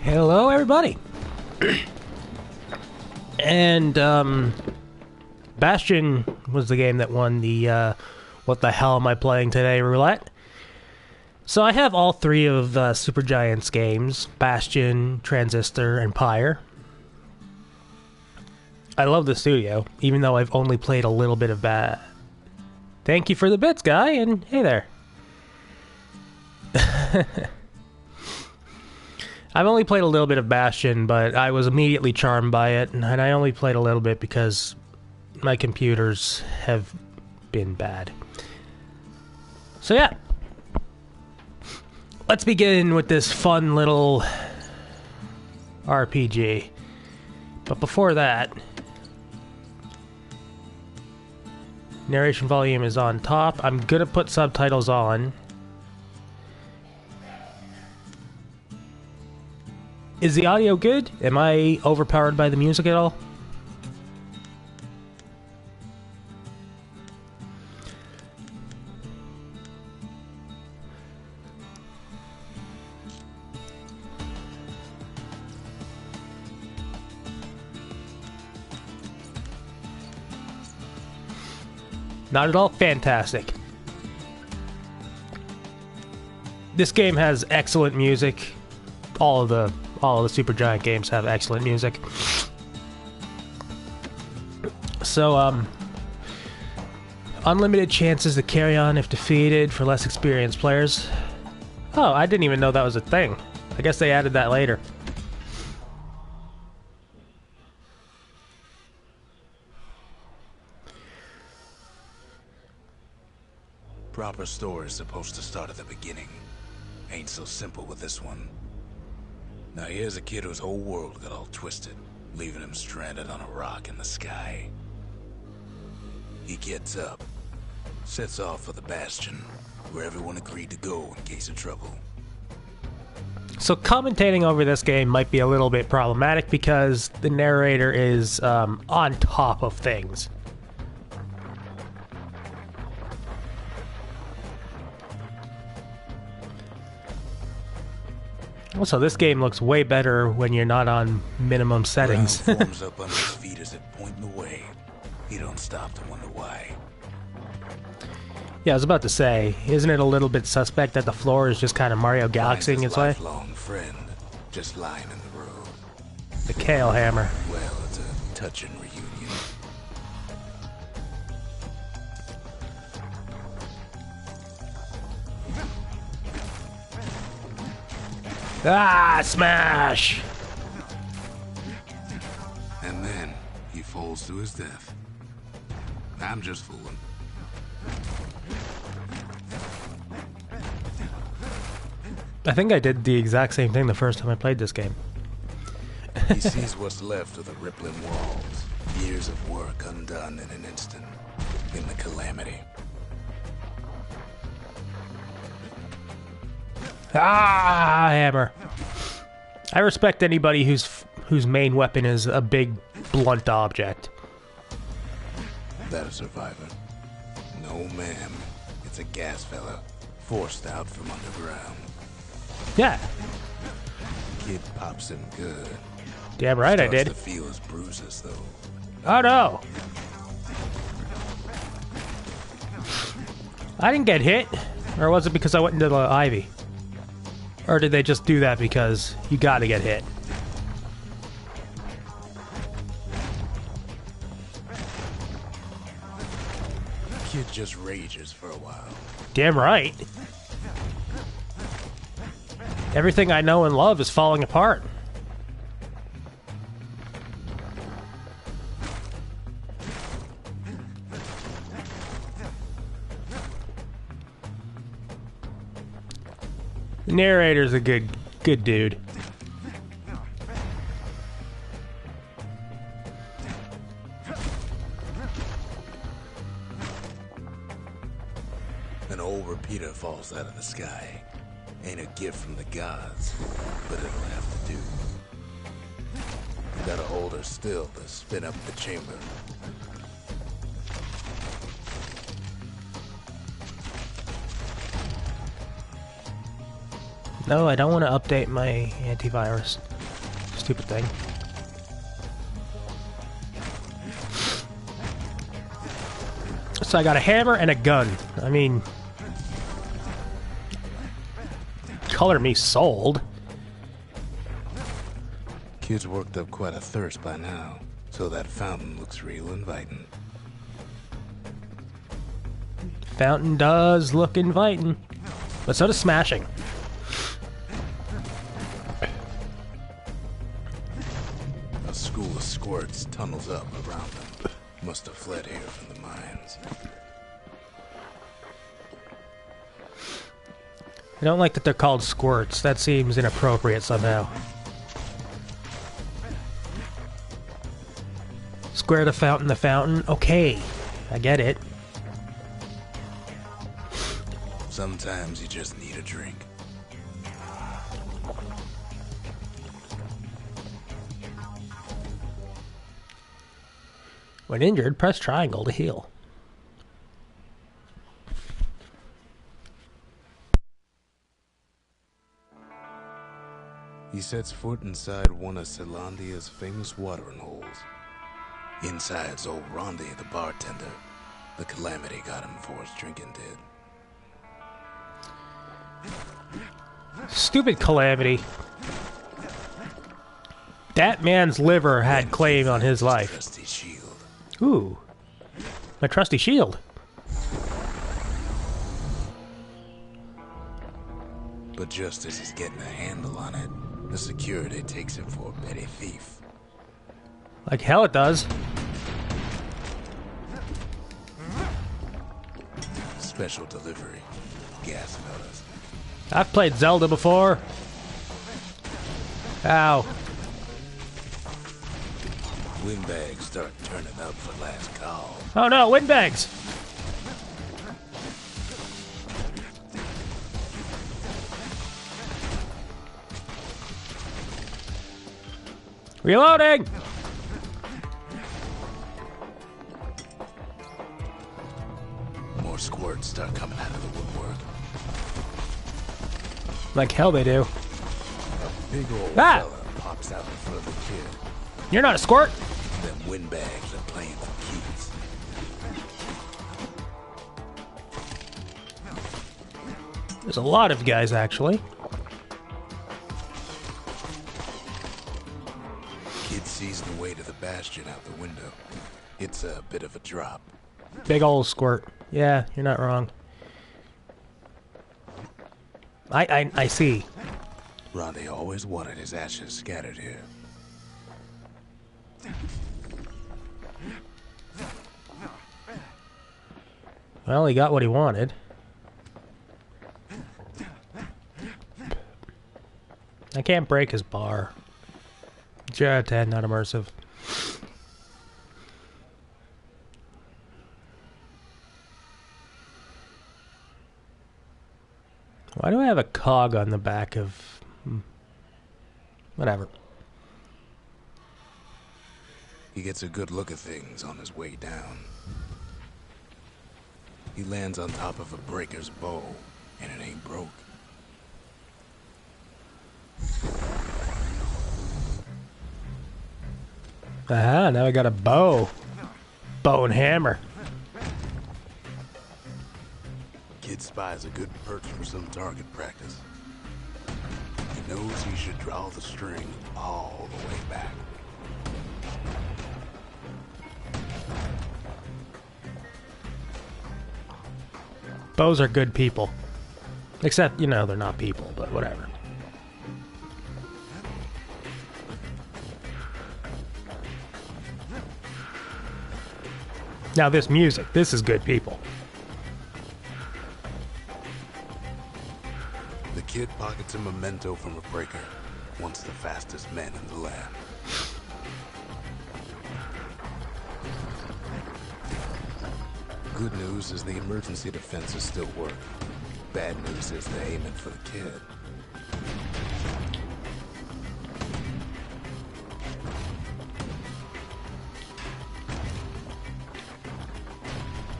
Hello, everybody. And, Bastion was the game that won the, what the hell am I playing today roulette. So I have all three of Supergiant's games, Bastion, Transistor, and Pyre. I love the studio, even though I've only played a little bit of Thank you for the bits, guy, and hey there. I've only played a little bit of Bastion, but I was immediately charmed by it, and I only played a little bit because my computers have been bad. So yeah. Let's begin with this fun little RPG. But before that, narration volume is on top. I'm gonna put subtitles on. Is the audio good? Am I overpowered by the music at all? Not at all? Fantastic. This game has excellent music. All of the Supergiant games have excellent music. So, unlimited chances to carry on if defeated for less experienced players. Oh, I didn't even know that was a thing. I guess they added that later. Proper story is supposed to start at the beginning. Ain't so simple with this one. Now here's a kid whose whole world got all twisted, leaving him stranded on a rock in the sky. He gets up, sets off for the Bastion, where everyone agreed to go in case of trouble. So commentating over this game might be a little bit problematic because the narrator is on top of things. Also, this game looks way better when you're not on minimum settings. Ground forms up under his feet as it pointing the way. He don't stop to wonder why. Yeah, I was about to say, isn't it a little bit suspect that the floor is just kind of Mario Galaxying its way? Lifelong friend, just lying in the road. The Kale Hammer. Well, it's a touching reunion. Ah, smash! And then he falls to his death. I'm just fooling. I think I did the exact same thing the first time I played this game. He sees what's left of the rippling walls. Years of work undone in an instant. In the calamity. Ah, hammer. I respect anybody whose main weapon is a big, blunt object. That a survivor? No, ma'am. It's a gas fella. Forced out from underground. Yeah. Kid pops him good. Damn right I did. Starts to feel his bruises, though. Oh no! I didn't get hit. Or was it because I went into the ivy? Or did they just do that because you gotta get hit? Kid just rages for a while. Damn right. Everything I know and love is falling apart. The narrator's a good dude. An old repeater falls out of the sky. Ain't a gift from the gods, but it'll have to do. You gotta hold her still to spin up the chamber. No, I don't want to update my antivirus. stupid thing. So I got a hammer and a gun. I mean... Color me sold. Kid's worked up quite a thirst by now, so that fountain looks real inviting. Fountain does look inviting. But so does smashing. A school of squirts tunnels up around them. Must have fled here from the mines. I don't like that they're called squirts. That seems inappropriate somehow. Square the fountain. Okay, I get it. Sometimes you just need a drink. When injured, press triangle to heal. He sets foot inside one of Zealandia's famous watering holes. Inside's old Rondi, the bartender. The calamity got him before his drinking did. Stupid calamity. That man's liver had claim on his life. Trusty shield. Ooh. My trusty shield. But just as he's getting a handle on it, the security takes him for a petty thief. Like hell it does. Special delivery. Gas fellas. I've played Zelda before. Ow. Windbags start turning up for last call. Oh no, windbags! Reloading! More squirts start coming out of the woodwork. Like hell they do. A big old Ah! fella pops out in front of the kid. You're not a squirt? Them windbags are playing for keeps. There's a lot of guys actually. Kid sees the way to the Bastion out the window. It's a bit of a drop. Big old squirt. Yeah, you're not wrong. I see. Rondi always wanted his ashes scattered here. Well, he got what he wanted. I can't break his bar. 0 out of 10, not immersive. Why do I have a cog on the back of... Whatever. He gets a good look at things on his way down. He lands on top of a breaker's bow, and it ain't broke. Aha, now I got a bow. Bow and hammer. Kid spies a good perch for some target practice. He knows he should draw the string all the way back. Bows are good people. Except, you know, they're not people, but whatever. Now this music, this is good people. The kid pockets a memento from a breaker, once the fastest men in the land. Good news is the emergency defenses still work. Bad news is they're aiming for the kid.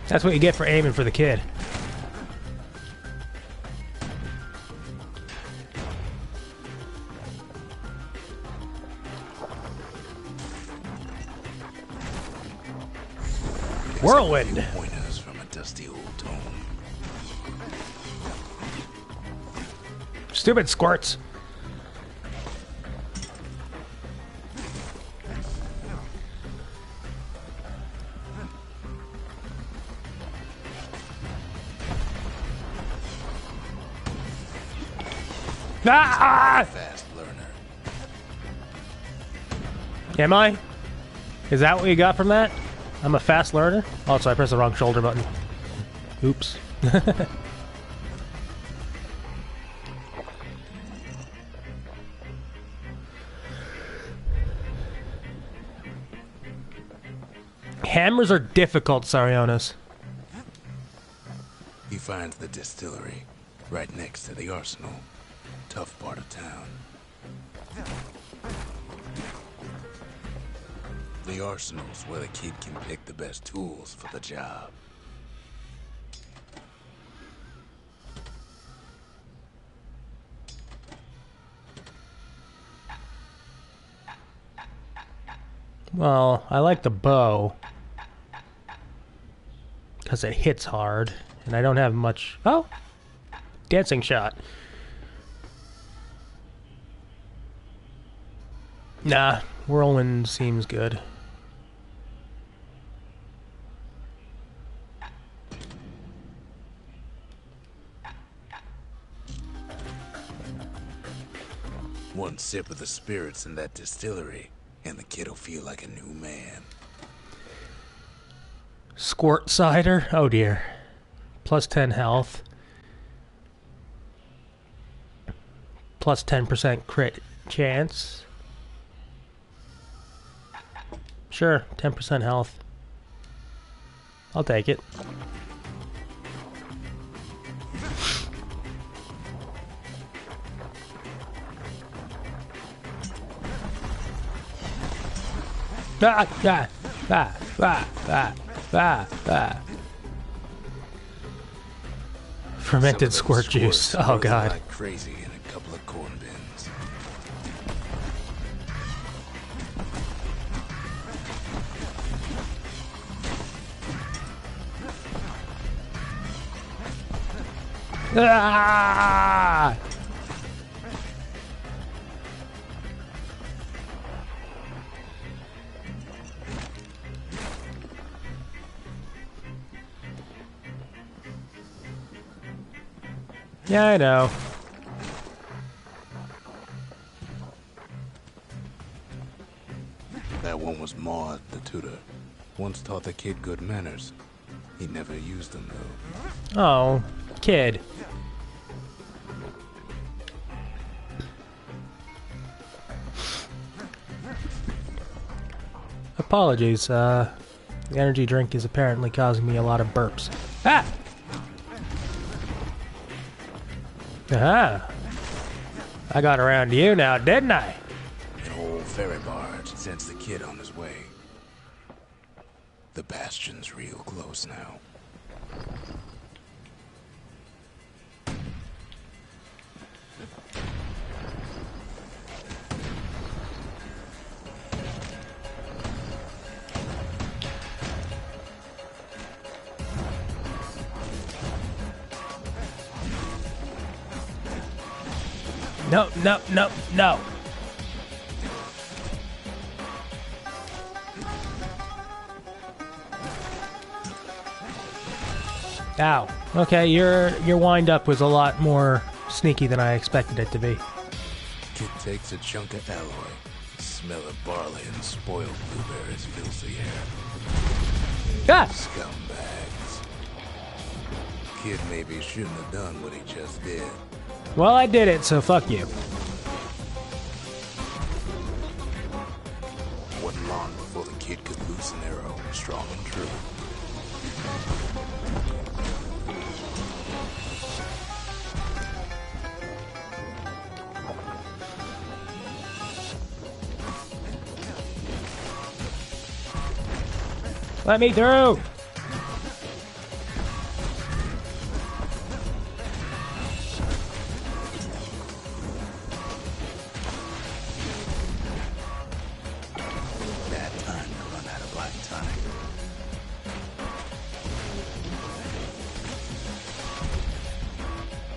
That's what you get for aiming for the kid. Whirlwind. Pointers from a dusty old tome. Stupid squirts. Ah! Fast learner. Am I? Is that what you got from that? I'm a fast learner? Also, I pressed the wrong shoulder button. Oops. Hammers are difficult, Sarionis. He finds the distillery right next to the arsenal. Tough part of town. The arsenal's where the kid can pick the best tools for the job. Well, I like the bow. Because it hits hard. And I don't have much... Oh! Dancing shot. Nah, whirlwind seems good. One sip of the spirits in that distillery, and the kid'll feel like a new man. Squirt cider? Oh dear. Plus 10 health. Plus 10% crit chance. Sure, 10% health. I'll take it. Ah, ah, ah, ah, ah, ah, ah. Fermented squirt juice. Oh god. Like crazy in a couple of corn bins. Ah! Yeah, I know. That one was Maud, the tutor. Once taught the kid good manners. He never used them, though. Oh, kid. Apologies, the energy drink is apparently causing me a lot of burps. Ah! Aha! I got around to you now, didn't I? An old ferry barge sends the kid on his way. The Bastion's real close now. No, no, no, no. Ow. Okay, your wind up was a lot more sneaky than I expected it to be. Kid takes a chunk of alloy. The smell of barley and spoiled blueberries fills the air. Ah! Scumbags. Kid maybe shouldn't have done what he just did. Well, I did it, so fuck you. Wasn't long before the kid could loose an arrow, strong and true. Let me through!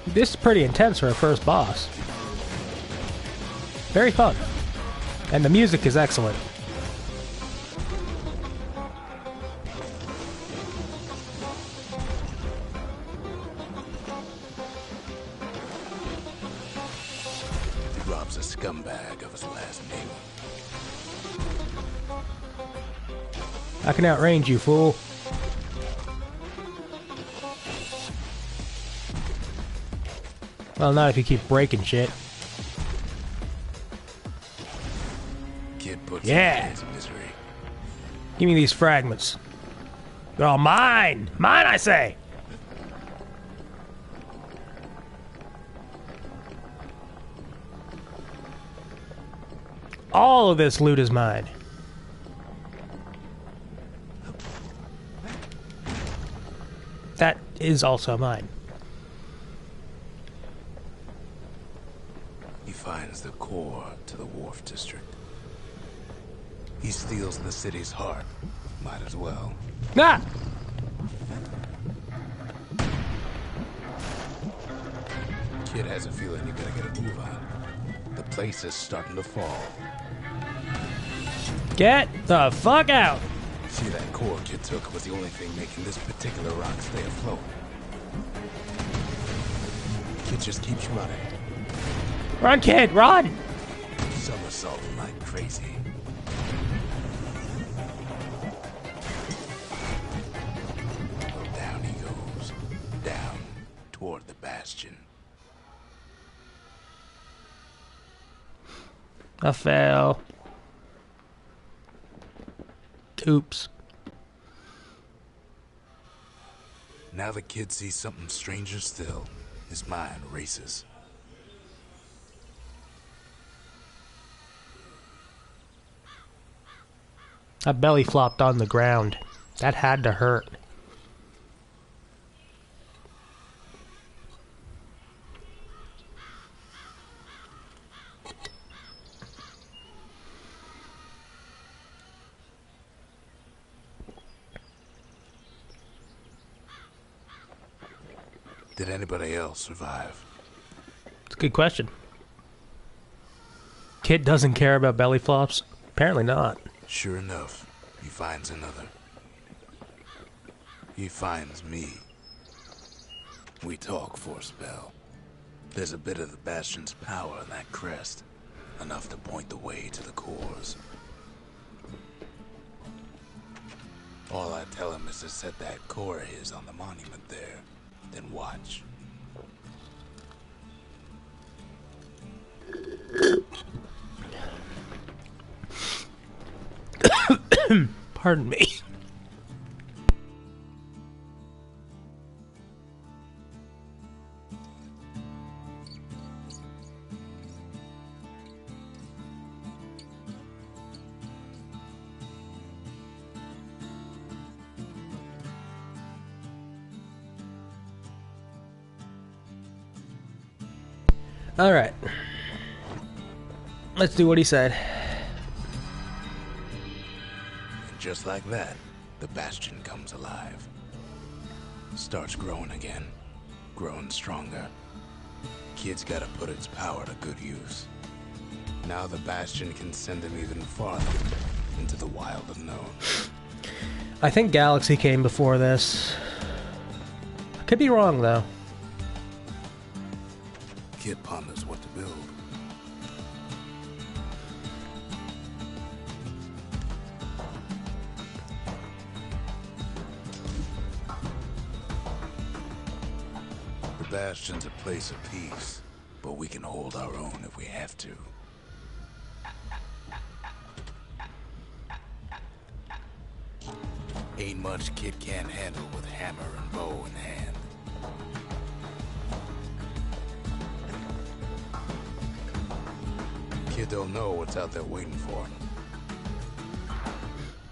This is pretty intense for a first boss. Very fun. And the music is excellent. Rob's a scumbag of his last name. I can outrange you, fool. Well, not if you keep breaking shit. Kid puts Yeah. his misery. Give me these fragments. They're all mine! Mine, I say! All of this loot is mine. That is also mine. He finds the core to the Wharf District. He steals the city's heart. Might as well. Ah! Kid has a feeling you gotta get a move on. The place is starting to fall. Get the fuck out! See, that core Kid took was the only thing making this particular rock stay afloat. Kid just keeps running. Run, kid, run! Somersaulting like crazy. Down he goes. Down toward the Bastion. I fell. Oops. Now the kid sees something stranger still. His mind races. I belly flopped on the ground. That had to hurt. Did anybody else survive? It's a good question. Kid doesn't care about belly flops? Apparently not. Sure enough, he finds another. He finds me. We talk for a spell. There's a bit of the Bastion's power in that crest. Enough to point the way to the cores. All I tell him is to set that core of his on the monument there. Then watch. Pardon me. All right. Let's do what he said. And just like that, the Bastion comes alive. Starts growing again. Growing stronger. Kid's gotta put its power to good use. Now the Bastion can send him even farther into the wild unknown. I think Galaxy came before this. I could be wrong, though. Kid ponders what to build. The Bastion's a place of peace, but we can hold our own if we have to. Ain't much Kid can't handle with hammer and bow in hand. Kid don't know what's out there waiting for him.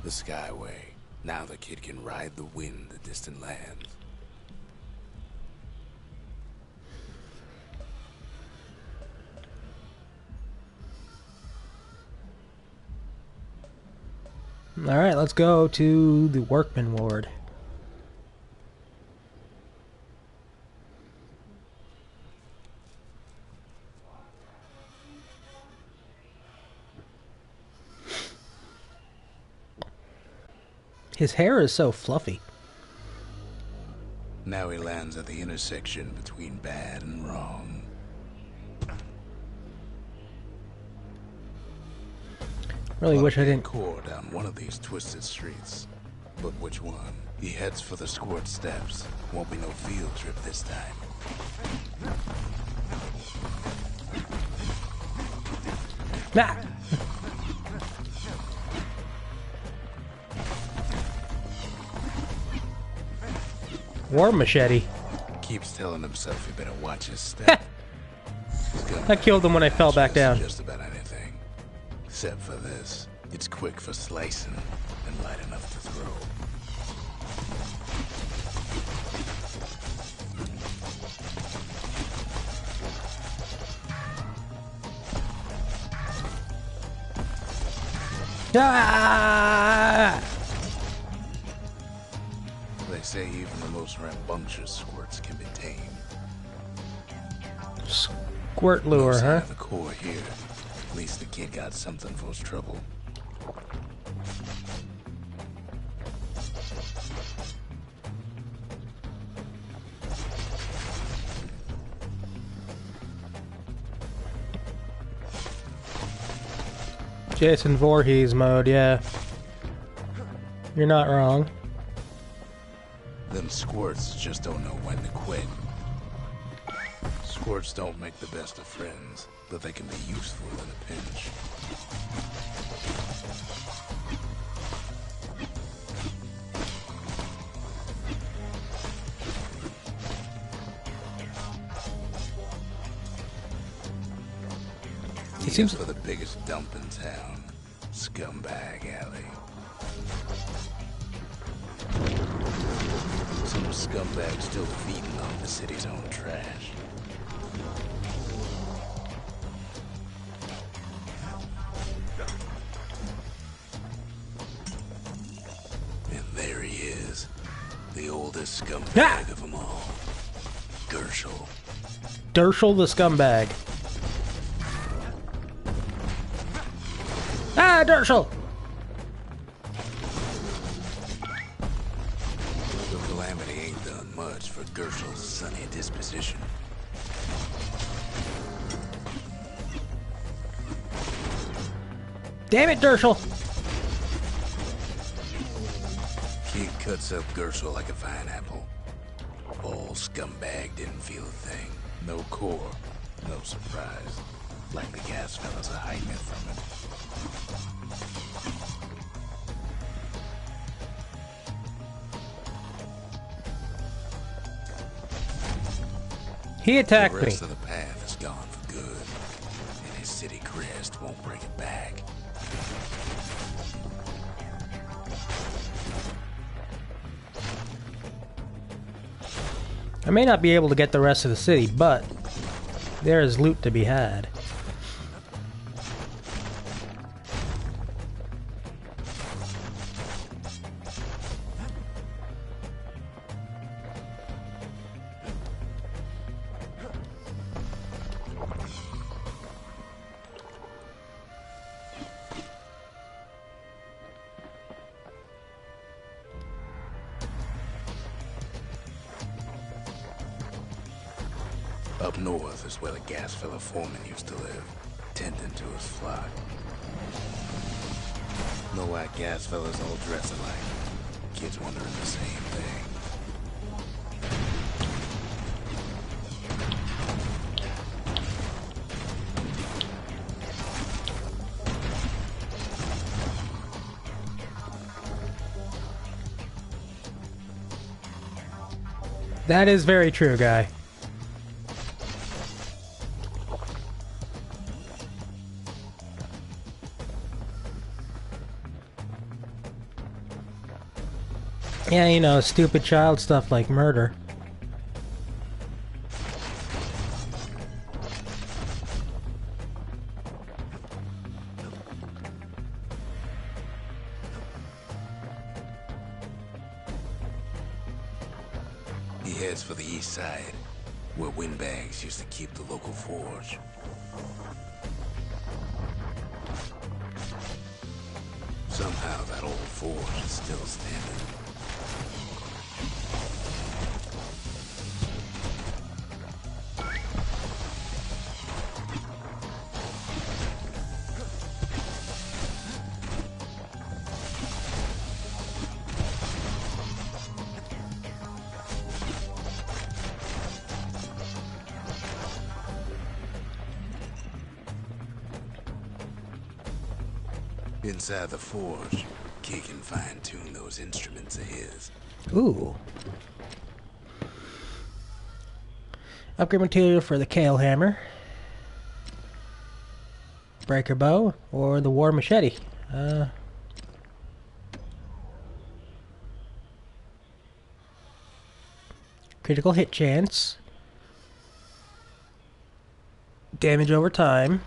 The Skyway. Now the kid can ride the wind to distant lands. Alright, let's go to the Workman Ward. His hair is so fluffy. Now he lands at the intersection between bad and wrong. Really wish I didn't. Core down one of these twisted streets. But which one? He heads for the squirt steps. Won't be no field trip this time. Nah. War machete. Keeps telling himself he better watch his step. I killed him when I fell back down. Just about anything, except for this. It's quick for slicing and light enough to throw. Ah! They say even the most rambunctious squirts can be tamed. Squirt lure, No sign huh? of the core here. At least the kid got something for his trouble. Jason Voorhees mode, yeah. You're not wrong. Them squirts just don't know when to quit. Squirts don't make the best of friends, but they can be useful in a pinch. It seems for the biggest dump in town, Scumbag Alley. Some scumbags still feeding off the city's own trash. And there he is, the oldest scumbag of them all, Gershel. Dershel the scumbag. Ah, Dershel! The calamity ain't done much for Gershel's sunny disposition. Damn it, Dershel! Kid cuts up Gershel like a fine apple. Old scumbag didn't feel a thing. No core, no surprise. Like the gas fellas are hiding it from him. He attacked The me. rest of the path is gone for good, and his city crest won't bring it back. I may not be able to get the rest of the city, but there is loot to be had. Up north is where the gas fella foreman used to live, tending to his flock. Know why gas fellas all dress alike? Kids wondering the same thing. That is very true, guy. Yeah, you know, stupid child stuff like murder. He heads for the east side, where windbags used to keep the local forge. Some Somehow that old forge is still standing. Inside the forge, Key can fine-tune those instruments of his. Ooh. Upgrade material for the Kale Hammer. Breaker Bow, or the War Machete. Critical hit chance. Damage over time.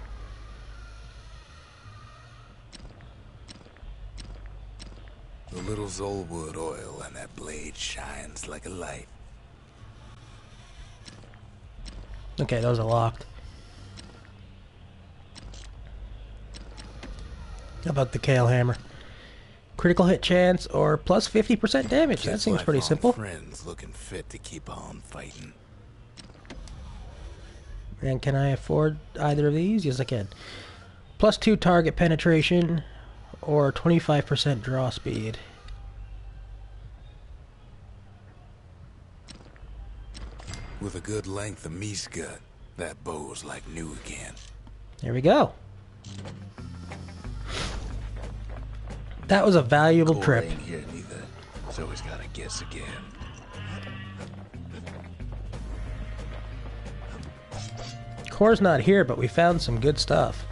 The little Zolwood oil and that blade shines like a light. Okay, those are locked. How about the Kale Hammer? Critical hit chance or plus 50% damage. That seems pretty simple. Friends looking fit to keep on fighting. And can I afford either of these? Yes, I can. Plus 2 target penetration or 25% draw speed. With a good length of meat gut, that bow's like new again. There we go. That was a valuable trip. Ain't here neither, so he's gotta guess again. Core's not here, but we found some good stuff.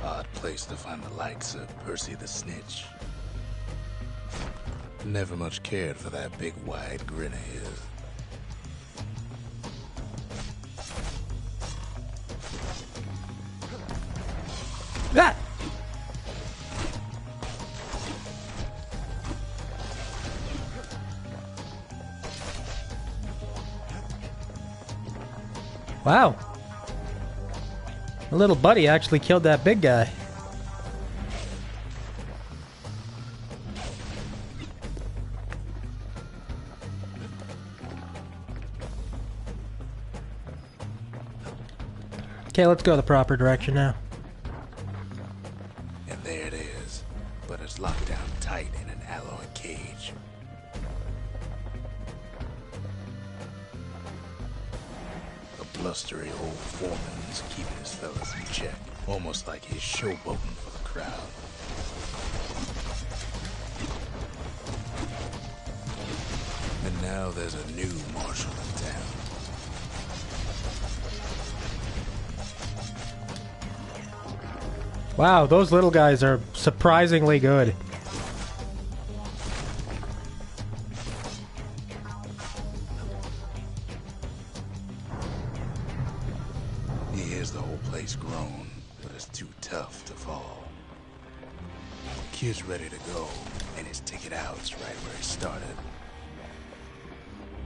Odd place to find the likes of Percy the Snitch. Never much cared for that big wide grin of his. Ah! Wow. My little buddy actually killed that big guy. Okay, let's go the proper direction now. And there it is, but it's locked down tight in an alloy cage. A blustery old foreman's keeping his fellas in check, almost like he's showboating for the crowd. And now there's a new marshal in town. Wow, those little guys are surprisingly good. He hears the whole place groan, but it's too tough to fall. Kid's ready to go, and his ticket out's right where he started.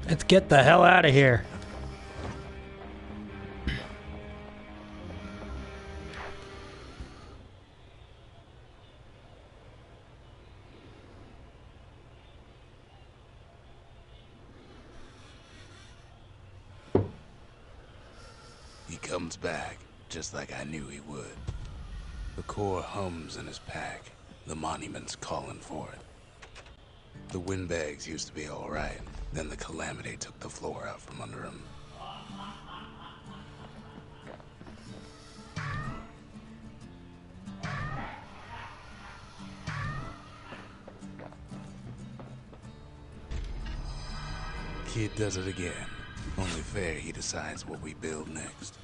Let's get the hell out of here. He comes back, just like I knew he would. The core hums in his pack. The monument's calling for it. The windbags used to be all right. Then the calamity took the floor out from under him. Kid does it again. Only fair he decides what we build next.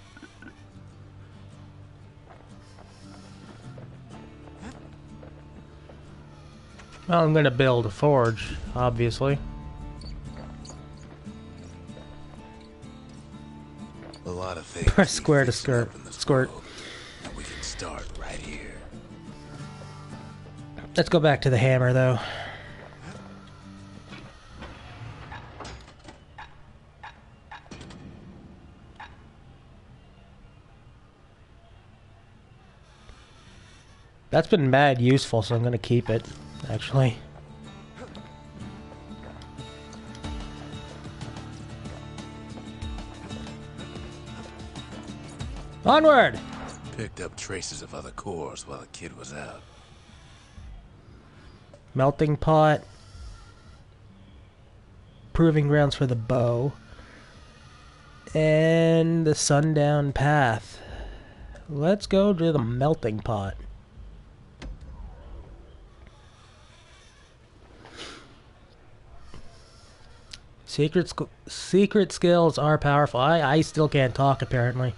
Well, I'm gonna build a forge, obviously. A lot of things. Press square to squirt. And we can start right here. Let's go back to the hammer, though. That's been mad useful, so I'm gonna keep it, actually. Onward! Picked up traces of other cores while the kid was out. Melting pot. Proving grounds for the bow. And the sundown path. Let's go to the melting pot. Secret skills are powerful. I still can't talk, apparently.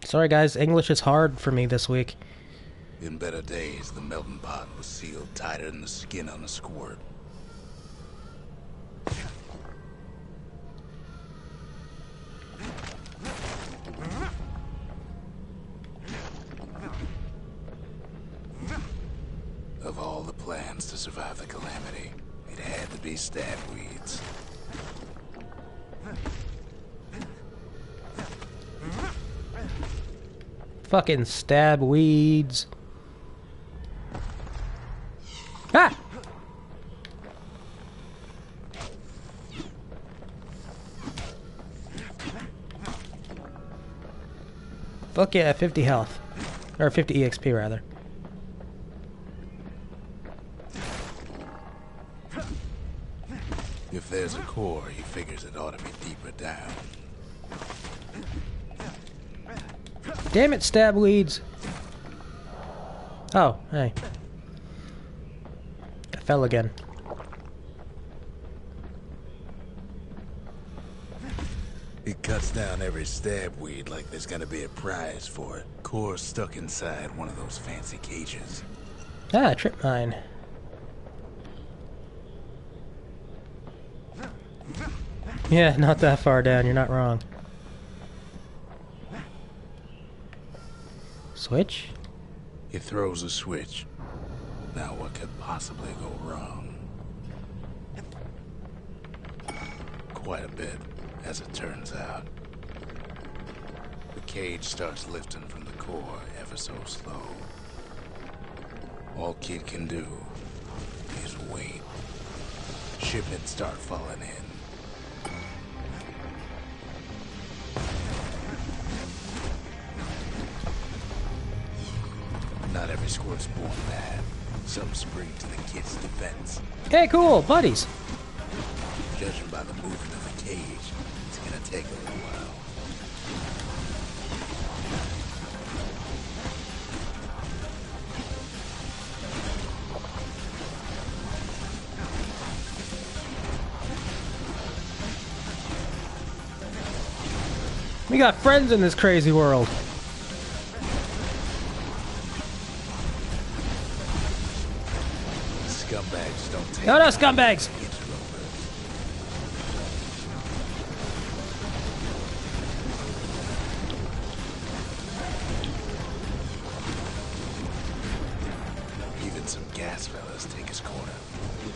Sorry guys, English is hard for me this week. In better days, the melting pot was sealed tighter than the skin on a squirt. Of all the plans to survive the calamity, it had to be stab weeds. Fucking stab weeds. Ah! Fuck yeah, 50 health. Or 50 EXP, rather. If there's a core, he figures it ought to be deeper down. Damn it, stab weeds. Oh, hey. I fell again. He cuts down every stab weed like there's gonna be a prize for it. Core stuck inside one of those fancy cages. Ah, trip mine. Yeah, not that far down, you're not wrong. Switch? He throws a switch. Now what could possibly go wrong? Quite a bit, as it turns out. The cage starts lifting from the core ever so slow. All Kid can do is wait. Shipments start falling in. Not every squirt's born bad. Some spring to the kid's defense. Hey, cool, buddies. Judging by the movement of the cage, it's gonna take a little while. We got friends in this crazy world. Scumbags don't take. No, scumbags! Even some gas fellas take his corner.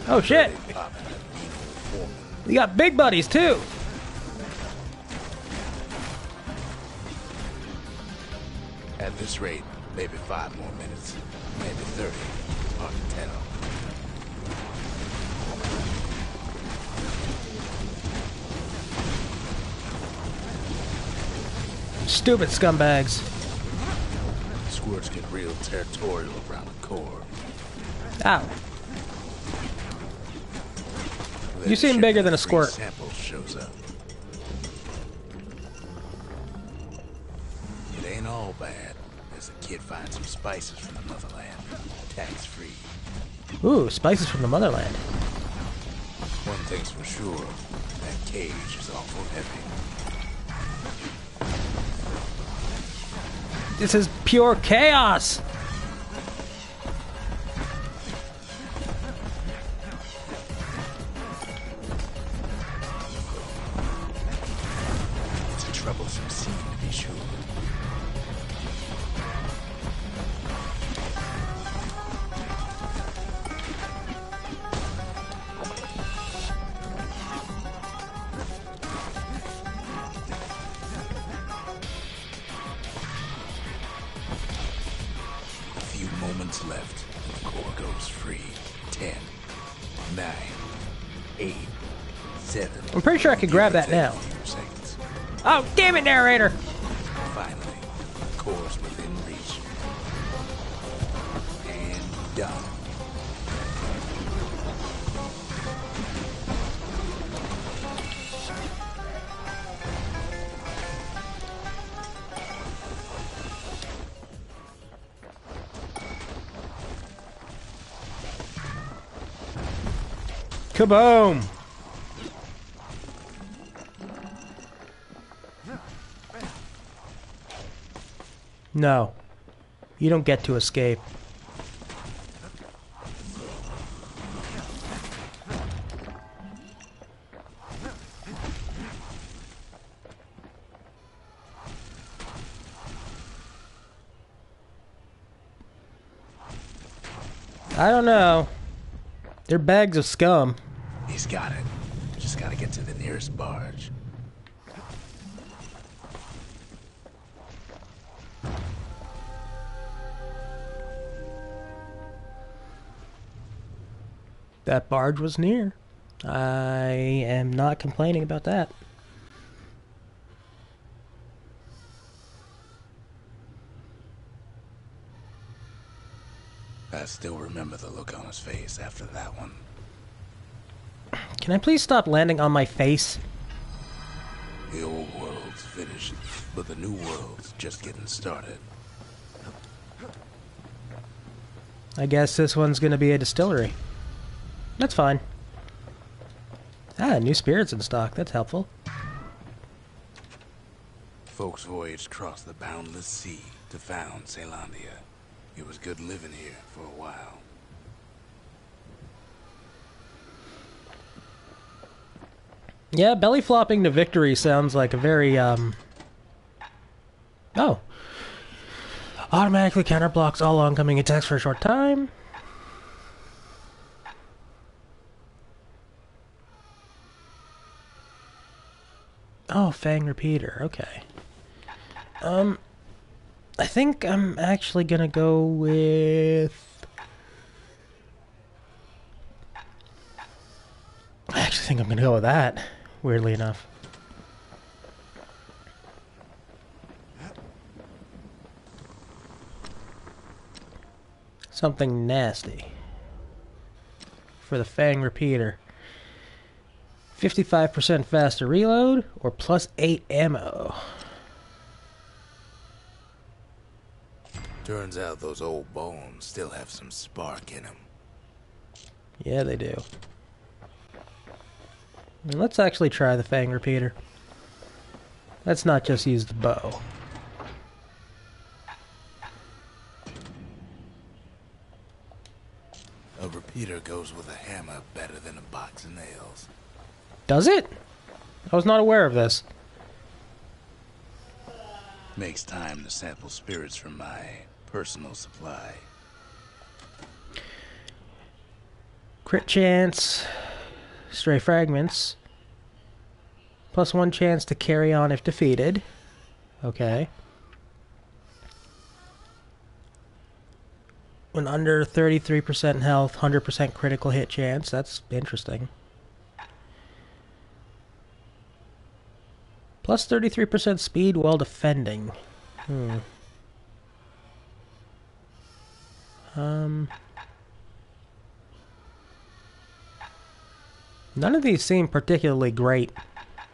Oh shit! They pop in a mean old foreman. We got big buddies too! At this rate, maybe 5 more minutes, maybe 30. Hard to tell. Stupid scumbags. Squirts get real territorial around the core. Ow. Then You seem bigger than a shipment of squirt. free samples shows up. It ain't all bad, as the kid finds some spices from the motherland, tax-free. Ooh, spices from the motherland. One thing's for sure, that cage is awful heavy. This is pure chaos! It's a troublesome scene to be sure. seconds left. The core goes free. 10, 9, 8, 7. I'm pretty sure I could grab that now. Seconds. Oh, damn it, narrator! Finally, the core's within reach. And done. Kaboom! No. You don't get to escape. I don't know. They're bags of scum. He's got it. Just gotta get to the nearest barge. That barge was near. I am not complaining about that. I still remember the look on his face after that one. Can I please stop landing on my face? The old world's finished, but the new world's just getting started. I guess this one's gonna be a distillery. That's fine. Ah, new spirits in stock. That's helpful. Folks voyaged across the boundless sea to found Caelondia. It was good living here for a while. Yeah, belly flopping to victory sounds like a very, Oh. Automatically counterblocks all oncoming attacks for a short time. Oh, Fang Repeater. Okay. I think I'm actually gonna go with... I actually think I'm gonna go with that, weirdly enough. Something nasty. For the Fang Repeater. 55% faster reload, or plus 8 ammo. Turns out those old bones still have some spark in them. Yeah, they do. And let's actually try the Fang Repeater. Let's not just use the bow. A repeater goes with a hammer better than a box of nails. Does it? I was not aware of this. Makes time to sample spirits from my personal supply. Crit chance, stray fragments, plus 1 chance to carry on if defeated. Okay. When under 33% health, 100% critical hit chance. That's interesting. Plus 33% speed while defending. None of these seem particularly great.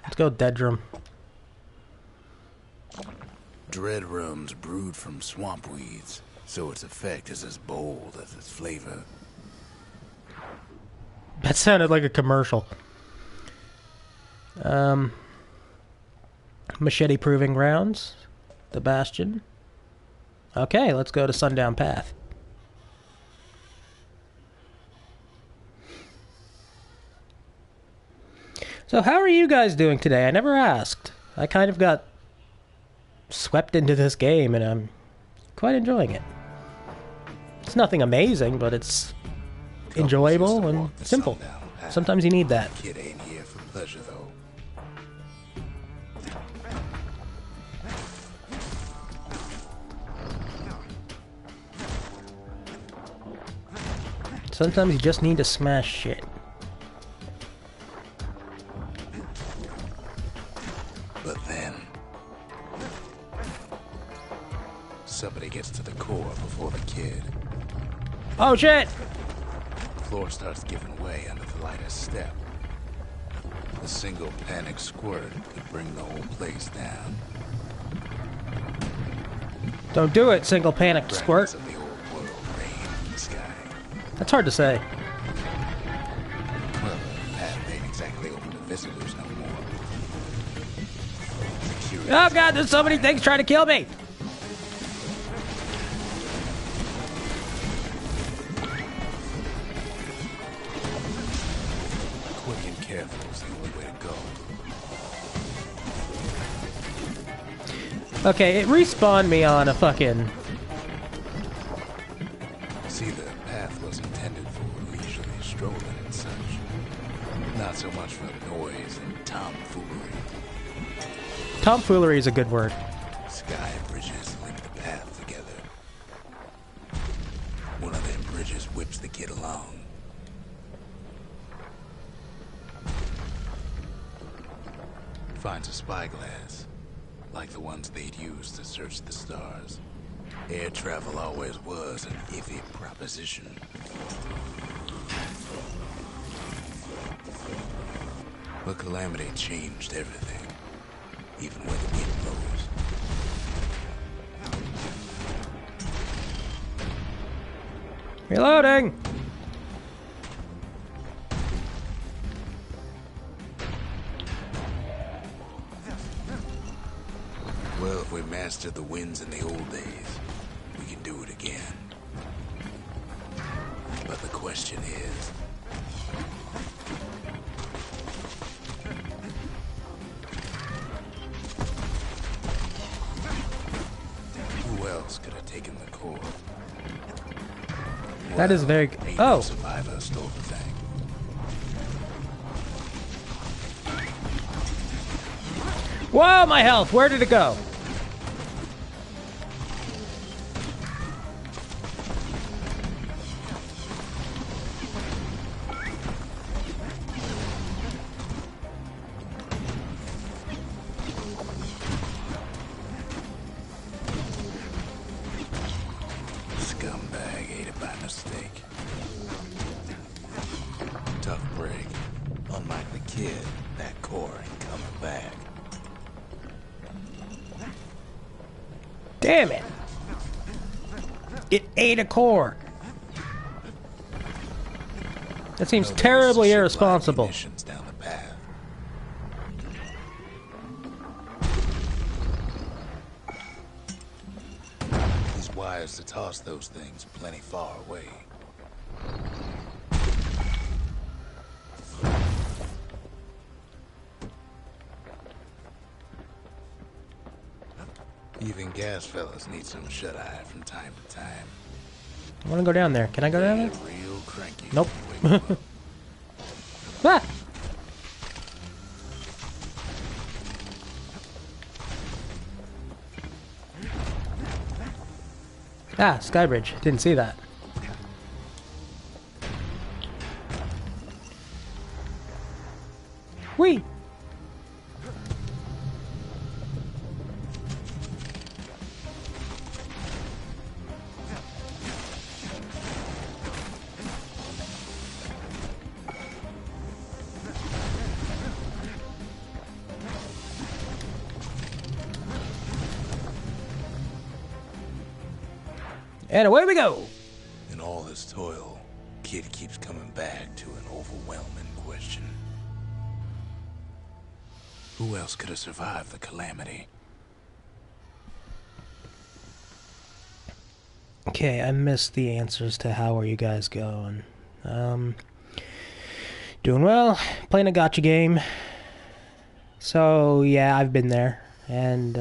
Let's go Deadrum. Dread rum's brewed from swamp weeds, so its effect is as bold as its flavor. That sounded like a commercial. Machete proving grounds. The Bastion. Okay, let's go to Sundown Path. So how are you guys doing today? I never asked. I kind of got swept into this game and I'm quite enjoying it. It's nothing amazing, but it's enjoyable and simple. Sometimes you need that. Kid ain't here for pleasure, though. Sometimes you just need to smash shit. But then... somebody gets to the core before the kid. Oh shit! The floor starts giving way under the lightest step. A single panic squirt could bring the whole place down. Don't do it, single panic squirt. Of the old world rain in the sky. That's hard to say. Well, the path ain't exactly open to visitors no more. Security. Oh god, there's so many things trying to kill me! Quick and careful is the only way to go. Okay, it respawned me on a fucking... See, the path was intended for leisurely strolling and such. Not so much for noise and tomfoolery. Tomfoolery is a good word. Sky bridges link the path together. One of them bridges whips the kid along. Finds a spyglass, like the ones they'd used to search the stars. Air travel always was an iffy proposition. But Calamity changed everything, even where the wind blows. Reloading! Well, if we mastered the winds in the old days, we can do it again. But the question is... who else could have taken the core? That is very... Ain't Oh! no survivor stole the thing. Whoa, my health! Where did it go? Scumbag ate it by mistake. Tough break. Unlike the kid, that core ain't coming back. Damn it! It ate a core. That seems terribly irresponsible. Down the path. These wires to toss those things plenty far away. Even gas fellas need some shut-eye from time to time. I want to go down there. Can I go down there? Real cranky. Nope. when you wake 'em up. Ah! Ah, Skybridge. Didn't see that. Whee! And away we go! In all this toil, Kid keeps coming back to an overwhelming question. Who else could have survived the calamity? Okay, I missed the answers to how are you guys going. Doing well, playing a gotcha game. So, yeah, I've been there. And,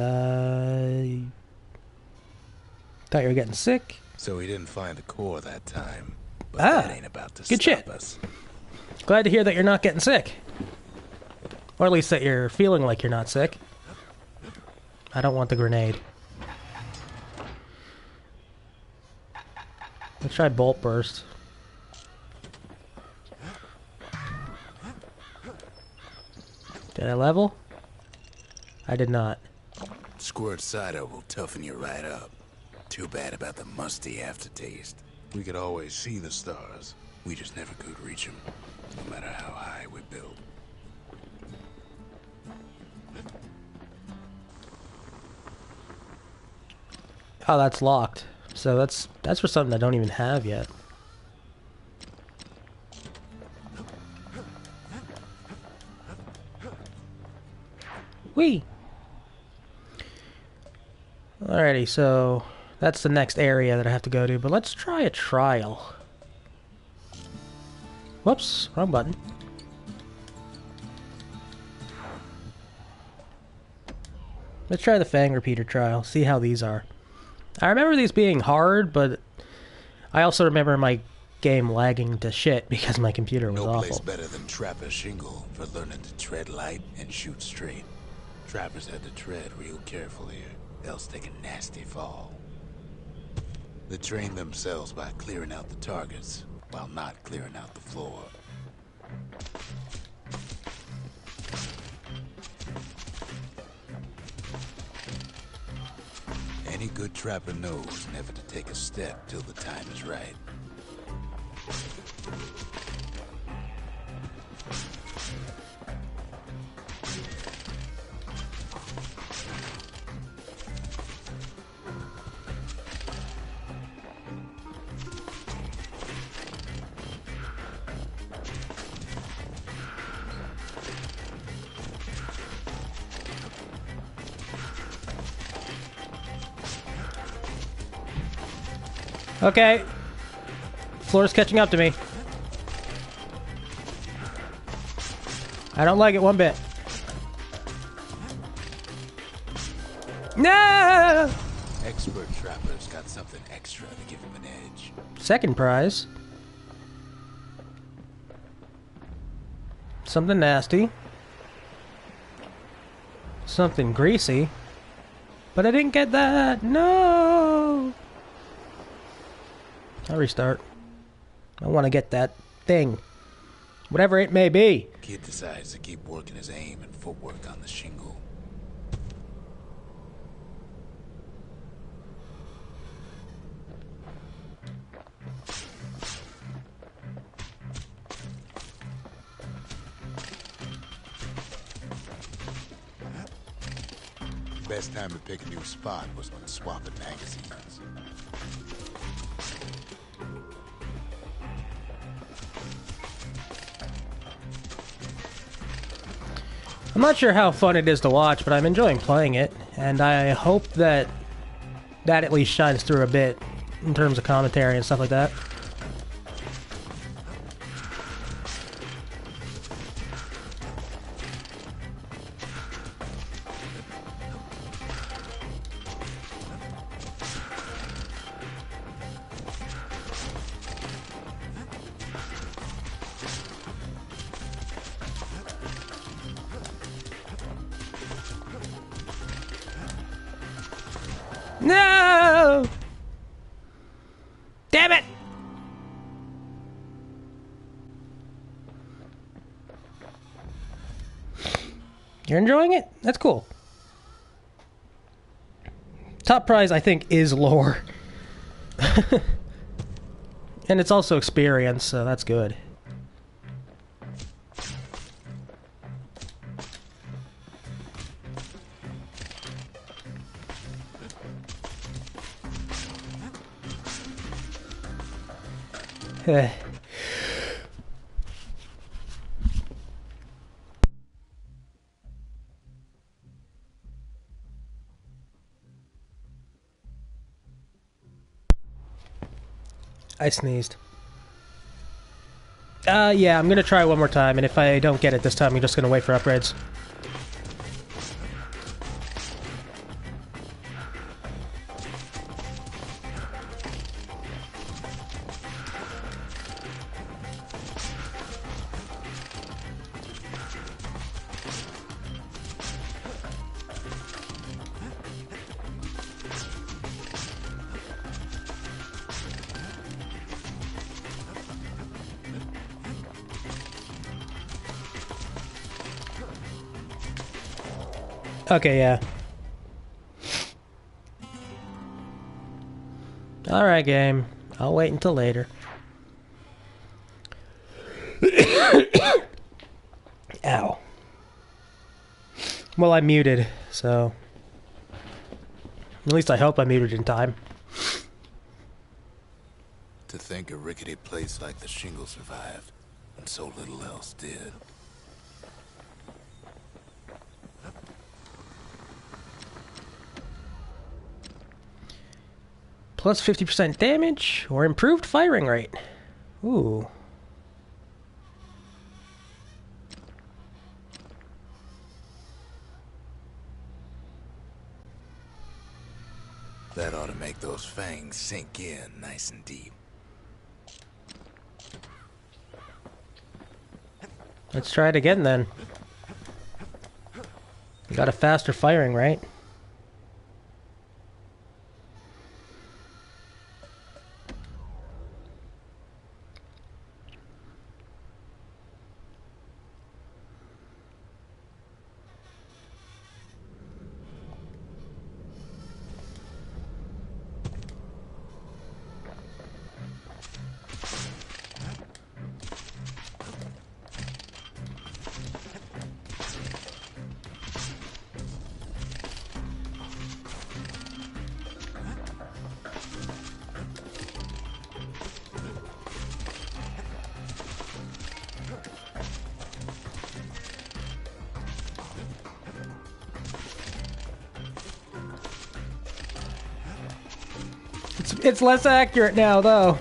thought you were getting sick. So he didn't find the core that time. But Ah, that ain't about to good stop shit. us. Glad to hear that you're not getting sick. Or at least that you're feeling like you're not sick. I don't want the grenade. Let's try Bolt Burst. Did I level? I did not. Squirt cider will toughen you right up. Too bad about the musty aftertaste. We could always see the stars. We just never could reach them, no matter how high we built. Oh, that's locked. So that's for something I don't even have yet. Whee! Alrighty, so that's the next area that I have to go to, but let's try a trial. Whoops, wrong button. Let's try the Fang Repeater trial, see how these are. I remember these being hard, but I also remember my game lagging to shit because my computer was awful. No place better than Trapper Shingle for learning to tread light and shoot straight. Trappers had to tread real careful here, else take a nasty fall. They train themselves by clearing out the targets, while not clearing out the floor. Any good trapper knows never to take a step till the time is right. Okay. Floor's catching up to me. I don't like it one bit. No! Expert trappers got something extra to give them an edge. Second prize. Something nasty. Something greasy. But I didn't get that. No! I'll restart. I want to get that thing. Whatever it may be. Kid decides to keep working his aim and footwork on the shingle. Best time to pick a new spot was when swapping magazines. I'm not sure how fun it is to watch, but I'm enjoying playing it, and I hope that that at least shines through a bit in terms of commentary and stuff like that. No! Damn it! You're enjoying it? That's cool. Top prize, I think, is lore. And it's also experience, so that's good. I sneezed. Yeah, I'm gonna try one more time, and if I don't get it this time, I'm just gonna wait for upgrades. Okay, yeah. Alright, game. I'll wait until later. Ow. Well, I muted, so... At least I hope I muted in time. To think a rickety place like the Shingle survived, and so little else did. Plus 50% damage, or improved firing rate. Ooh. That ought to make those fangs sink in nice and deep. Let's try it again then. We got a faster firing rate. It's less accurate now, though.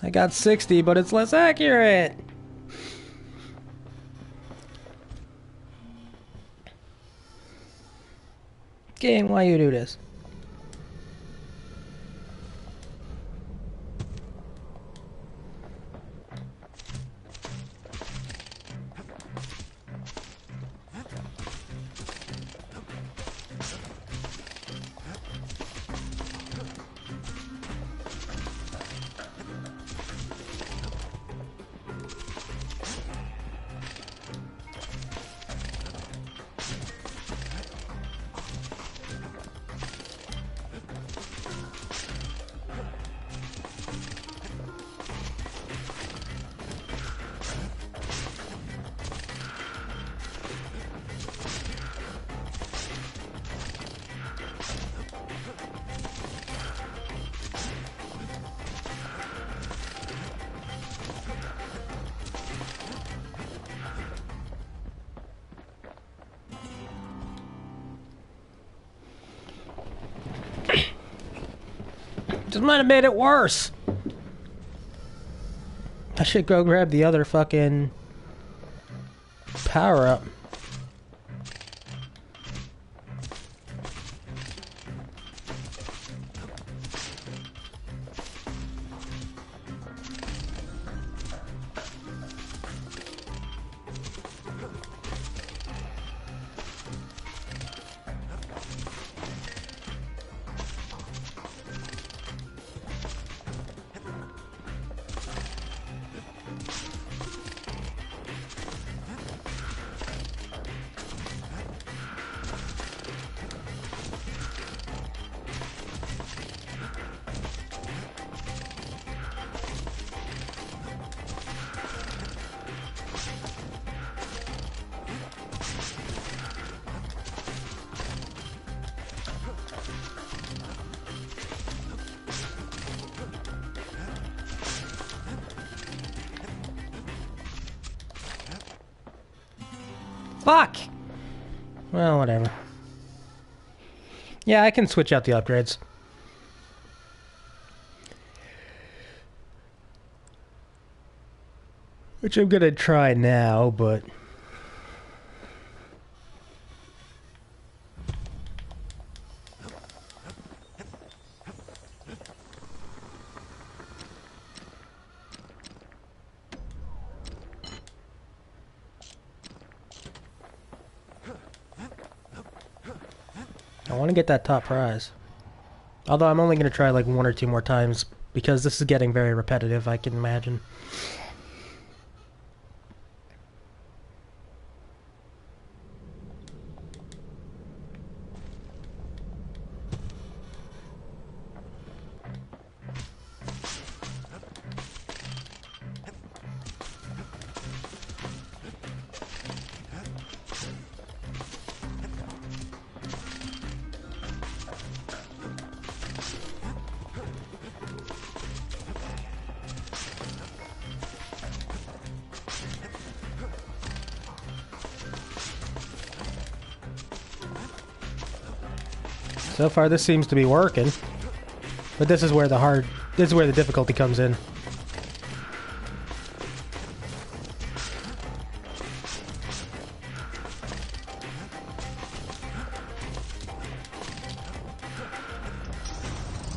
I got 60, but it's less accurate. Game, why you do this? Just might have made it worse. I should go grab the other fucking power-up. Fuck! Well, whatever. Yeah, I can switch out the upgrades. Which I'm gonna try now, but... I want to get that top prize. Although I'm only going to try like 1 or 2 more times because this is getting very repetitive, I can imagine. So far, this seems to be working, but this is where the difficulty comes in.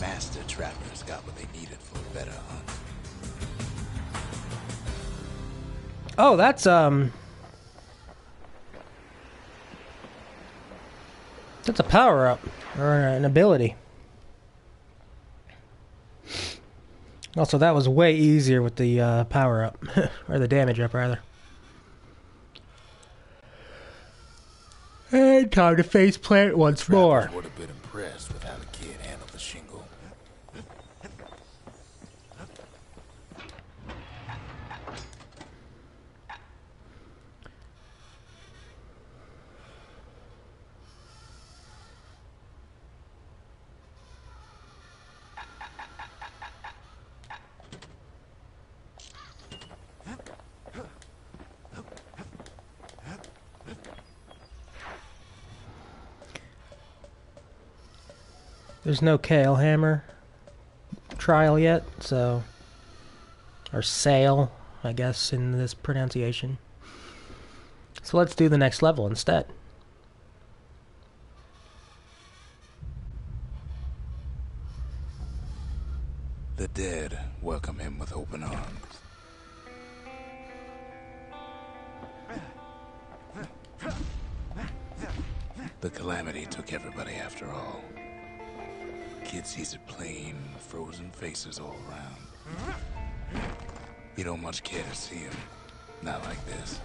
Master trappers got what they needed for a better hunt. Oh, that's a power-up, or an ability. Also, that was way easier with the power-up, or the damage-up, rather. And time to face plant once more. Would have been impressed with how the kid handled the shingle. There's no Kale Hammer trial yet, so... Or sale, I guess, in this pronunciation. So let's do the next level instead. The dead welcome him with open arms. The calamity took everybody after all. Kid sees it plain, frozen faces all around. You don't much care to see him. Not like this.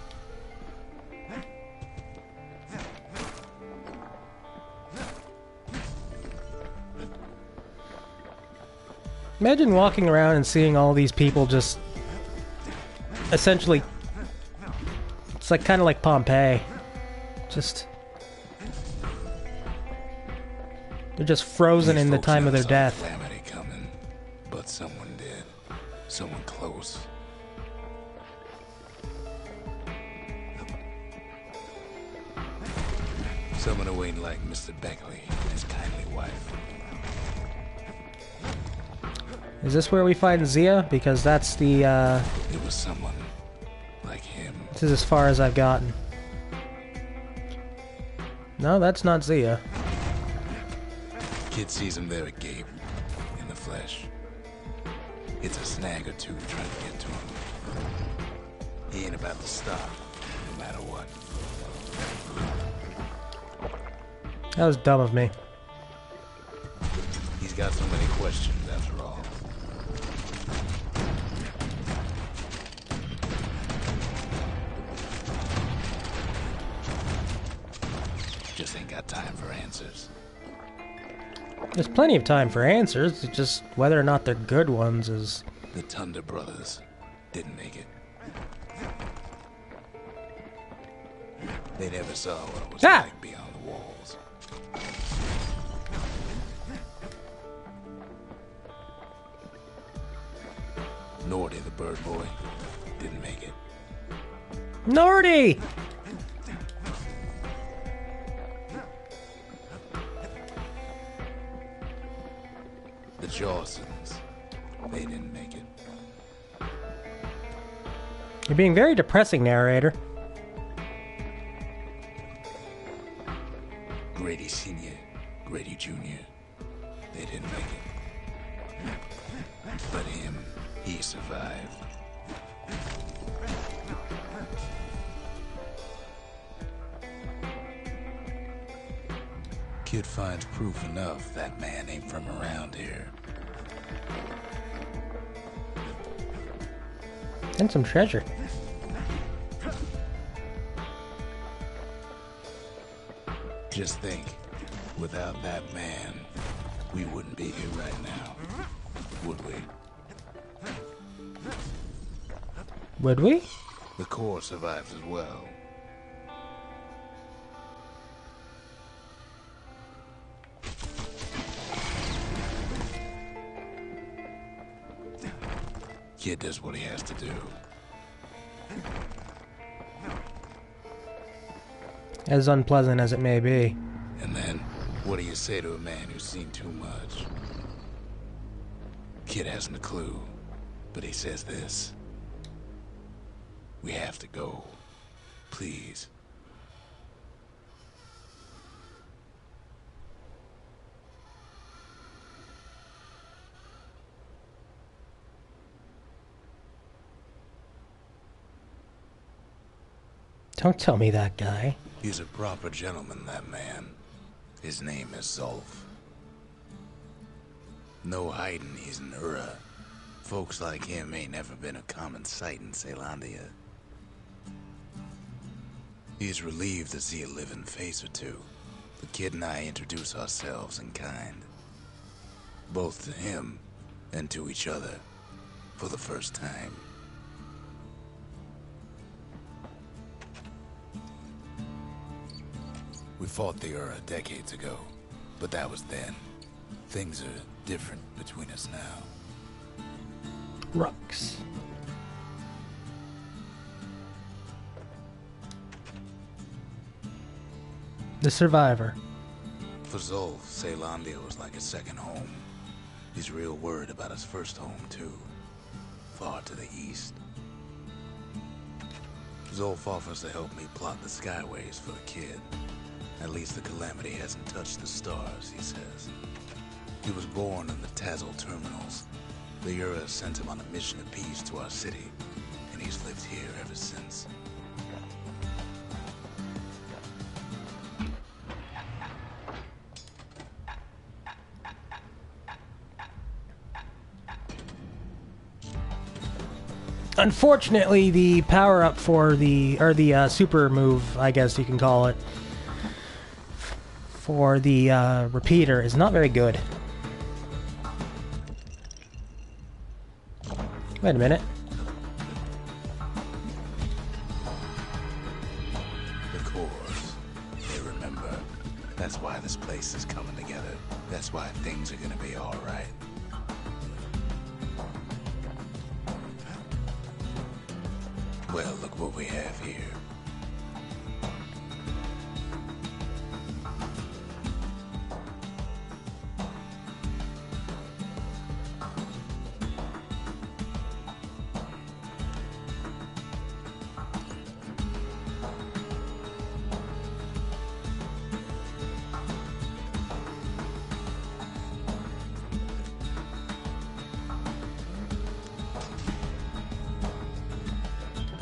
Imagine walking around and seeing all these people just... essentially... It's like kind of like Pompeii. Just... They're just frozen in the time of their death. Calamity coming, but someone did. Someone close. Someone who ain't like Mr. Beckley and his kindly wife. Is this where we find Zia? Because that's the, It was someone like him. This is as far as I've gotten. No, that's not Zia. Kid sees him there agape, in the flesh. It's a snag or two trying to get to him. He ain't about to stop, no matter what. That was dumb of me. He's got so many questions after all. Just ain't got time for answers. There's plenty of time for answers, it's just whether or not they're good ones is... The Thunder brothers didn't make it. They never saw what it was like beyond the walls. Nordy, the bird boy, didn't make it. Nordy! The Jawsons, they didn't make it. You're being very depressing, narrator. Grady Sr., Grady Jr., they didn't make it. But him, he survived. Kid finds proof enough that man ain't from around here. And some treasure. Just think, without that man, we wouldn't be here right now, would we? Would we? The core survives as well. Kid does what he has to do. As unpleasant as it may be. And then, what do you say to a man who's seen too much? Kid hasn't a clue, but he says this. We have to go. Please. Don't tell me that guy. He's a proper gentleman, that man. His name is SESauvie. No hiding he's an Ura. Folks like him ain't never been a common sight in Caelondia. He's relieved to see a living face or two. The kid and I introduce ourselves in kind. Both to him and to each other for the first time. We fought the Ura decades ago, but that was then. Things are different between us now. Rux. The survivor. For Zolf, Caelondia was like a second home. He's real worried about his first home, too. Far to the east. Zolf offers to help me plot the skyways for the kid. At least the calamity hasn't touched the stars, he says. He was born in the Tazal terminals. The Ura sent him on a mission of peace to our city, and he's lived here ever since. Unfortunately, the power-up for the super move, I guess you can call it, for the repeater is not very good. Wait a minute. The cores, they remember. That's why this place is coming together. That's why things are gonna be all right. Well, look what we have here.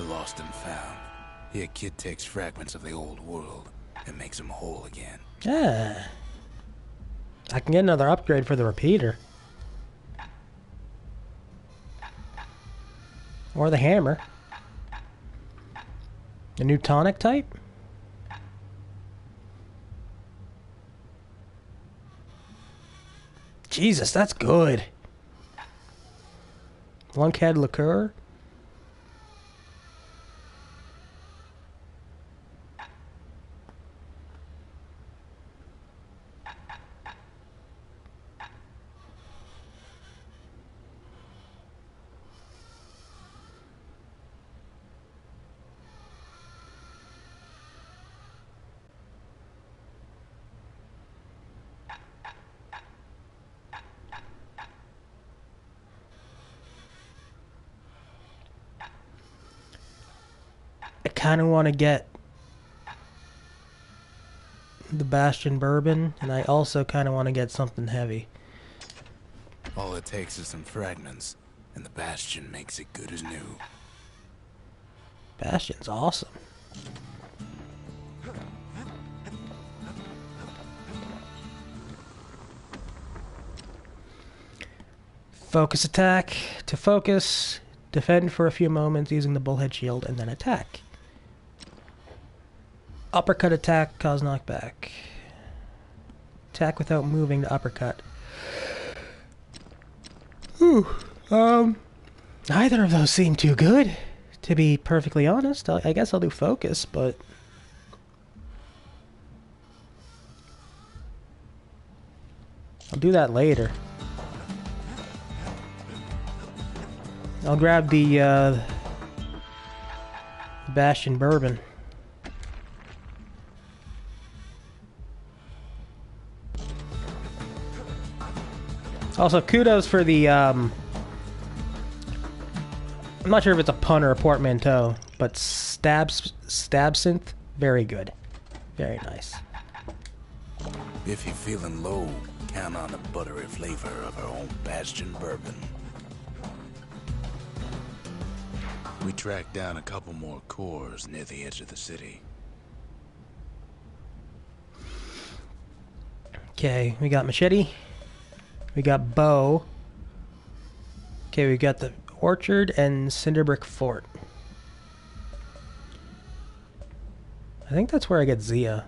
Lost and found. Here, kid takes fragments of the old world and makes them whole again. Ah. I can get another upgrade for the repeater. Or the hammer. A new tonic type? Jesus, that's good. Lunkhead liqueur? I kind of want to get the Bastion bourbon, and I also kind of want to get something heavy. All it takes is some fragments, and the Bastion makes it good as new. Bastion's awesome. Focus attack. To focus, defend for a few moments using the bullhead shield, and then attack. Uppercut attack, cause knockback. Attack without moving to uppercut. Whew. Neither of those seem too good, to be perfectly honest. I guess I'll do focus, but... I'll do that later. I'll grab the Bastion bourbon. Also, kudos for the, I'm not sure if it's a pun or a portmanteau, but stabsynth, very good. Very nice. If you're feeling low, count on the buttery flavor of our own Bastion bourbon. We tracked down a couple more cores near the edge of the city. Okay, we got machete. We got bow. Okay, we got the orchard and Cinderbrick Fort. I think that's where I get Zia.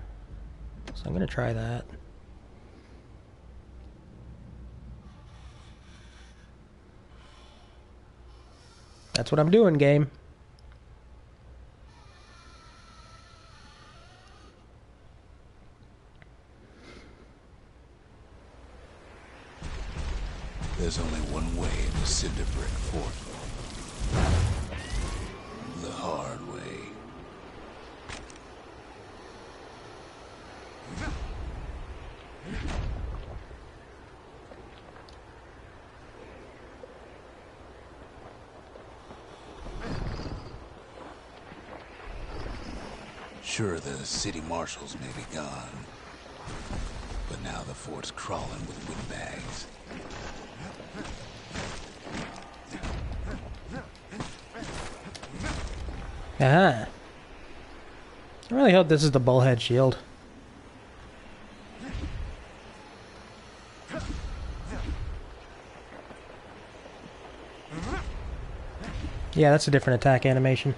So I'm gonna try that. That's what I'm doing, game. There's only one way to Cinderbrick Fort. The hard way. Sure, the city marshals may be gone, but now the fort's crawling with windbags. Ah. I really hope this is the bullhead shield. Yeah, that's a different attack animation.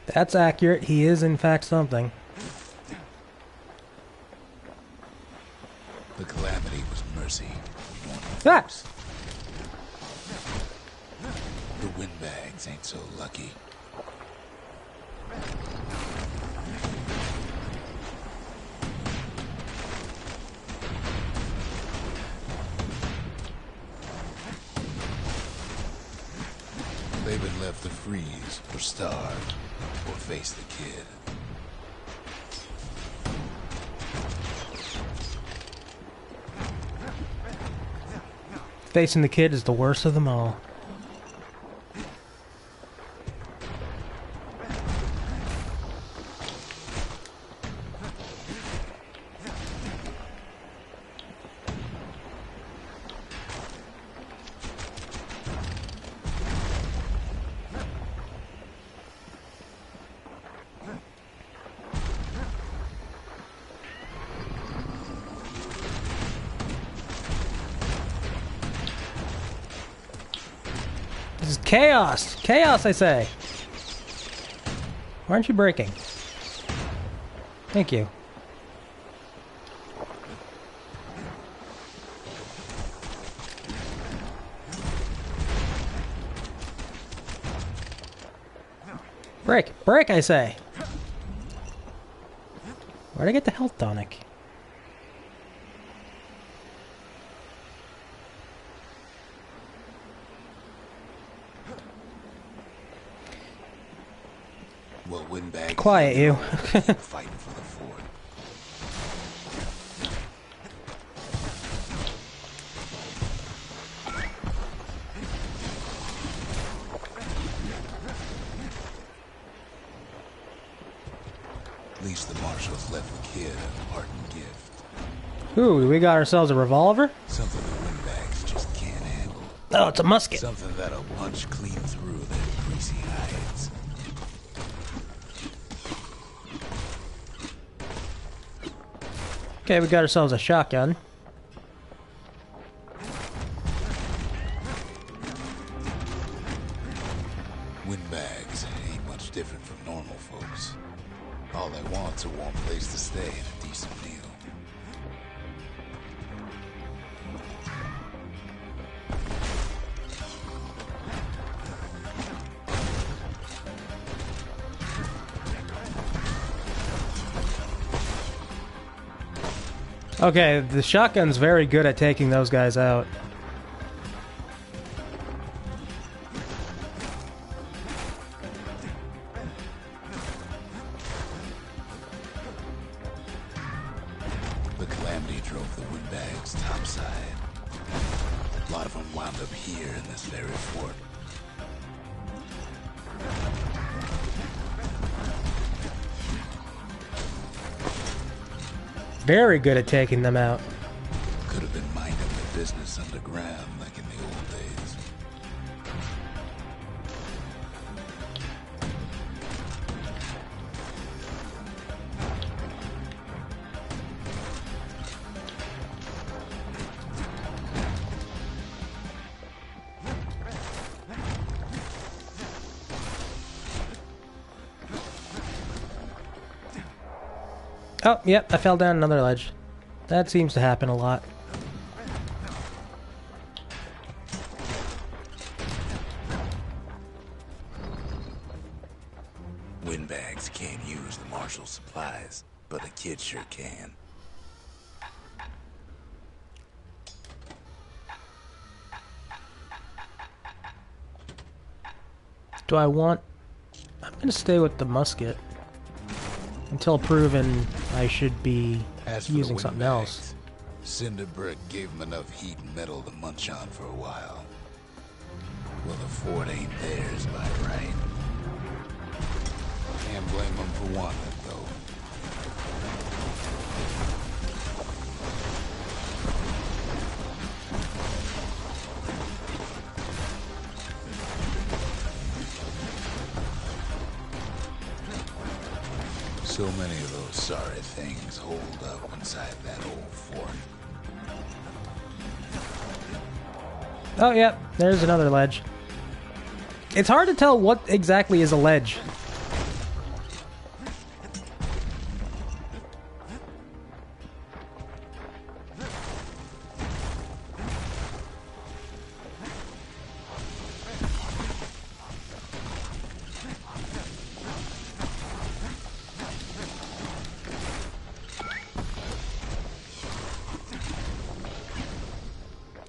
That's accurate. He is, in fact, something. The calamity was mercy. That! The windbags ain't so lucky. They've been left to freeze or starve or face the kid. Facing the kid is the worst of them all. This is chaos! Chaos, I say! Why aren't you breaking? Thank you. Break! Break, I say! Where'd I get the health tonic? Well, windbags. Quiet, you. Fighting for the fort. guess the marshals left the kid a parting gift. Ooh, we got ourselves a revolver? Something the windbags just can't handle. Oh, it's a musket. Something that'll punch clean through their greasy hides. Okay, we got ourselves a shotgun. Windbags ain't much different from normal folks. All they want's a warm place to stay and a decent meal. Okay, the shotgun's very good at taking those guys out. The calamity drove the windbags topside. A lot of them wound up here in this very fort. Very good at taking them out. Could have been minding their business underground like in the old days. Oh, yep, I fell down another ledge. That seems to happen a lot. Windbags can't use the marshal supplies, but the kid sure can. Do I want... I'm gonna stay with the musket. Until proven I should be using something else. Cinder brick gave him enough heat and metal to munch on for a while. Well, the fort ain't theirs by right. Can't blame them for wanting it, though. So many of those sorry things hold up inside that old fort. Oh, yep, there's another ledge. It's hard to tell what exactly is a ledge.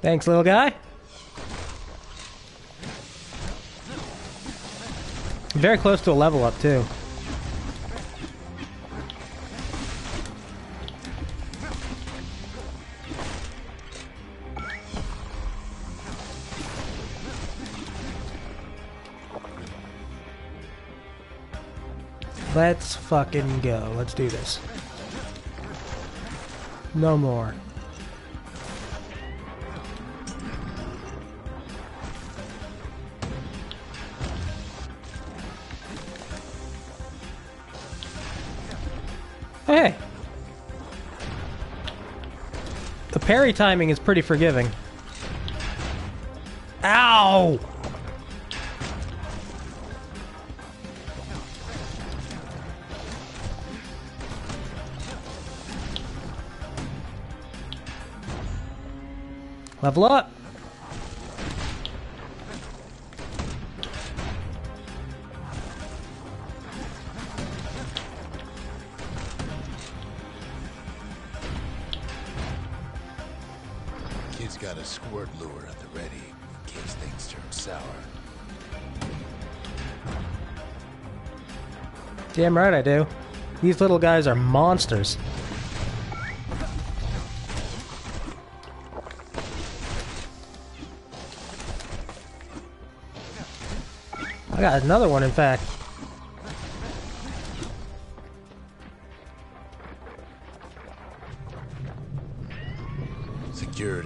Thanks, little guy. Very close to a level up, too. Let's fucking go. Let's do this. No more. Hey! The parry timing is pretty forgiving. Ow! Level up! Kid's got a squirt lure at the ready in case things turn sour. Damn right I do. These little guys are monsters. I got another one, in fact.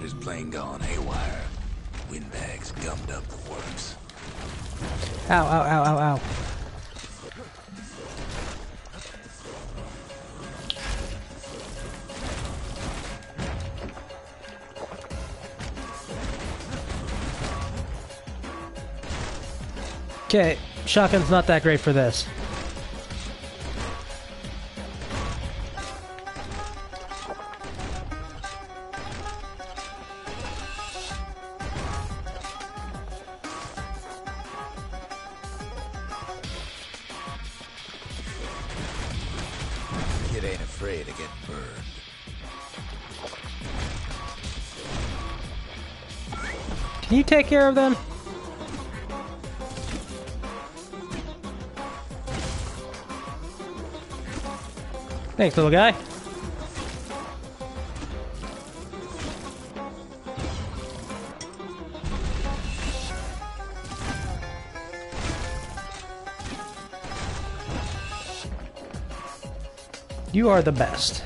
his plane gone haywire. Windbags gummed up the works. Ow, ow, ow, ow, ow. Okay, shotgun's not that great for this. Kid ain't afraid to get burned. Can you take care of them? Thanks, little guy. You are the best.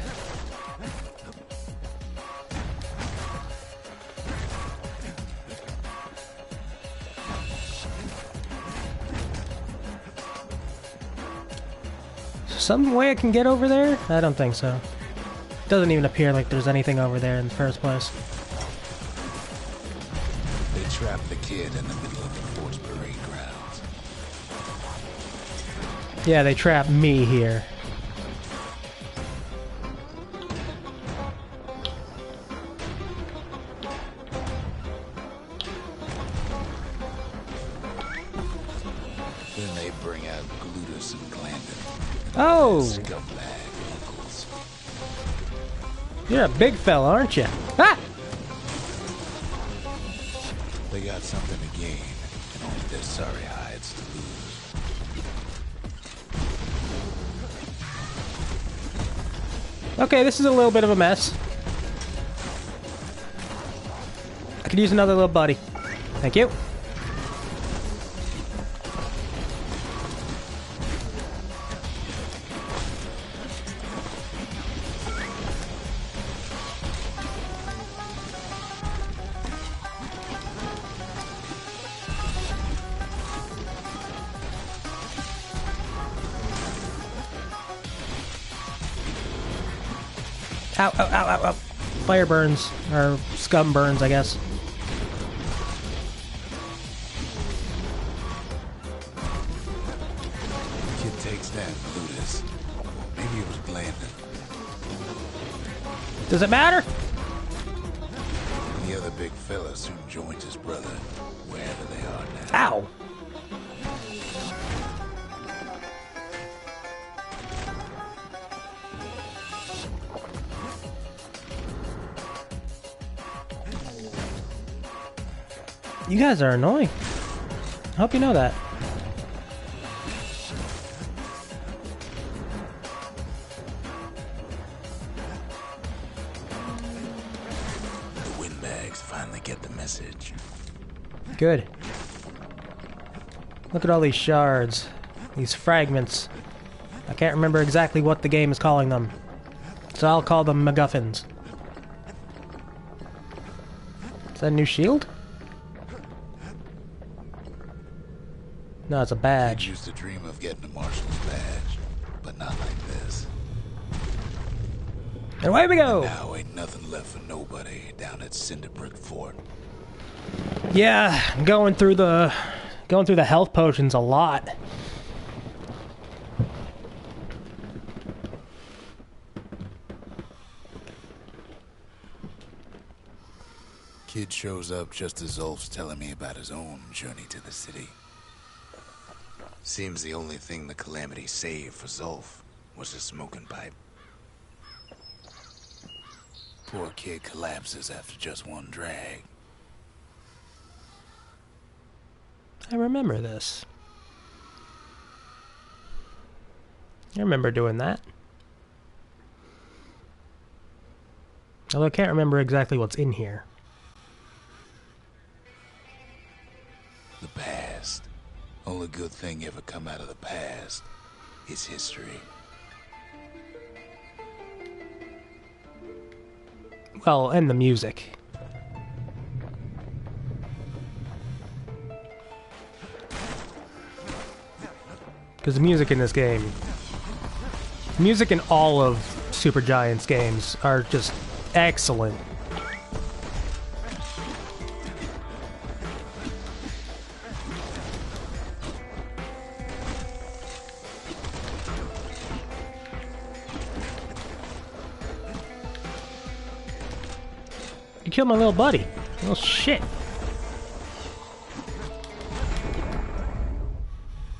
Some way I can get over there? I don't think so. Doesn't even appear like there's anything over there in the first place. They trapped the kid in the middle of the fort's parade grounds. Yeah, they trapped me here. Then they bring out Glutus and Glandon. Oh! Scumbag uncles. You're a big fella, aren't you? Ah! They got something to gain, and only their sorry hides to lose. Okay, this is a little bit of a mess. I could use another little buddy. Thank you. Ow, ow, ow, ow, ow. Fire burns. Or scum burns, I guess. Kid takes that Glutus. Maybe it was Glandon. Does it matter? The other big fella soon joins his brother, wherever they are now. Ow! You guys are annoying. I hope you know that. The windbags finally get the message. Good. Look at all these shards. These fragments. I can't remember exactly what the game is calling them. So I'll call them MacGuffins. Is that a new shield? No, it's a Kid badge. used to dream of getting a marshal's badge, but not like this. And away we go! Now ain't nothing left for nobody down at Cinderbrick Fort. Yeah, going through the health potions a lot. Kid shows up just as Ulf's telling me about his own journey to the city. Seems the only thing the Calamity saved for Zulf was a smoking pipe. Poor kid collapses after just one drag. I remember this. I remember doing that. Although I can't remember exactly what's in here. The past. Only good thing ever come out of the past is history. Well, and the music. Because the music in this game... Music in all of Supergiant's games are just excellent. You killed my little buddy. Little shit.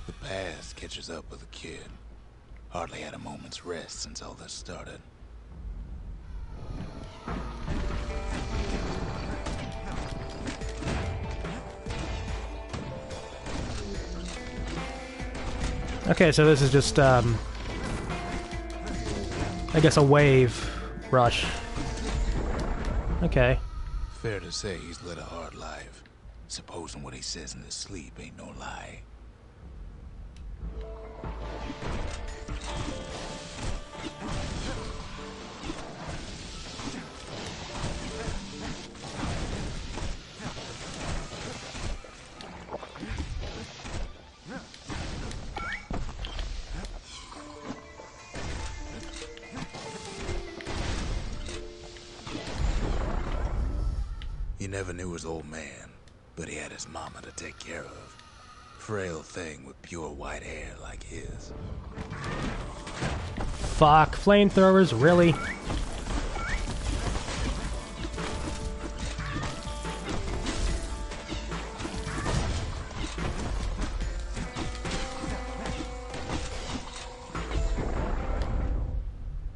The past catches up with the kid. Hardly had a moment's rest since all this started. Okay, so this is just, I guess a wave rush. Okay. Fair to say he's led a hard life. Supposing what he says in his sleep ain't no lie. He never knew his old man, but he had his mama to take care of. Frail thing with pure white hair like his. Fuck, flamethrowers, really?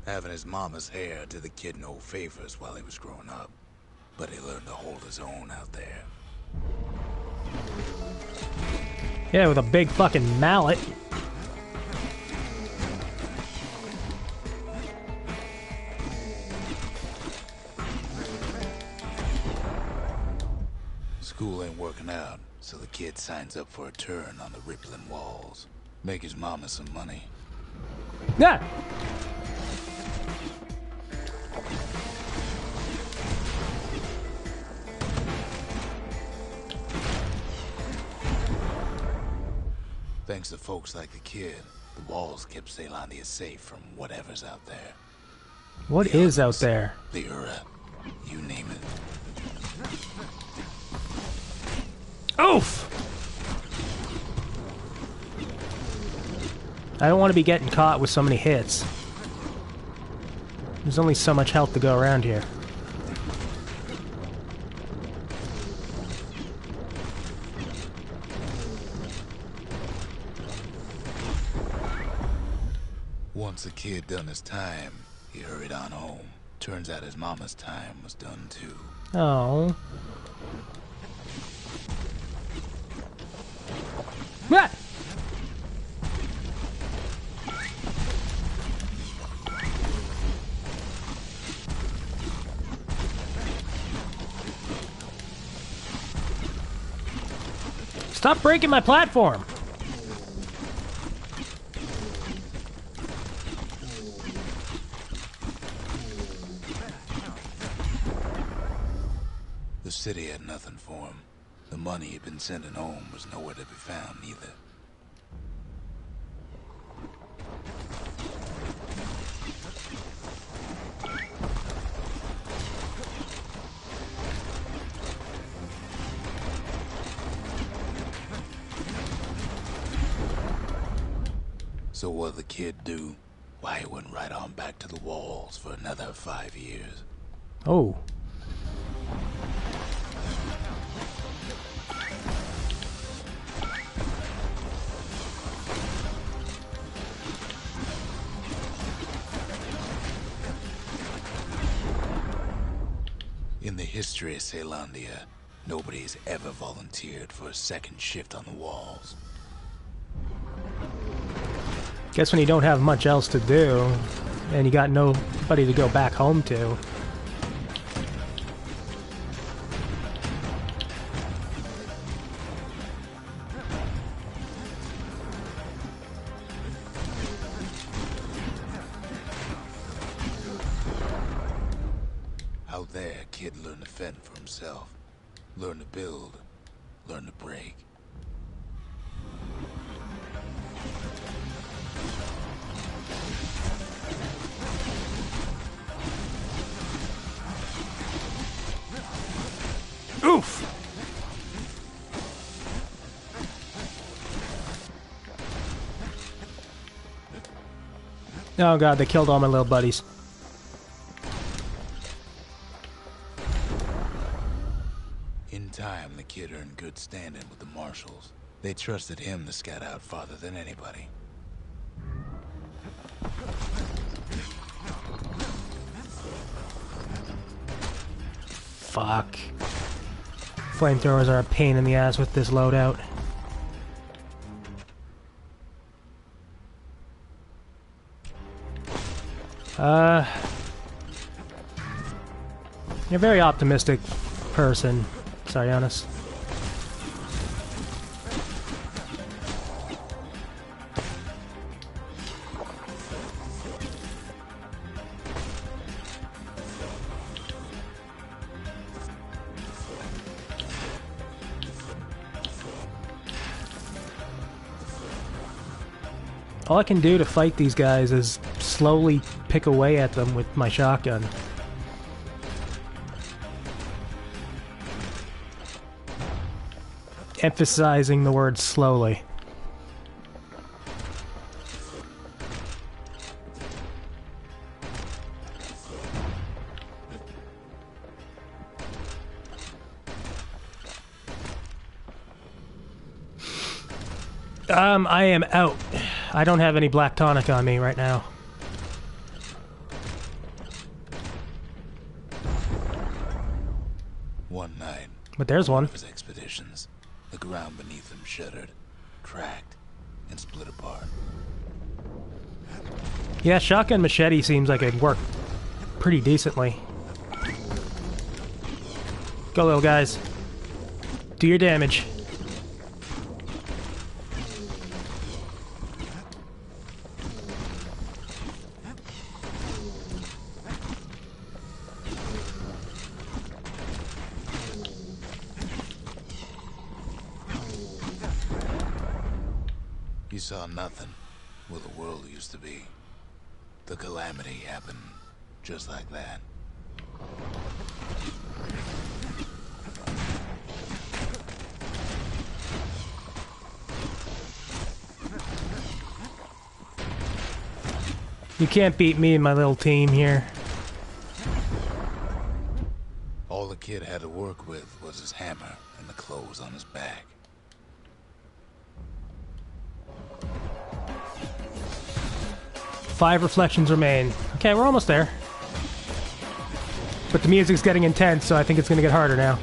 Having his mama's hair did the kid no favors while he was growing up. But he learned to hold his own out there. Yeah, with a big fucking mallet. School ain't working out, so the kid signs up for a turn on the rippling walls. Make his mama some money. Yeah! Thanks to folks like the kid, the walls kept Zealandia safe from whatever's out there. What is out there? The Ura, you name it. Oof! I don't want to be getting caught with so many hits. There's only so much health to go around here. Once the kid done his time, he hurried on home. Turns out his mama's time was done too. Oh. Ah! Stop breaking my platform! The city had nothing for him. The money he'd been sending home was nowhere to be found either. So what'd the kid do? Why, he went right on back to the walls for another 5 years. Oh. In the history of Zealandia, nobody's ever volunteered for a second shift on the walls. Guess when you don't have much else to do, and you got nobody to go back home to. Out there, kid learned to fend for himself. Learn to build. Learn to break. Oof! Oh god, they killed all my little buddies. In time, the kid earned good standing with the marshals. They trusted him to scout out farther than anybody. Fuck. Flamethrowers are a pain in the ass with this loadout. You're a very optimistic person, Saryanis. All I can do to fight these guys is slowly pick away at them with my shotgun. Emphasizing the word slowly. I am out. I don't have any black tonic on me right now. One night, But there's one. of his expeditions, the ground beneath him shuddered, cracked, and split apart. Yeah, shotgun machete seems like it'd work pretty decently. Go, little guys. Do your damage. You saw nothing where the world used to be. The calamity happened just like that. You can't beat me and my little team here. All the kid had to work with was his hammer and the clothes on his back. Five reflections remain. Okay, we're almost there. But the music's getting intense, so I think it's gonna get harder now.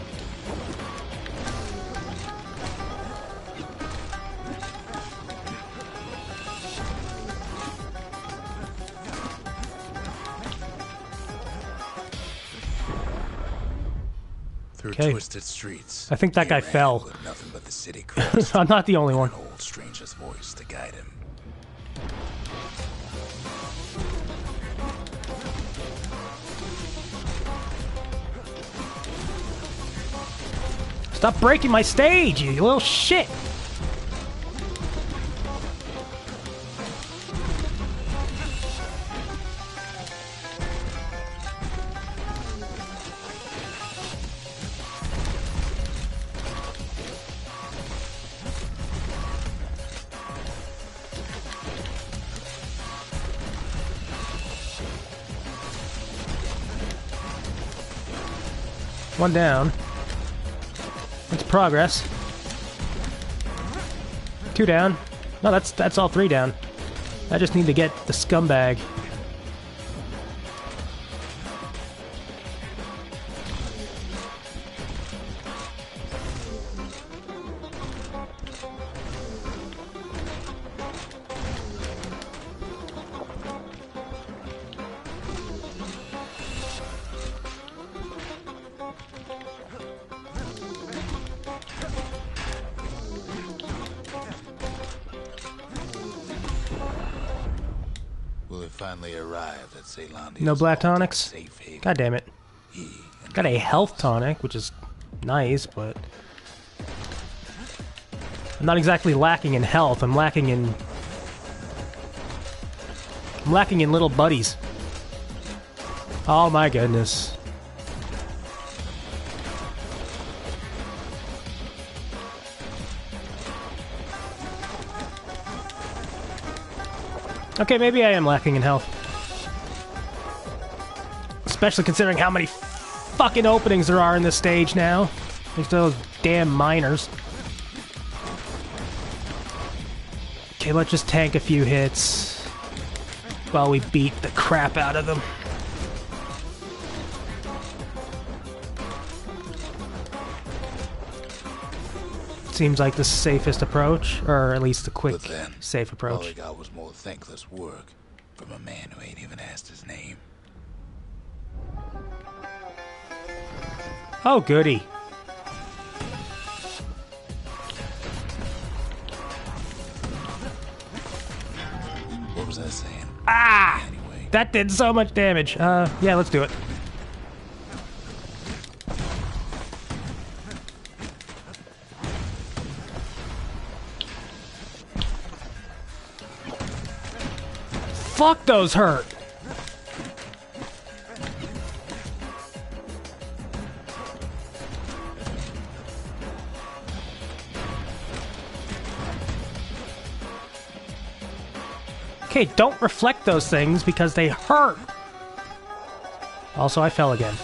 Through Okay. twisted streets. I think that he guy ran fell. with nothing but the city crossed. I'm not the only one. An old stranger's voice to guide him. Stop breaking my stage, you little shit! One down. That's progress. Two down. No, that's all three down. I just need to get the scumbag. Will it finally arrive at Ceylondia's No black ultimate tonics? safe haven? God damn it. He and Got a health tonic, which is nice, but I'm not exactly lacking in health. I'm lacking in little buddies. Oh my goodness. Okay, maybe I am lacking in health. Especially considering how many fucking openings there are in this stage now. Thanks to those damn miners. Okay, let's just tank a few hits while we beat the crap out of them. Seems like the safest approach, or at least the quick, safe approach. All I got was more thankless work from a man who ain't even asked his name. Oh, goody. What was I saying? Ah! Anyway. That did so much damage. Yeah, let's do it. Fuck, those hurt. Okay, don't reflect those things because they hurt. Also, I fell again.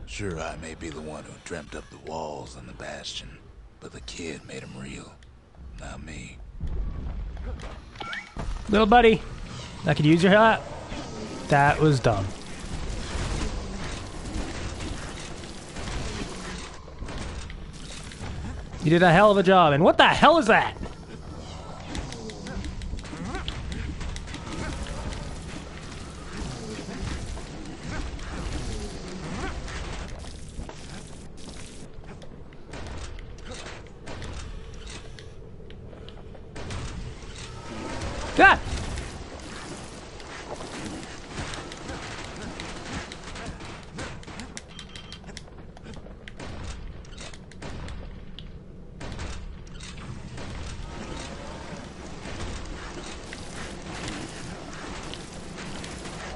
Sure, I may be the one who dreamt up the walls and the Bastion, but the kid made them real. Not me. Little buddy, I could use your help. That was dumb. You did a hell of a job, and what the hell is that? Ah!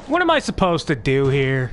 What am I supposed to do here?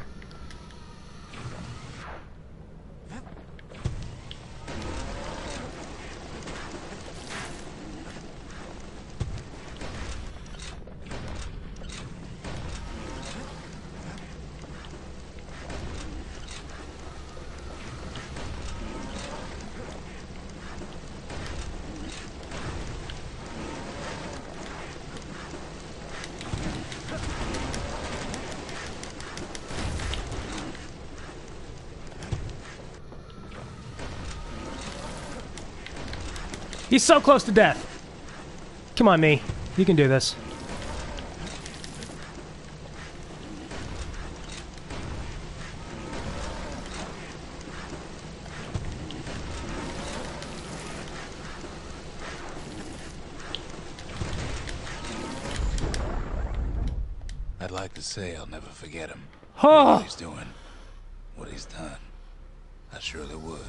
He's so close to death. Come on, me. You can do this. I'd like to say I'll never forget him. Oh. What he's doing, what he's done. I surely would.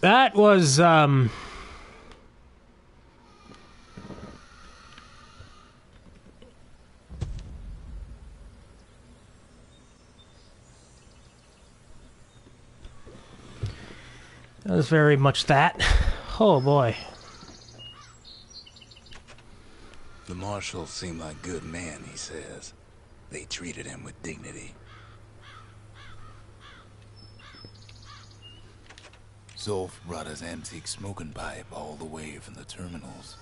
That was, that was very much that. Oh boy. The marshals seem like good men, he says. They treated him with dignity. Zolf brought his antique smoking pipe all the way from the terminals.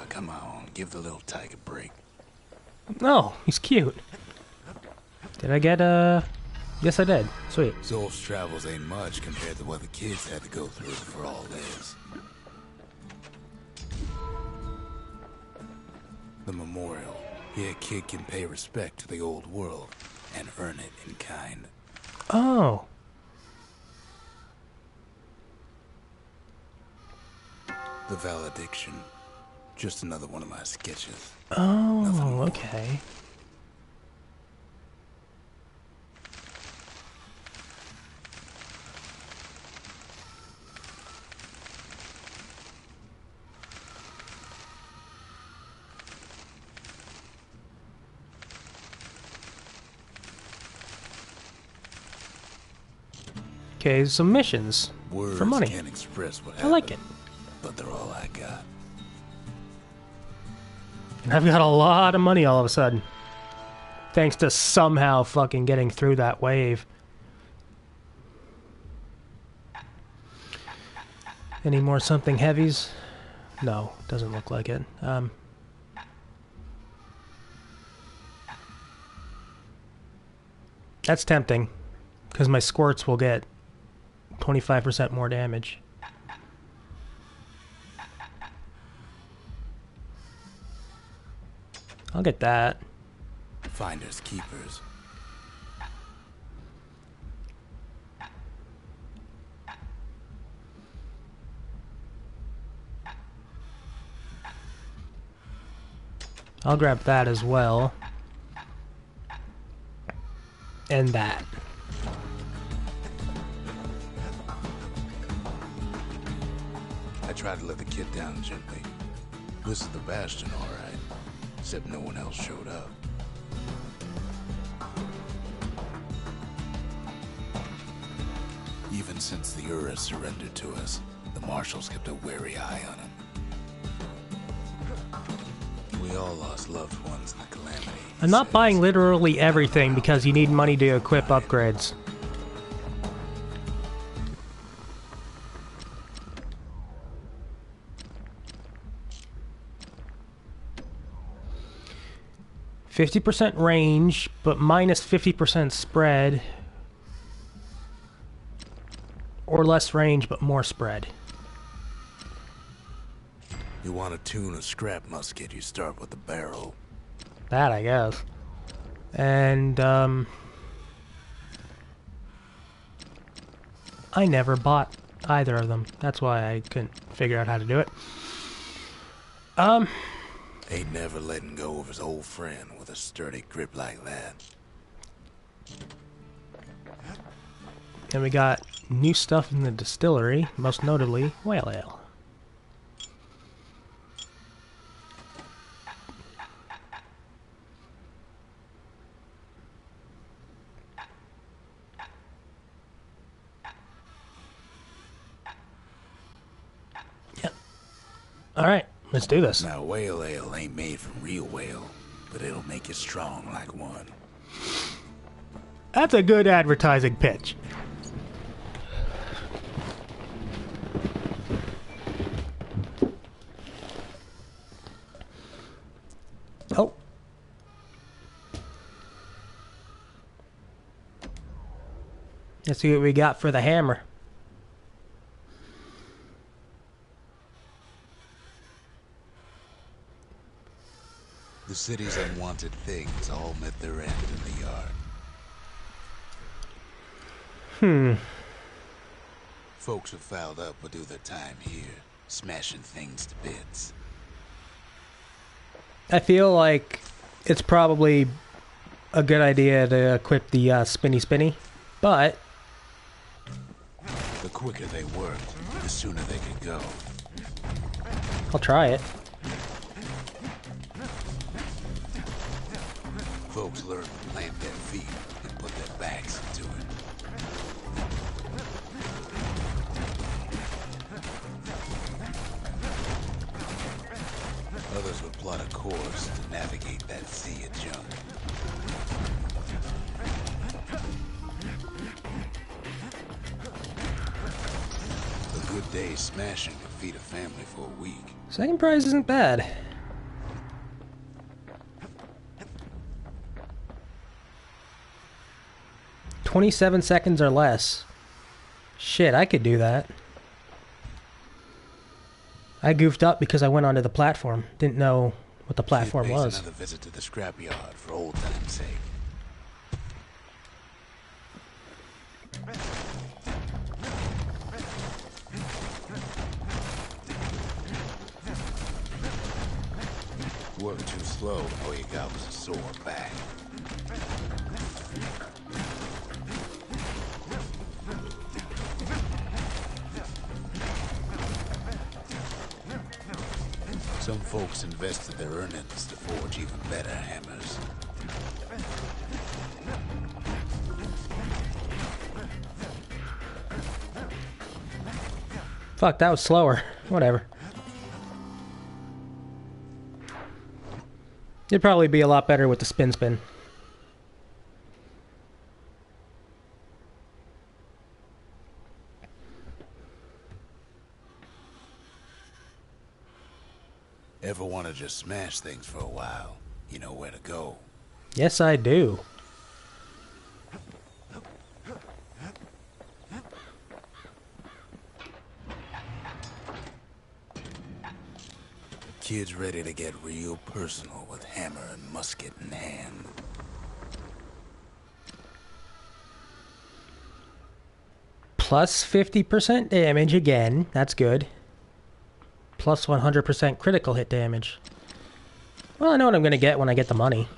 Come on, give the little tyke a break. No, he's cute. Did I get, Yes, I did. Sweet. Zolf's travels ain't much compared to what the kids had to go through for all this. The memorial. Here a kid can pay respect to the old world and earn it in kind. Oh. The valediction. Just another one of my sketches. Oh, okay. Okay, some missions Words for money. can't express what I happened, like it. but they're all I got. And I've got a lot of money all of a sudden. Thanks to somehow fucking getting through that wave. Any more something heavies? No, doesn't look like it. That's tempting, because my squirts will get 25% more damage. I'll get that. Finders keepers. I'll grab that as well. And that. I tried to let the kid down gently. This is the Bastion, all right. Except no one else showed up. Even since the Ura surrendered to us, the marshals kept a wary eye on him. We all lost loved ones in the calamity. I'm not buying literally everything because you need money to equip upgrades. %50 range, but minus 50% spread. Or less range, but more spread. You want to tune a scrap musket, you start with the barrel. That, I guess. And, I never bought either of them. That's why I couldn't figure out how to do it. Ain't never letting go of his old friend with a sturdy grip like that. And we got new stuff in the distillery, most notably whale ale. Yep. Alright, let's do this. Now, whale ale ain't made from real whale, but it'll make you strong like one. That's a good advertising pitch. Oh. Let's see what we got for the hammer. The city's unwanted things all met their end in the yard. Folks who fouled up will do their time here, smashing things to bits. I feel like it's probably a good idea to equip the spinny, but The quicker they worked, the sooner they could go. I'll try it. Folks learn to plant their feet and put their backs into it. Others would plot a course to navigate that sea of junk. A good day smashing could feed a family for a week. Second prize isn't bad. $27 seconds or less. Shit, I could do that. I goofed up because I went onto the platform. Didn't know what the platform was. Another visit to the scrapyard for old time's sake. Worked too slow, all you got was a sore back. Some folks invested their earnings to forge even better hammers. Fuck, that was slower. Whatever. It'd probably be a lot better with the spin. Ever want to just smash things for a while? You know where to go. Yes, I do. Kid's ready to get real personal with hammer and musket in hand. Plus 50% damage again. That's good. Plus 100% critical hit damage. Well, I know what I'm going to get when I get the money.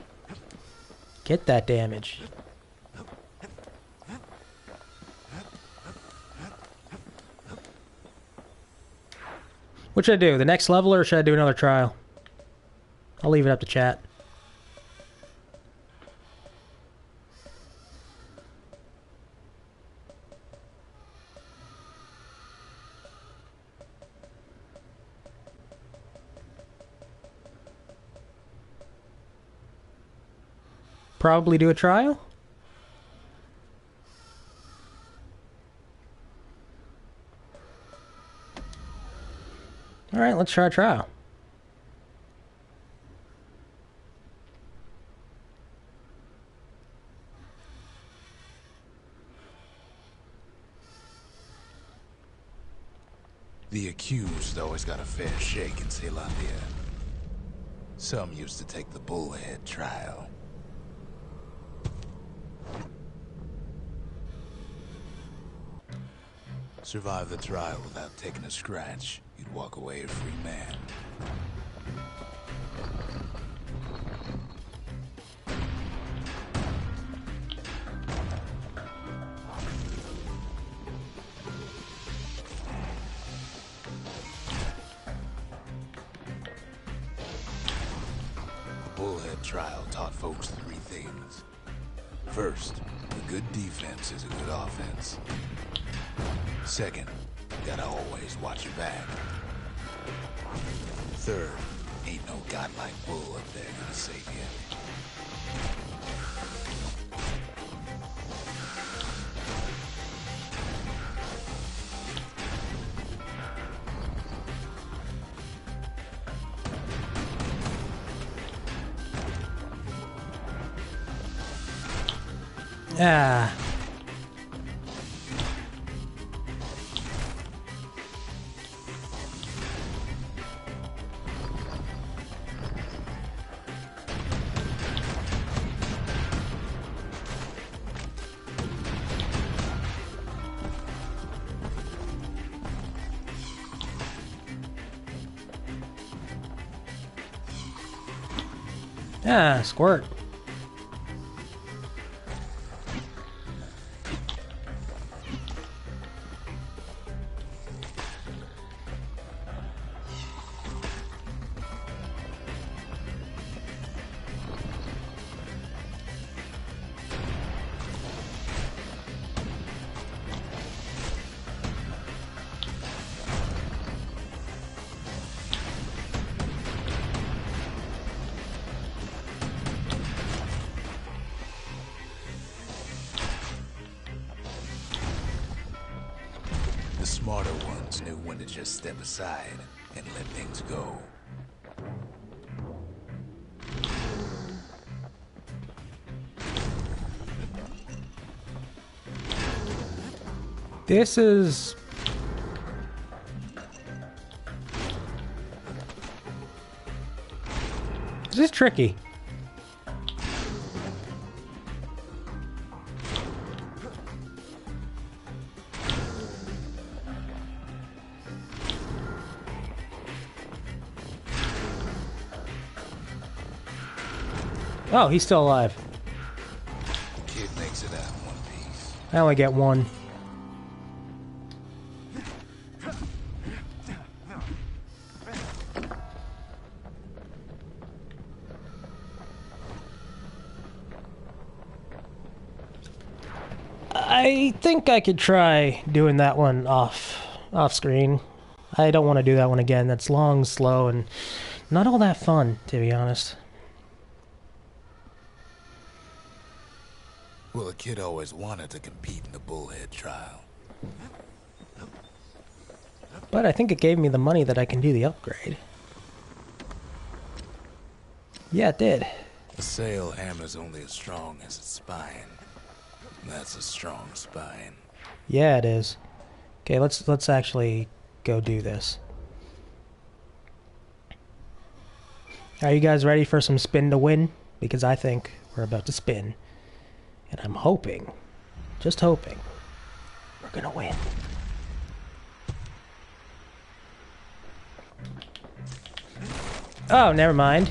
Get that damage. What should I do? The next level, or should I do another trial? I'll leave it up to chat. Probably do a trial? Alright, let's try a trial. The accused always got a fair shake in Zealandia. Some used to take the bullhead trial. Survive the trial without taking a scratch, you'd walk away a free man. The bullhead trial taught folks three things. First, a good defense is a good offense. Second, you gotta always watch your back. Third, ain't no godlike bull up there gonna save you. Ah. Ah, squirt. The smarter ones knew when to just step aside and let things go. This is... This is tricky. Oh, he's still alive. The kid makes it out in one piece. I only get one. I think I could try doing that one off screen. I don't want to do that one again. That's long, slow, and not all that fun, to be honest. Well, the kid always wanted to compete in the bullhead trial. But I think it gave me the money that I can do the upgrade. Yeah, it did. A sail hammer's only as strong as its spine. That's a strong spine. Yeah, it is. Okay, let's actually go do this. Are you guys ready for some spin to win? Because I think we're about to spin. And I'm hoping, just hoping, we're gonna win. Oh, never mind.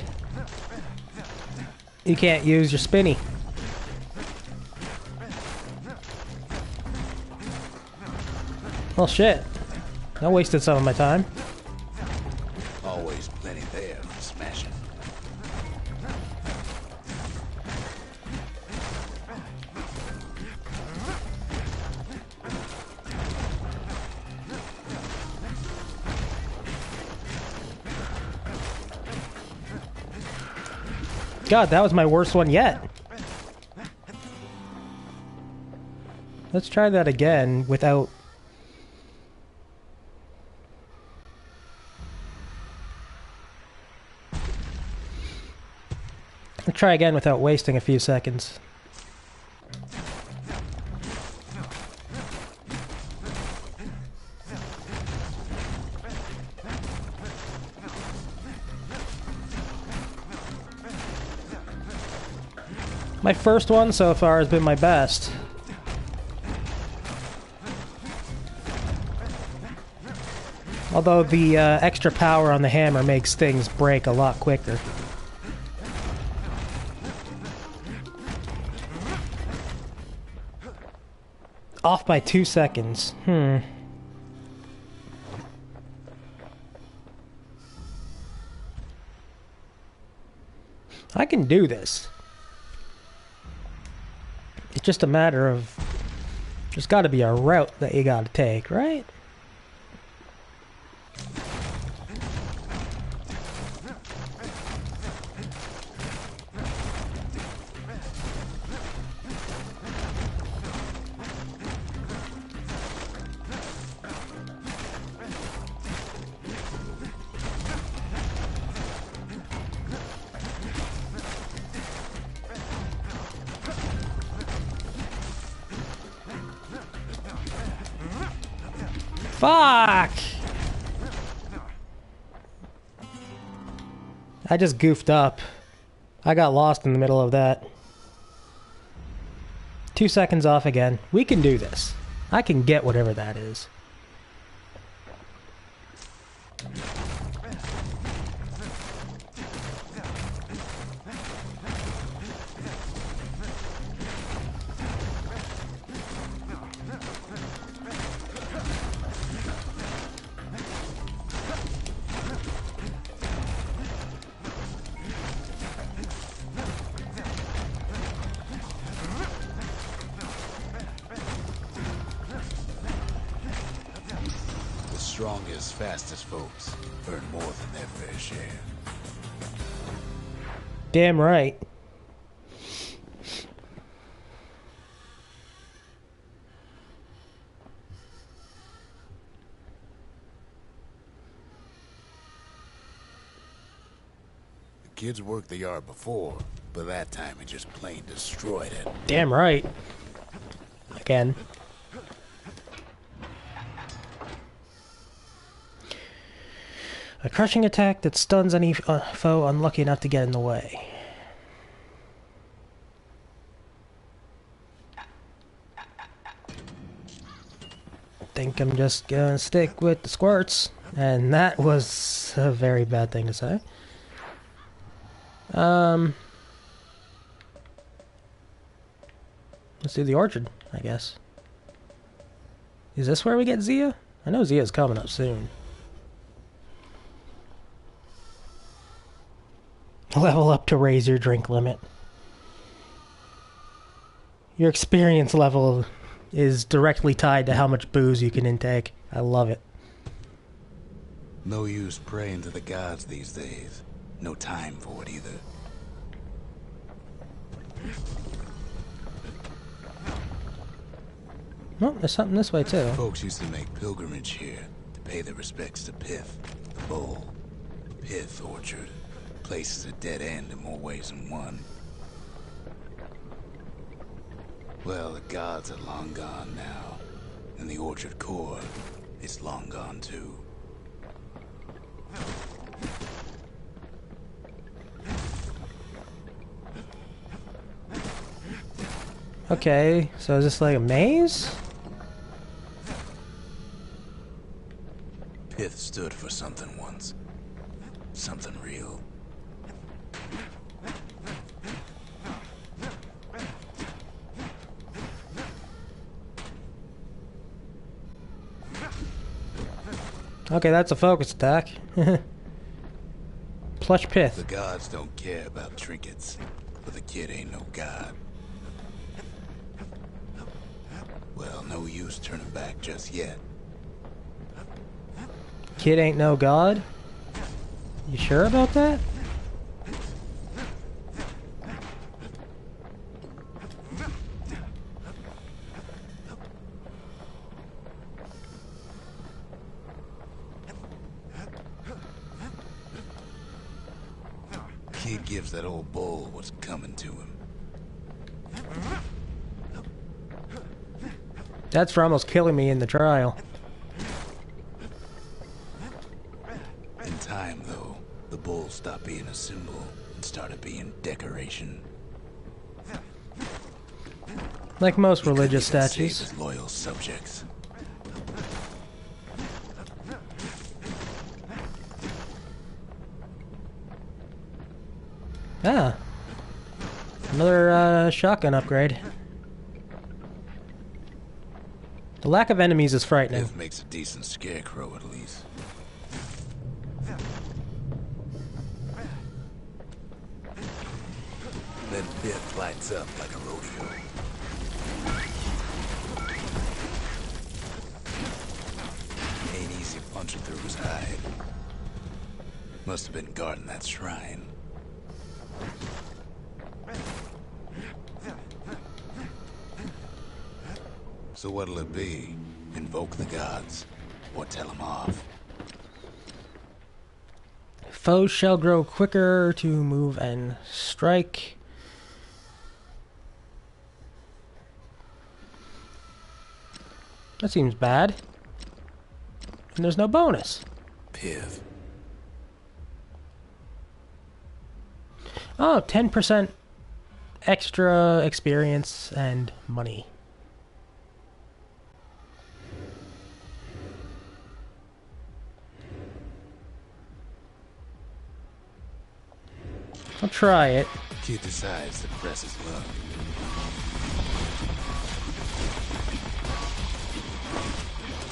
You can't use your spinny. Well, shit. I wasted some of my time. Always plenty there for smashing. God, that was my worst one yet. Let's try that again without... Let's try again without wasting a few seconds. My first one so far has been my best. Although the extra power on the hammer makes things break a lot quicker. Off by 2 seconds. I can do this. It's just a matter of... There's got to be a route that you got to take, right? Fuck! I just goofed up. I got lost in the middle of that. 2 seconds off again. We can do this. I can get whatever that is. Strongest, fastest folks earn more than their fair share. Damn right. The kids worked the yard before, but that time it just plain destroyed it. Damn right. Again. A crushing attack that stuns any foe unlucky enough to get in the way. Think I'm just gonna stick with the squirts. And that was a very bad thing to say. Let's do the orchard, I guess. Is this where we get Zia? I know Zia's coming up soon. Level up to raise your drink limit. Your experience level is directly tied to how much booze you can intake. I love it. No use praying to the gods these days. No time for it either. Oh, there's something this way too. Folks used to make pilgrimage here to pay their respects to Pith, the bull. Pith Orchard. Place is a dead end in more ways than one. Well, the gods are long gone now. And the orchard core is long gone too. Okay, so is this like a maze? Pith stood for something once. Something real. Okay, that's a focus attack. Plush Pith. The gods don't care about trinkets, but the kid ain't no god. Well, no use turning back just yet. Kid ain't no god? You sure about that? Kid gives that old bull what's coming to him. That's for almost killing me in the trial. In time, though, the bull stopped being a symbol and started being decoration. Like most religious He couldn't even statues. save his loyal subjects. Ah. Another shotgun upgrade. The lack of enemies is frightening. Pith makes a decent scarecrow, at least. Then Pith lights up like a rodeo. Ain't easy punching through his hide. Must have been guarding that shrine. So what'll it be? Invoke the gods, or tell them off? Foes shall grow quicker to move and strike. That seems bad. And there's no bonus. Pith. Oh, 10% extra experience and money. I'll try it. Kid decides to press his luck.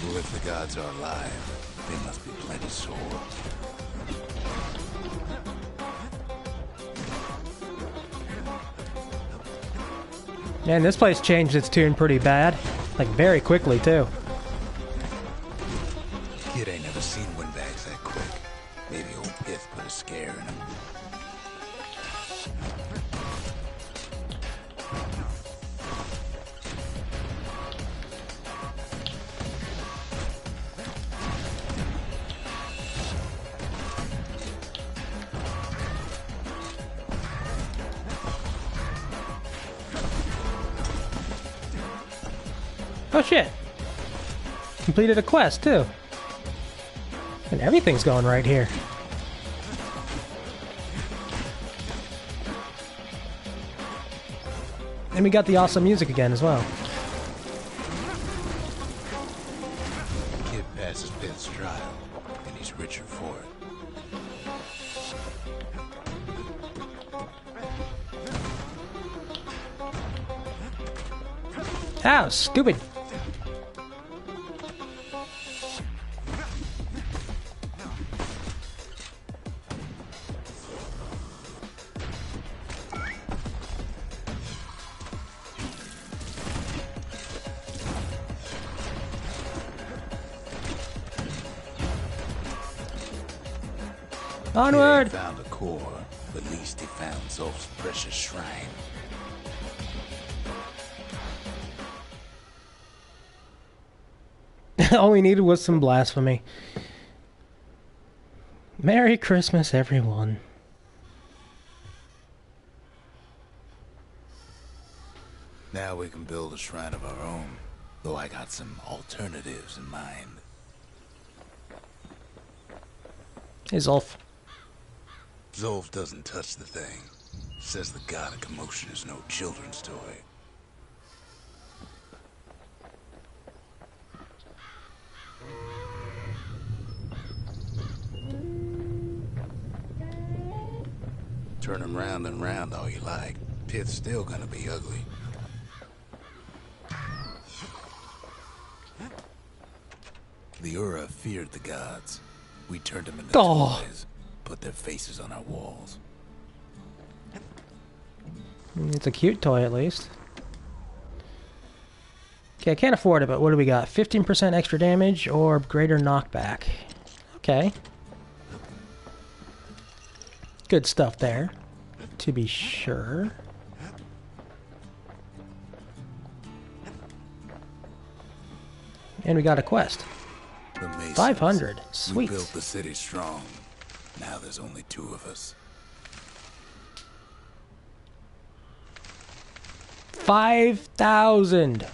Well, if the gods are alive, they must be plenty sore. Man, this place changed its tune pretty bad. Like, very quickly, too. Kid ain't never seen windbags that quick. Maybe old Pith put a scare in him. Oh shit! Completed a quest too. And everything's going right here. And we got the awesome music again as well. Kid passes Pith's trial, and he's richer for it. Ow, stupid! Onward! He found a core, but at least he found Zolf's precious shrine. All we needed was some blasphemy. Merry Christmas, everyone. Now we can build a shrine of our own, though I got some alternatives in mind. Hey, Zolf. Zolf doesn't touch the thing. Says the god of commotion is no children's toy. Turn him round and round all you like. Pit's still gonna be ugly. The Ura feared the gods. We turned them into toys, put their faces on our walls. It's a cute toy, at least. Okay, I can't afford it, but what do we got? 15% extra damage or greater knockback. Okay. Good stuff there, to be sure. And we got a quest. 500. Sweet. We built the city strong. Now there's only 2 of us. 5,000.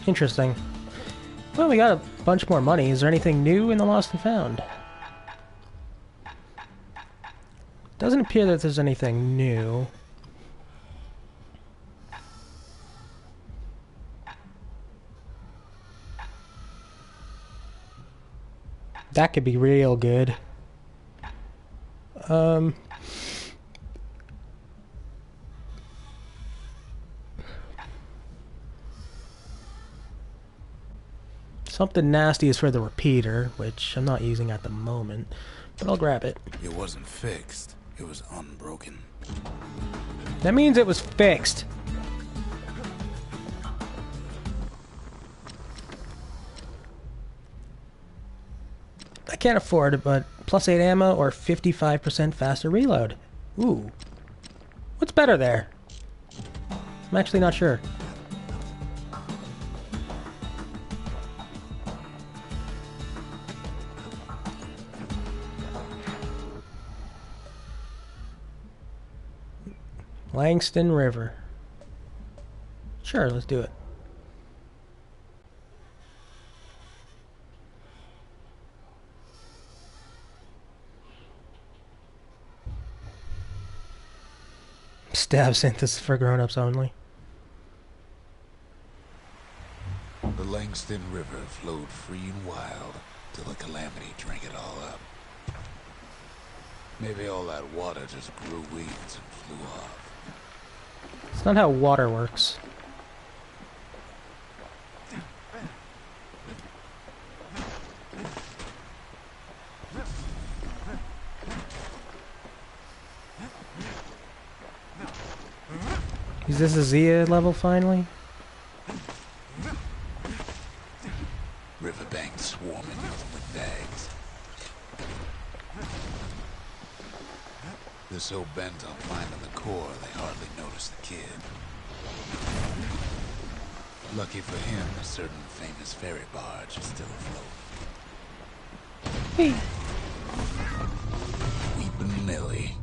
Interesting. Well, we got a bunch more money. Is there anything new in the Lost and Found? Doesn't appear that there's anything new. That could be real good. Something nasty is for the repeater, which I'm not using at the moment, but I'll grab it. It wasn't fixed. It was unbroken. That means it was fixed. I can't afford it, but +8 ammo or 55% faster reload. Ooh. What's better there? I'm actually not sure. Langston River. Sure, let's do it. Stab synthesis for grown-ups only. The Langston River flowed free and wild till the calamity drank it all up. Maybe all that water just grew weeds and flew off. It's not how water works. Is this a Zia level finally? Riverbanks swarming with bags. They're so bent on finding the core, they hardly notice the kid. Lucky for him, a certain famous ferry barge is still afloat. Hey. Weepin' Nellie.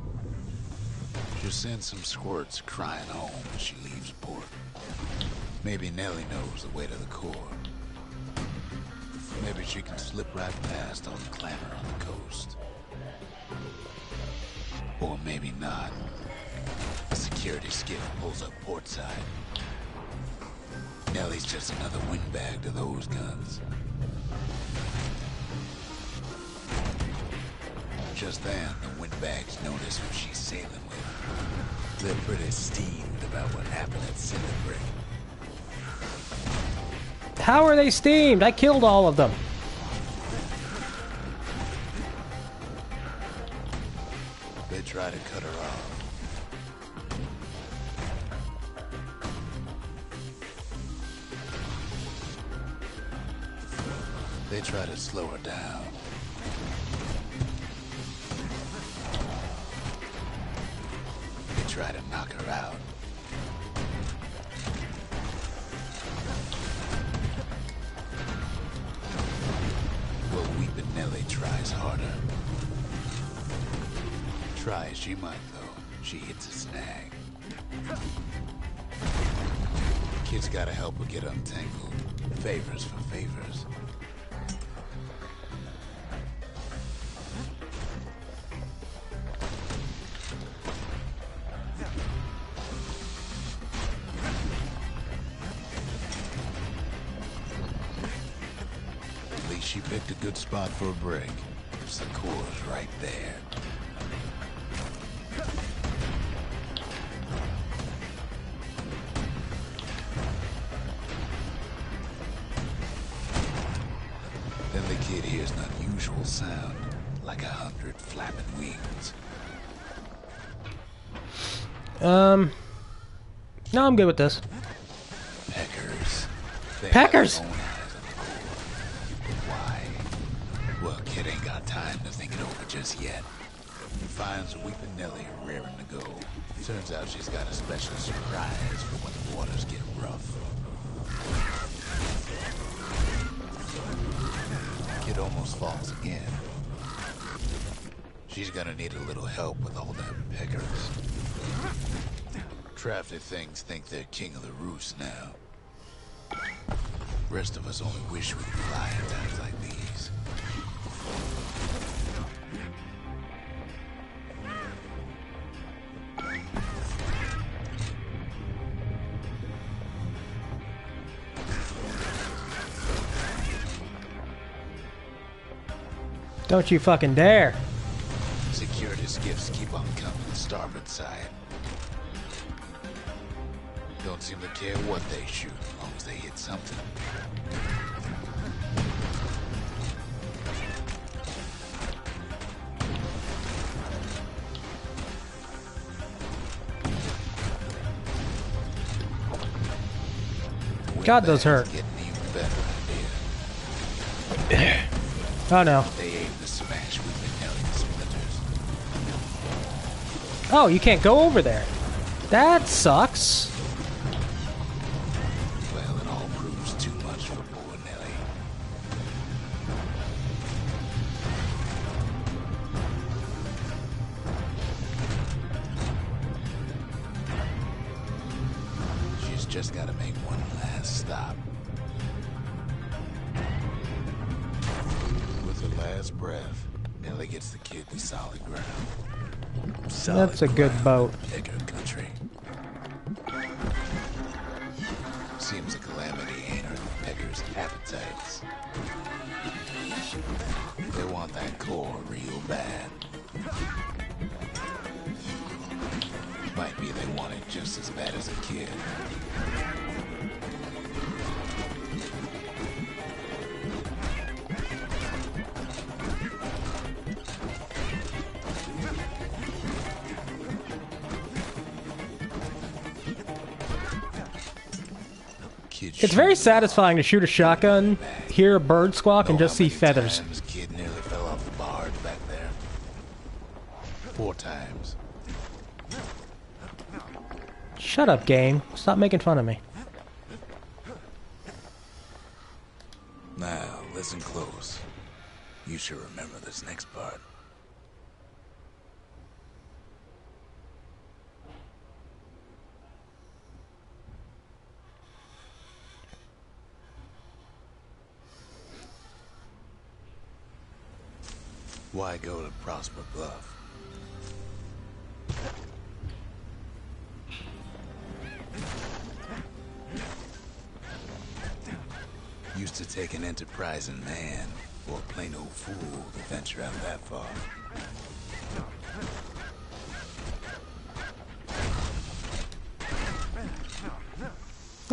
She'll send some squirts crying home as she leaves port. Maybe Nellie knows the way to the core. Maybe she can slip right past all the clamor on the coast. Or maybe not. A security skiff pulls up portside. Nellie's just another windbag to those guns. Just then, the windbags notice who she's sailing with. they're pretty steamed about what happened at Cinderbrick. How are they steamed? I killed all of them. They try to cut her off. They try to slow her down. They try to knock her out. Well, Weepin' Nelly tries harder. Try as she might, though, she hits a snag. Kid's gotta help her get untangled. Favors for favors. At least she picked a good spot for a break. Sakur's right there. Then the kid hears an unusual sound, like 100 flapping wings. No, I'm good with this. Peckers. They Peckers! have their own eyes on the core. Why? Well, kid ain't got time to think it over just yet. He finds Weepin' Nelly raring to go. Turns out she's got a special surprise for when the waters get rough. Kid almost falls again. She's gonna need a little help with all them peckers. Crafty things think they're king of the roost now. Rest of us only wish we could fly at times like these. Don't you fucking dare. Security skiffs keep on coming to starboard side. Don't seem to care what they shoot, as long as they hit something. God, those hurt. Getting even better idea. Oh no. They aim to smash Weepin' Nelly to splinters. Oh, you can't go over there. That sucks. Well, it all proves too much for poor Nelly. She's just got to make one last stop. With her last breath, Nelly gets the kid to solid ground. Solid That's a good ground boat. in Pecker country. Seems a calamity ain't hurt the Pecker's appetites. They want that core real bad. Might be they want it just as bad as a kid. It's very satisfying to shoot a shotgun, hear a bird squawk, and just see feathers. Kid nearly fell off the barge back there. 4 times. Shut up, game. Stop making fun of me. Now, listen close. You should remember this next part. Why go to Prosper Bluff? Used to take an enterprising man or a plain old fool to venture out that far.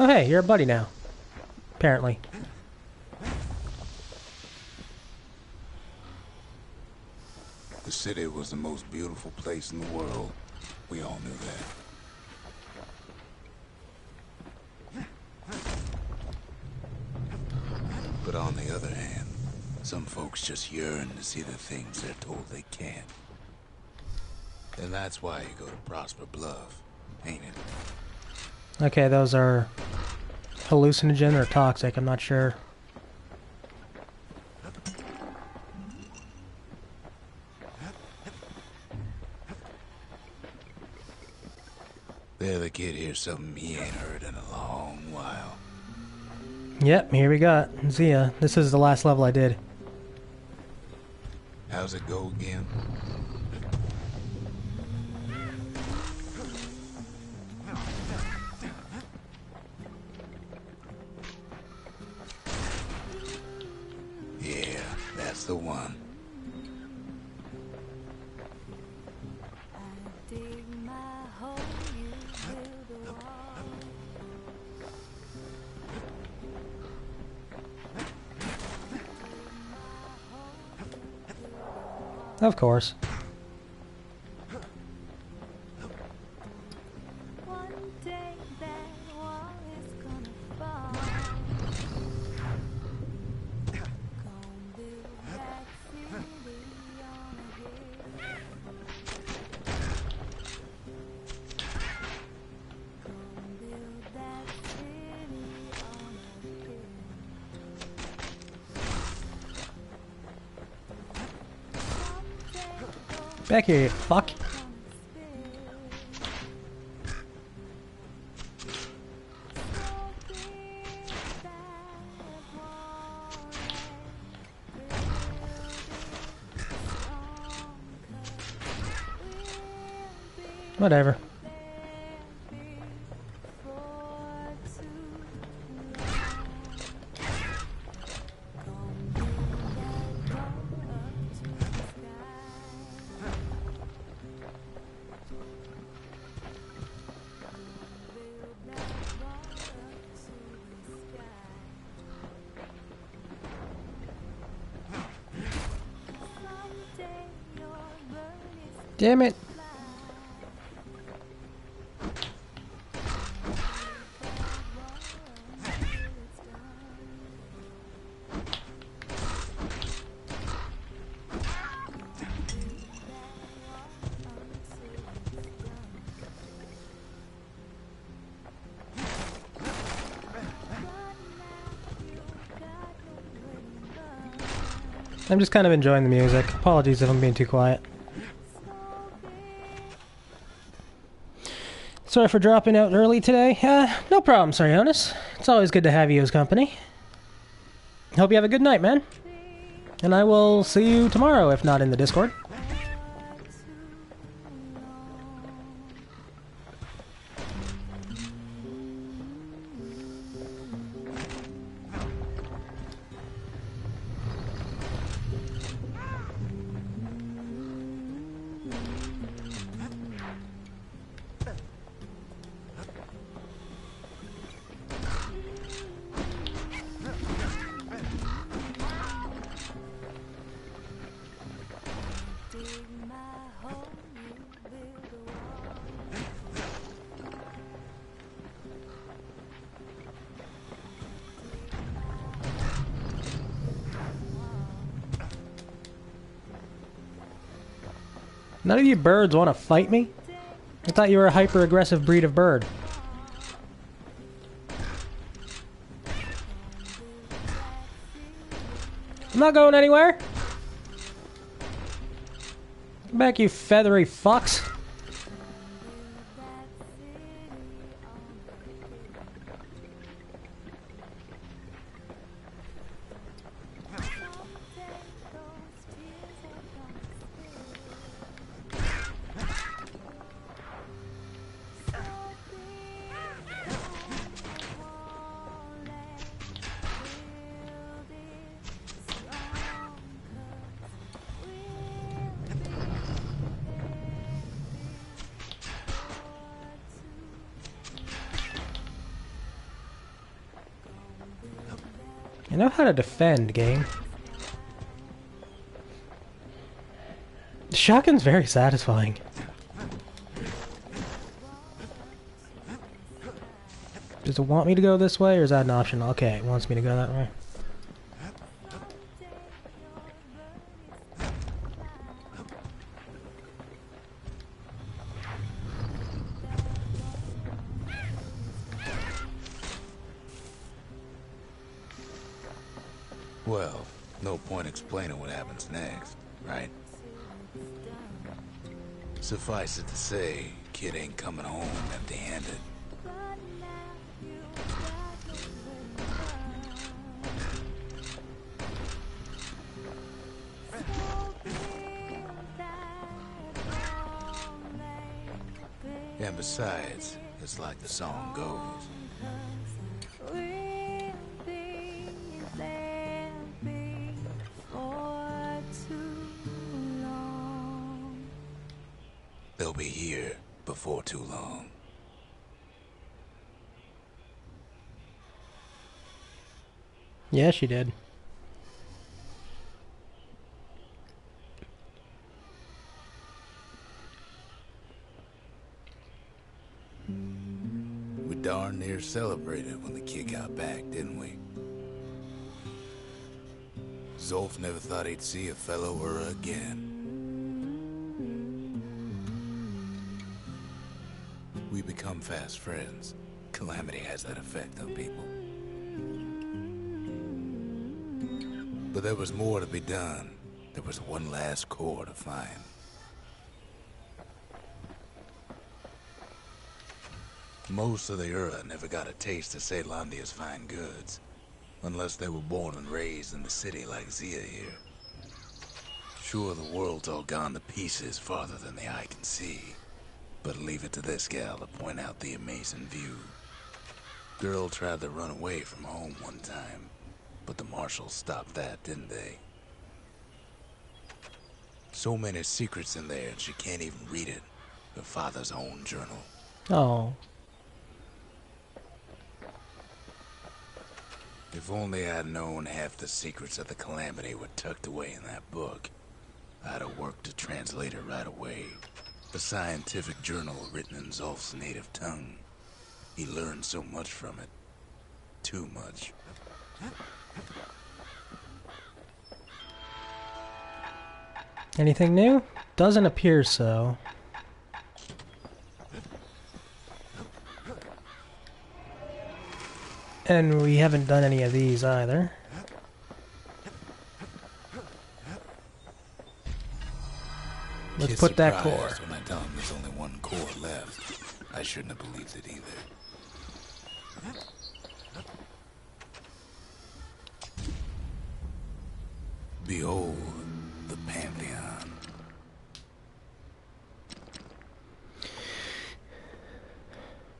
Oh hey, you're a buddy now. Apparently. The city was the most beautiful place in the world. We all knew that. But on the other hand, some folks just yearn to see the things they're told they can't. And that's why you go to Prosper Bluff, ain't it? Okay, those are hallucinogen or toxic, I'm not sure. There, the kid hears something he ain't heard in a long while. Yep, here we got Zia. This is the last level I did. How's it go again? Yeah, that's the one. Of course. Back here, you fuck. Whatever. Damn it. I'm just kind of enjoying the music. Apologies if I'm being too quiet. Sorry for dropping out early today. No problem, Sarionis. It's always good to have you as company. Hope you have a good night, man. And I will see you tomorrow, if not in the Discord. None of you birds want to fight me? I thought you were a hyper-aggressive breed of bird. I'm not going anywhere. Come back, you feathery fucks. You know how to defend, game. The shotgun's very satisfying. Does it want me to go this way, or is that an option? Okay, it wants me to go that way. Well, no point explaining what happens next, right? Suffice it to say, kid ain't coming home empty-handed. And besides, it's like the song goes. They'll be here before too long. Yeah, she did. We darn near celebrated when the kid got back, didn't we? Zolf never thought he'd see a fellow Ura again. We become fast friends. Calamity has that effect on people. But there was more to be done. There was one last core to find. Most of the Ura never got a taste of Caelandia's fine goods, unless they were born and raised in the city like Zia here. Sure, the world's all gone to pieces farther than the eye can see. But leave it to this gal to point out the amazing view. Girl tried to run away from home one time, but the marshals stopped that, didn't they? So many secrets in there, she can't even read it. Her father's own journal. Oh. If only I'd known half the secrets of the Calamity were tucked away in that book, I'd have worked to translate it right away. A scientific journal written in Zolf's native tongue. He learned so much from it. Too much. Anything new? Doesn't appear so. And we haven't done any of these either. Let's put that core. When I tell him there's only one core left, I shouldn't have believed it either. Behold the Pantheon.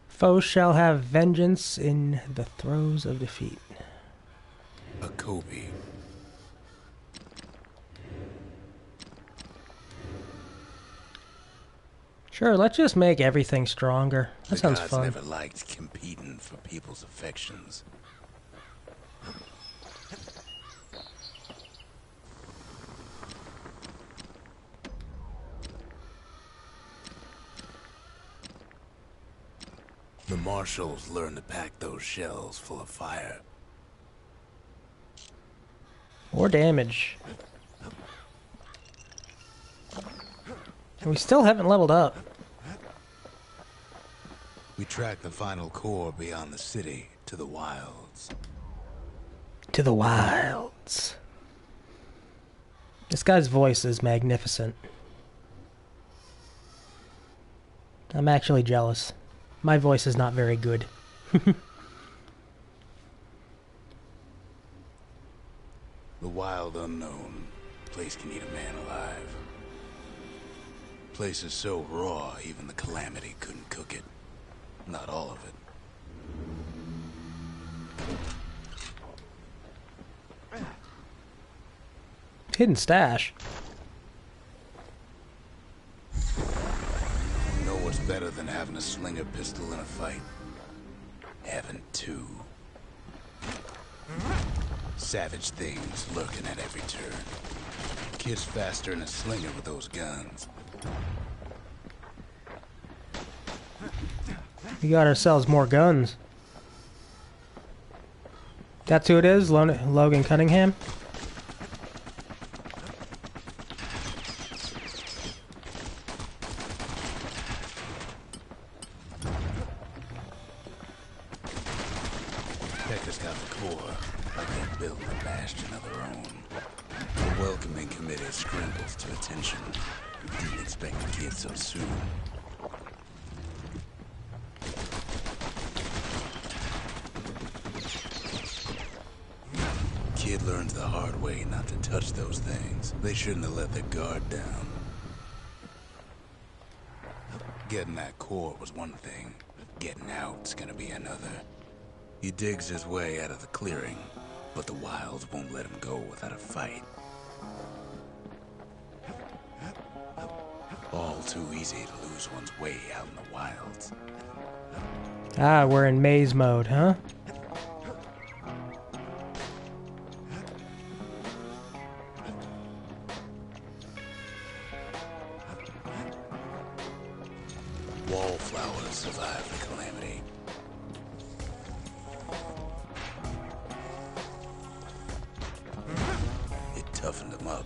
Foes shall have vengeance in the throes of defeat. A Kobe. Sure, let's just make everything stronger. That sounds gods fun. never liked competing for people's affections. The marshals learned to pack those shells full of fire. Or damage. And we still haven't leveled up. We tracked the final core beyond the city to the wilds. To the wilds. This guy's voice is magnificent. I'm actually jealous. My voice is not very good. The wild unknown. Place can eat a man alive. Place is so raw, even the Calamity couldn't cook it. Not all of it. Hidden stash. You know what's better than having a slinger pistol in a fight? Having two. Savage things lurking at every turn. Kid's faster than a slinger with those guns. We got ourselves more guns. That's who it is? Logan Cunningham? Becca's got the core, like they built a Bastion of their own. The welcoming committee scrambles to attention. Didn't expect the kid so soon. Kid learns the hard way not to touch those things. They shouldn't have let their guard down. Getting that core was one thing. Getting out's gonna be another. He digs his way out of the clearing, but the wilds won't let him go without a fight. All too easy to lose one's way out in the wilds. Ah, we're in maze mode, huh? Wallflowers survived the calamity. It toughened them up.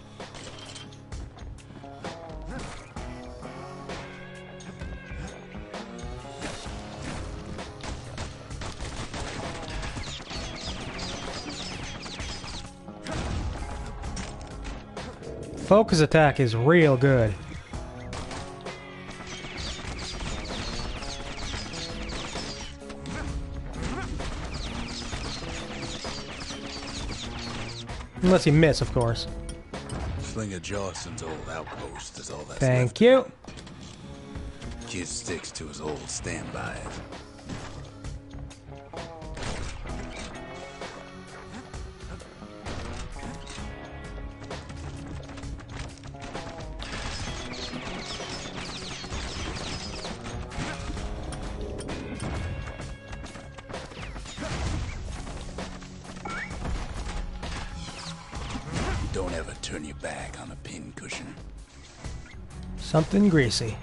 Focus attack is real good. Unless you miss, of course. Slinger Johnson's old outpost is all that's Thank left. you. Kid sticks to his old standbys. Don't ever turn your back on a pincushion. Something greasy.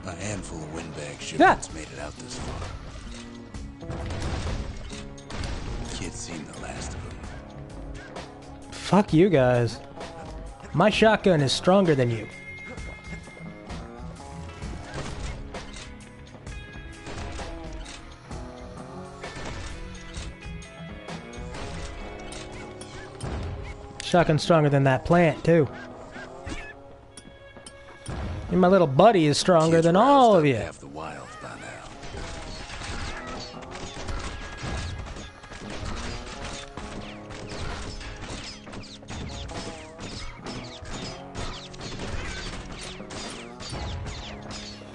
A handful of windbag shipments made it out this far. Kid's seen the last of them. Fuck you guys. My shotgun is stronger than you. Shotgun's stronger than that plant, too. And my little buddy is stronger Kid's than all roused of up you. half the wilds by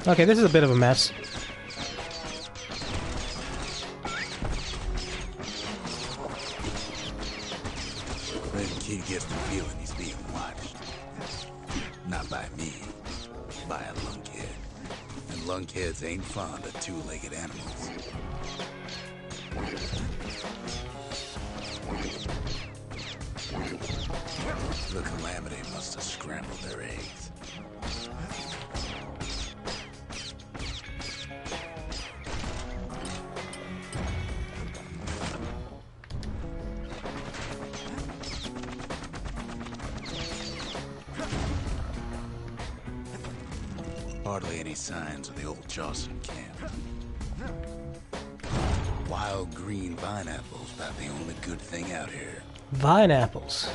now. Okay, this is a bit of a mess. The kid gets the feeling he's being watched. Not by me, by a lunkhead. And lunkheads ain't fond of two-legged animals. The calamity must have scrambled their eggs. Hardly any signs of the old Jocelyn camp. Wild green vine apples, about the only good thing out here. Vine apples.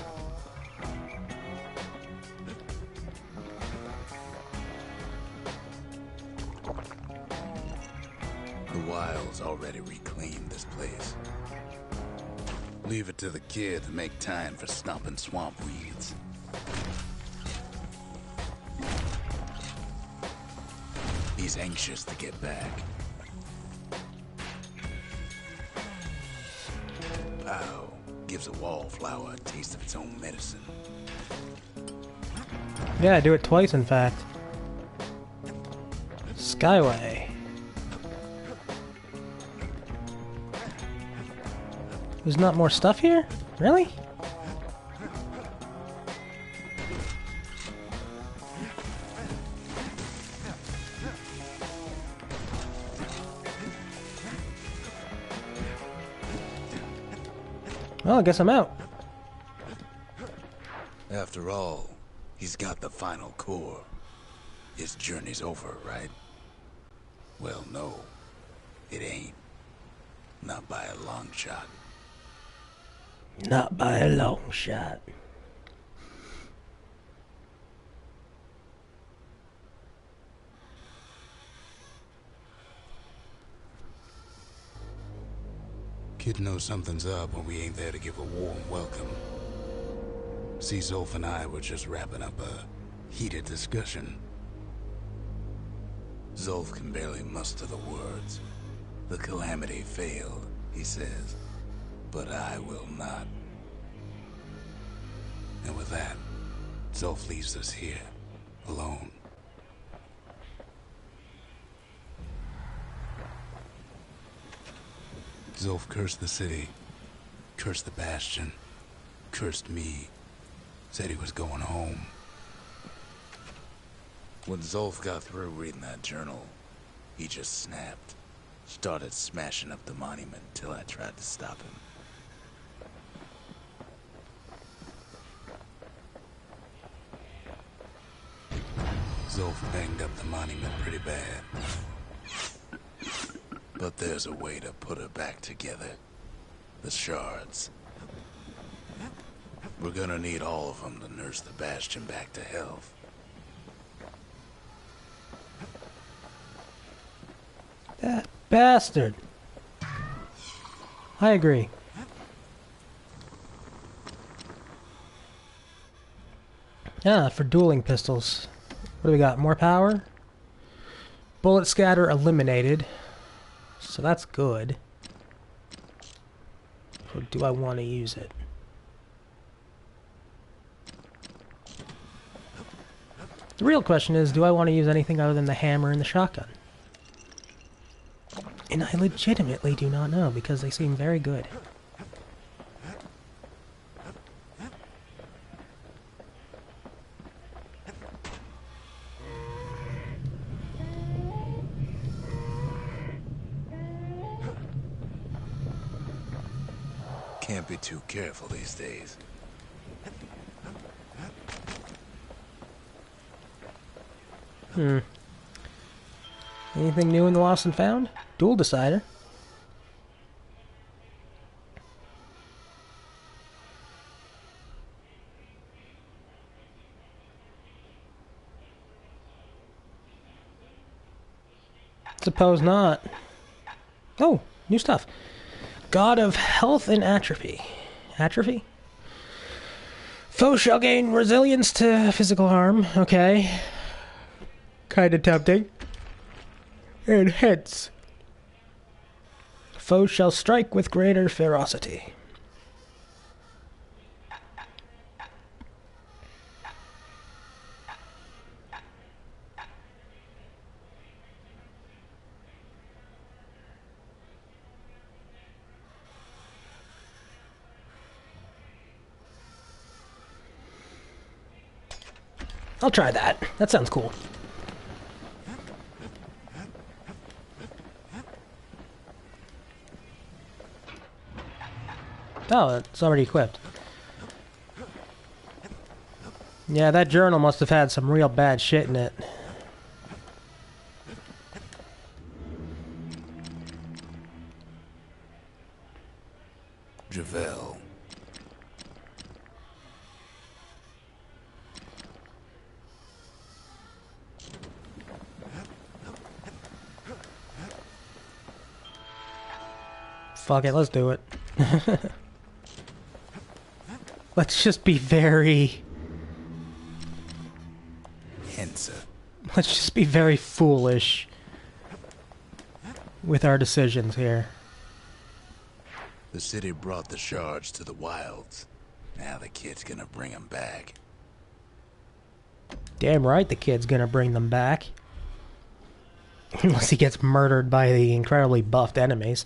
The wilds already reclaimed this place. Leave it to the kid to make time for stomping swamp weeds. He's anxious to get back. Pow gives a wallflower a taste of its own medicine. Yeah, I do it twice, in fact. Skyway. There's not more stuff here? Really? Well, I guess I'm out. After all, he's got the final core. His journey's over, right? Well, no. It ain't. Not by a long shot. Not by a long shot. Kid knows something's up when we ain't there to give a warm welcome. SESauvie and I were just wrapping up a heated discussion. Zolf can barely muster the words. The calamity failed, he says, but I will not. And with that, Zolf leaves us here, alone. Zolf cursed the city, cursed the Bastion, cursed me, said he was going home. When Zolf got through reading that journal, he just snapped. Started smashing up the monument till I tried to stop him. Zolf banged up the monument pretty bad. But there's a way to put her back together. The shards. We're gonna need all of them to nurse the Bastion back to health. That bastard. I agree. Ah, for dueling pistols. What do we got? More power? Bullet scatter eliminated. So that's good. Or do I want to use it? The real question is, do I want to use anything other than the hammer and the shotgun? And I legitimately do not know, because they seem very good. Can't be too careful these days. Anything new in the Lost and Found? Dual decider. Suppose not. Oh, new stuff. God of Health and Atrophy. Atrophy? Foes shall gain resilience to physical harm. Okay. Kinda tempting. And hence, foes shall strike with greater ferocity. I'll try that. That sounds cool. Oh, it's already equipped. Yeah, that journal must have had some real bad shit in it. Javel. Fuck it, let's do it. Let's just be very... Let's just be very foolish with our decisions here. The city brought the shards to the wilds. Now the kid's gonna bring them back. Damn right the kid's gonna bring them back. Unless he gets murdered by the incredibly buffed enemies.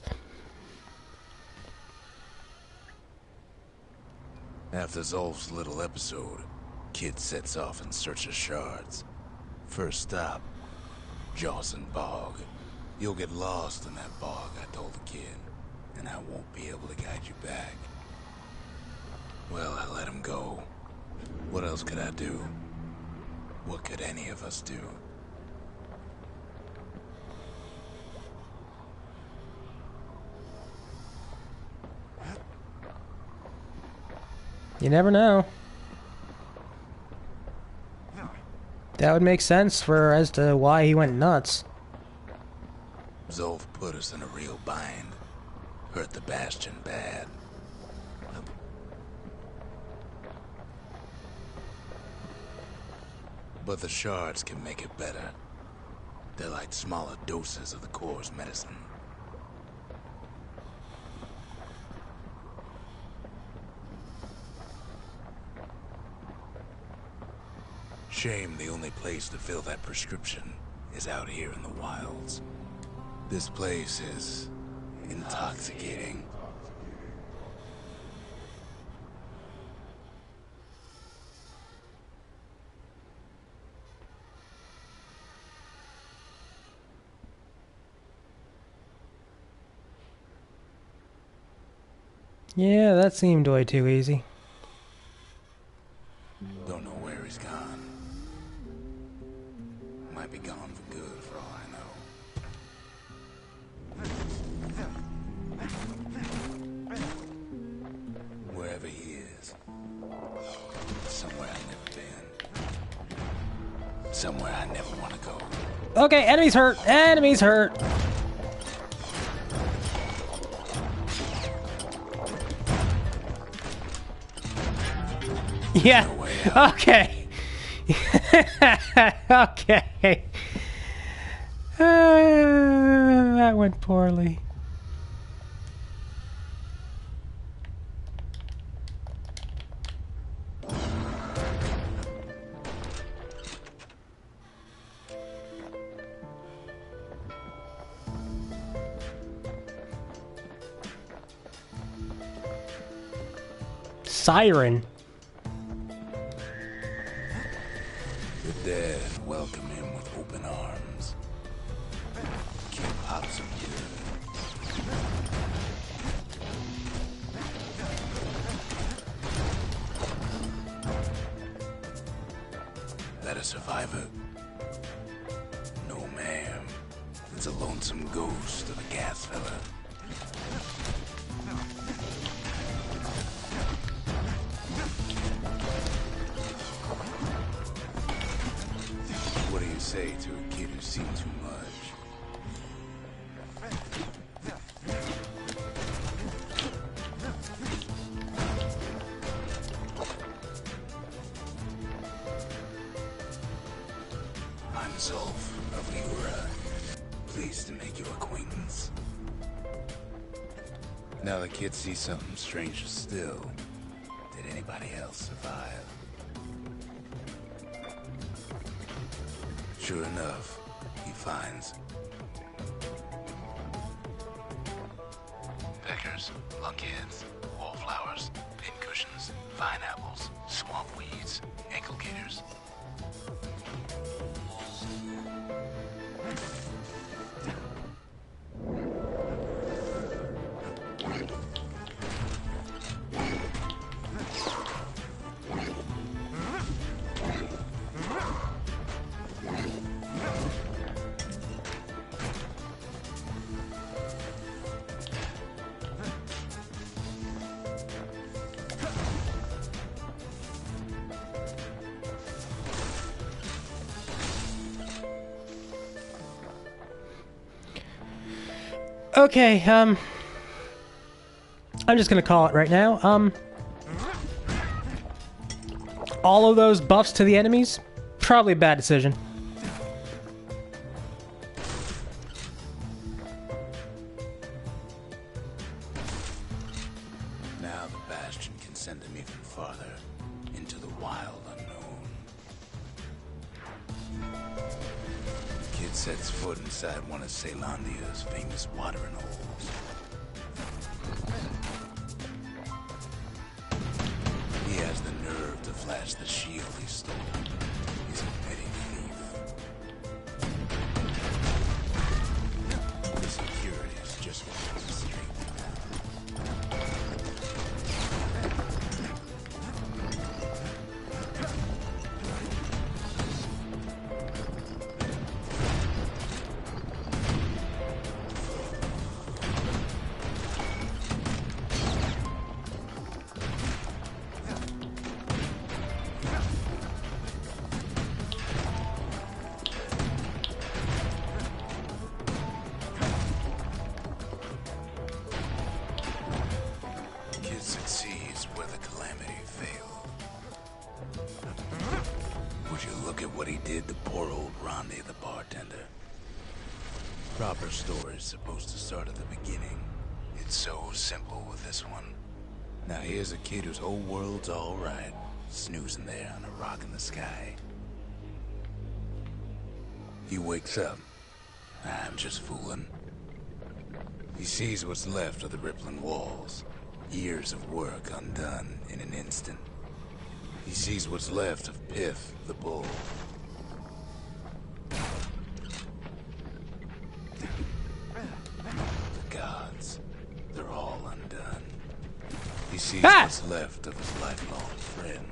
After Zolf's little episode, Kid sets off in search of shards. First stop, Jawson Bog. You'll get lost in that bog, I told the kid, and I won't be able to guide you back. Well, I let him go. What else could I do? What could any of us do? You never know. That would make sense as to why he went nuts. Zolf put us in a real bind. Hurt the Bastion bad. But the shards can make it better. They're like smaller doses of the core's medicine. Shame the only place to fill that prescription is out here in the wilds. This place is intoxicating. Yeah, that seemed way too easy. Don't know where he's gone. Might be gone for good, for all I know. Wherever he is. Somewhere I've never been. Somewhere I never want to go. Okay, enemies hurt! Enemies hurt! Yeah. Okay. Okay. That went poorly. Siren. The dead welcome him with open arms. Keep hops of good. That a survivor? No, ma'am. It's a lonesome ghost of a gas fella. What do you say to a kid who's seen too much? I'm Zolf of Ura. Pleased to make your acquaintance. Now the kid sees something stranger still. Did anybody else survive? Sure enough, he finds peckers, lunkheads, wallflowers, pincushions, vine apples, swamp weeds, ankle gators. Okay, I'm just gonna call it right now. All of those buffs to the enemies, probably a bad decision. Now the Bastion can send him even farther into the wild unknown. The kid kid sets foot inside one of Ceylondia's famous watering holes. He has the nerve to flash the shield he stole. He's a petty thief. The security's just walking straight down. Succeeds where the calamity failed. Would you look at what he did to poor old Ronde the bartender? Proper story's supposed to start at the beginning. It's so simple with this one. Now here's a kid whose whole world's alright, snoozing there on a rock in the sky. He wakes up. I'm just fooling. He sees what's left of the rippling walls. Years of work undone in an instant. He sees what's left of Piff, the bull. The gods, they're all undone. He sees what's left of his lifelong friend.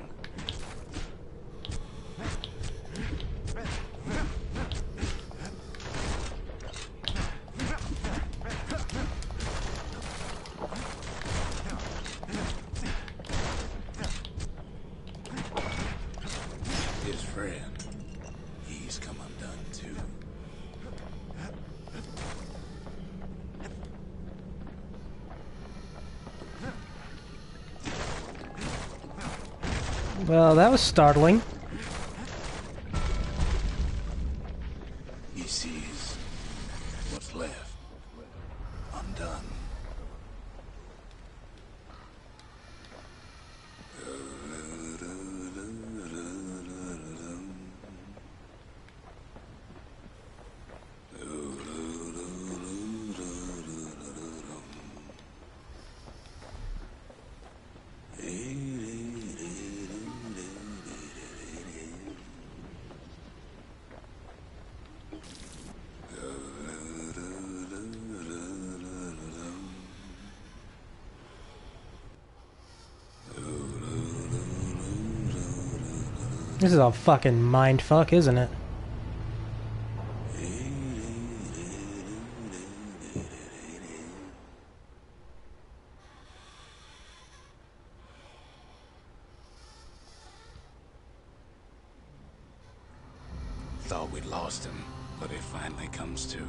His friend, he's come undone too. Well, that was startling. He sees what's left undone. This is a fucking mindfuck, isn't it? Thought we'd lost him, but he finally comes to.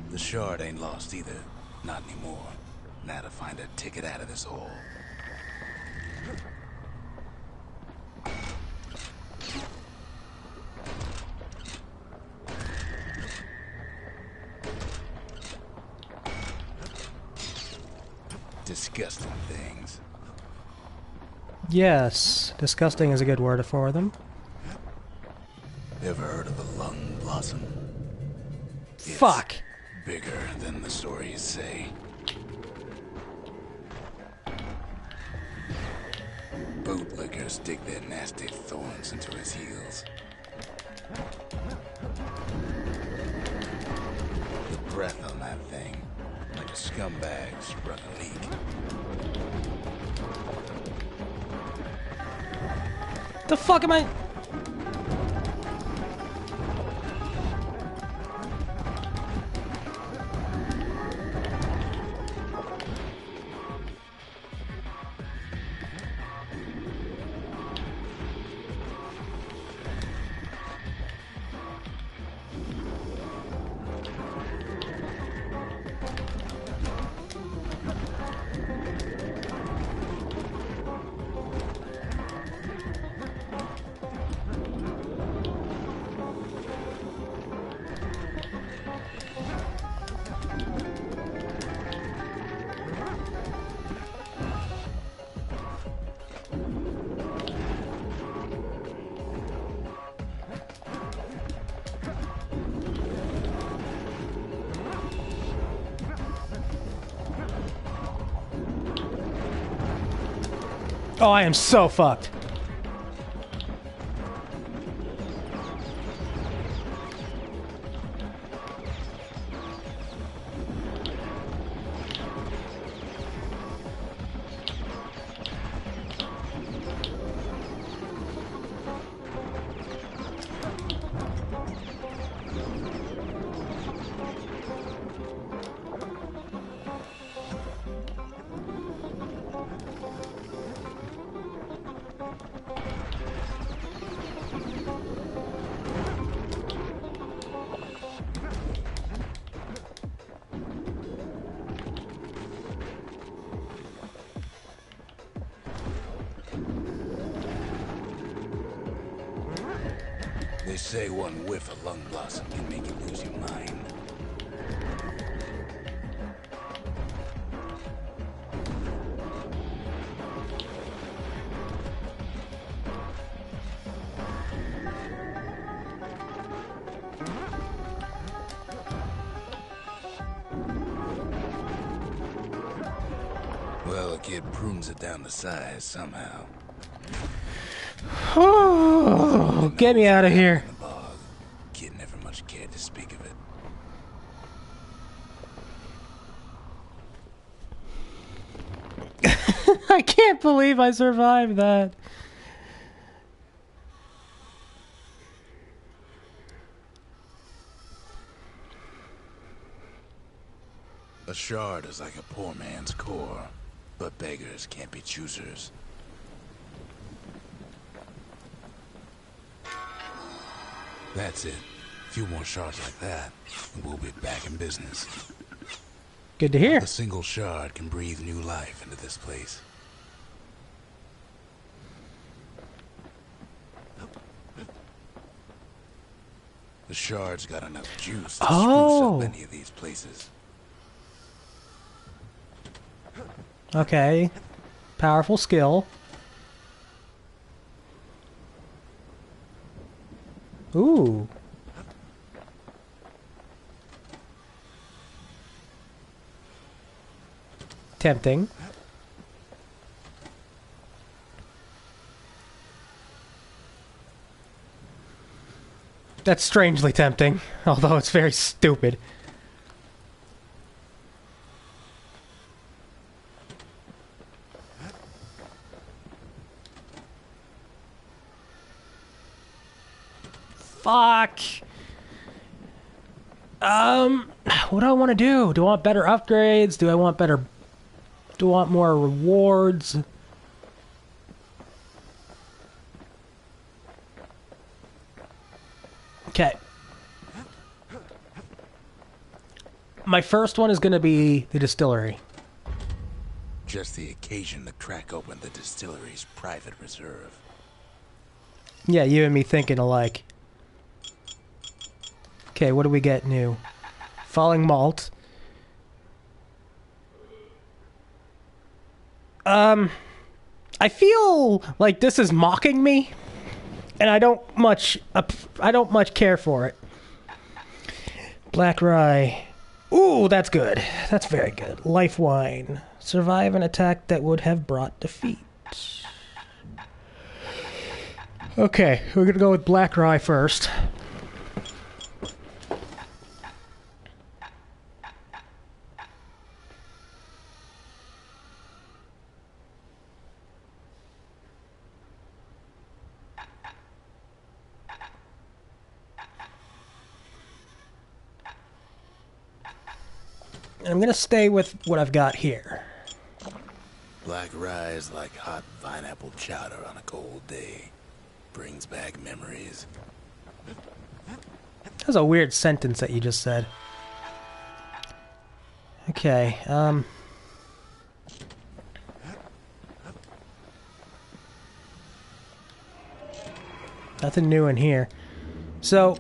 The shard ain't lost either. Not anymore. Now to find a ticket out of this hole. Disgusting things. Yes, disgusting is a good word for them. Ever heard of the lung blossom? Fuck! It's bigger than the stories say. Bootlickers dig their nasty thorns into his heels. The breath on that thing, like a scumbag sprung a leak. The fuck am I? Oh, I am so fucked. They say one whiff of lung blossom can make you lose your mind. Well, a kid prunes it down to size somehow. Oh, get me out of here. In the bog. Kid never much cared to speak of it. I can't believe I survived that. A shard is like a poor man's core, but beggars can't be choosers. That's it. A few more shards like that, and we'll be back in business. Good to hear. A single shard can breathe new life into this place. The shard's got enough juice to spruce up any of these places. Okay. Powerful skill. Ooh. Tempting. That's strangely tempting, although it's very stupid. Fuck. What do I want to do? Do I want better upgrades? Do I want more rewards? Okay. My first one is going to be the distillery. Just the occasion to crack open the distillery's private reserve. Yeah, you and me thinking alike. Okay, what do we get new? Falling malt. I feel like this is mocking me, and I don't much care for it. Black rye. Ooh, that's good. That's very good. Life wine. Survive an attack that would have brought defeat. Okay, we're gonna go with black rye first. And I'm going to stay with what I've got here. Black rye is like hot pineapple chowder on a cold day. Brings back memories. That was a weird sentence that you just said. Okay, nothing new in here. So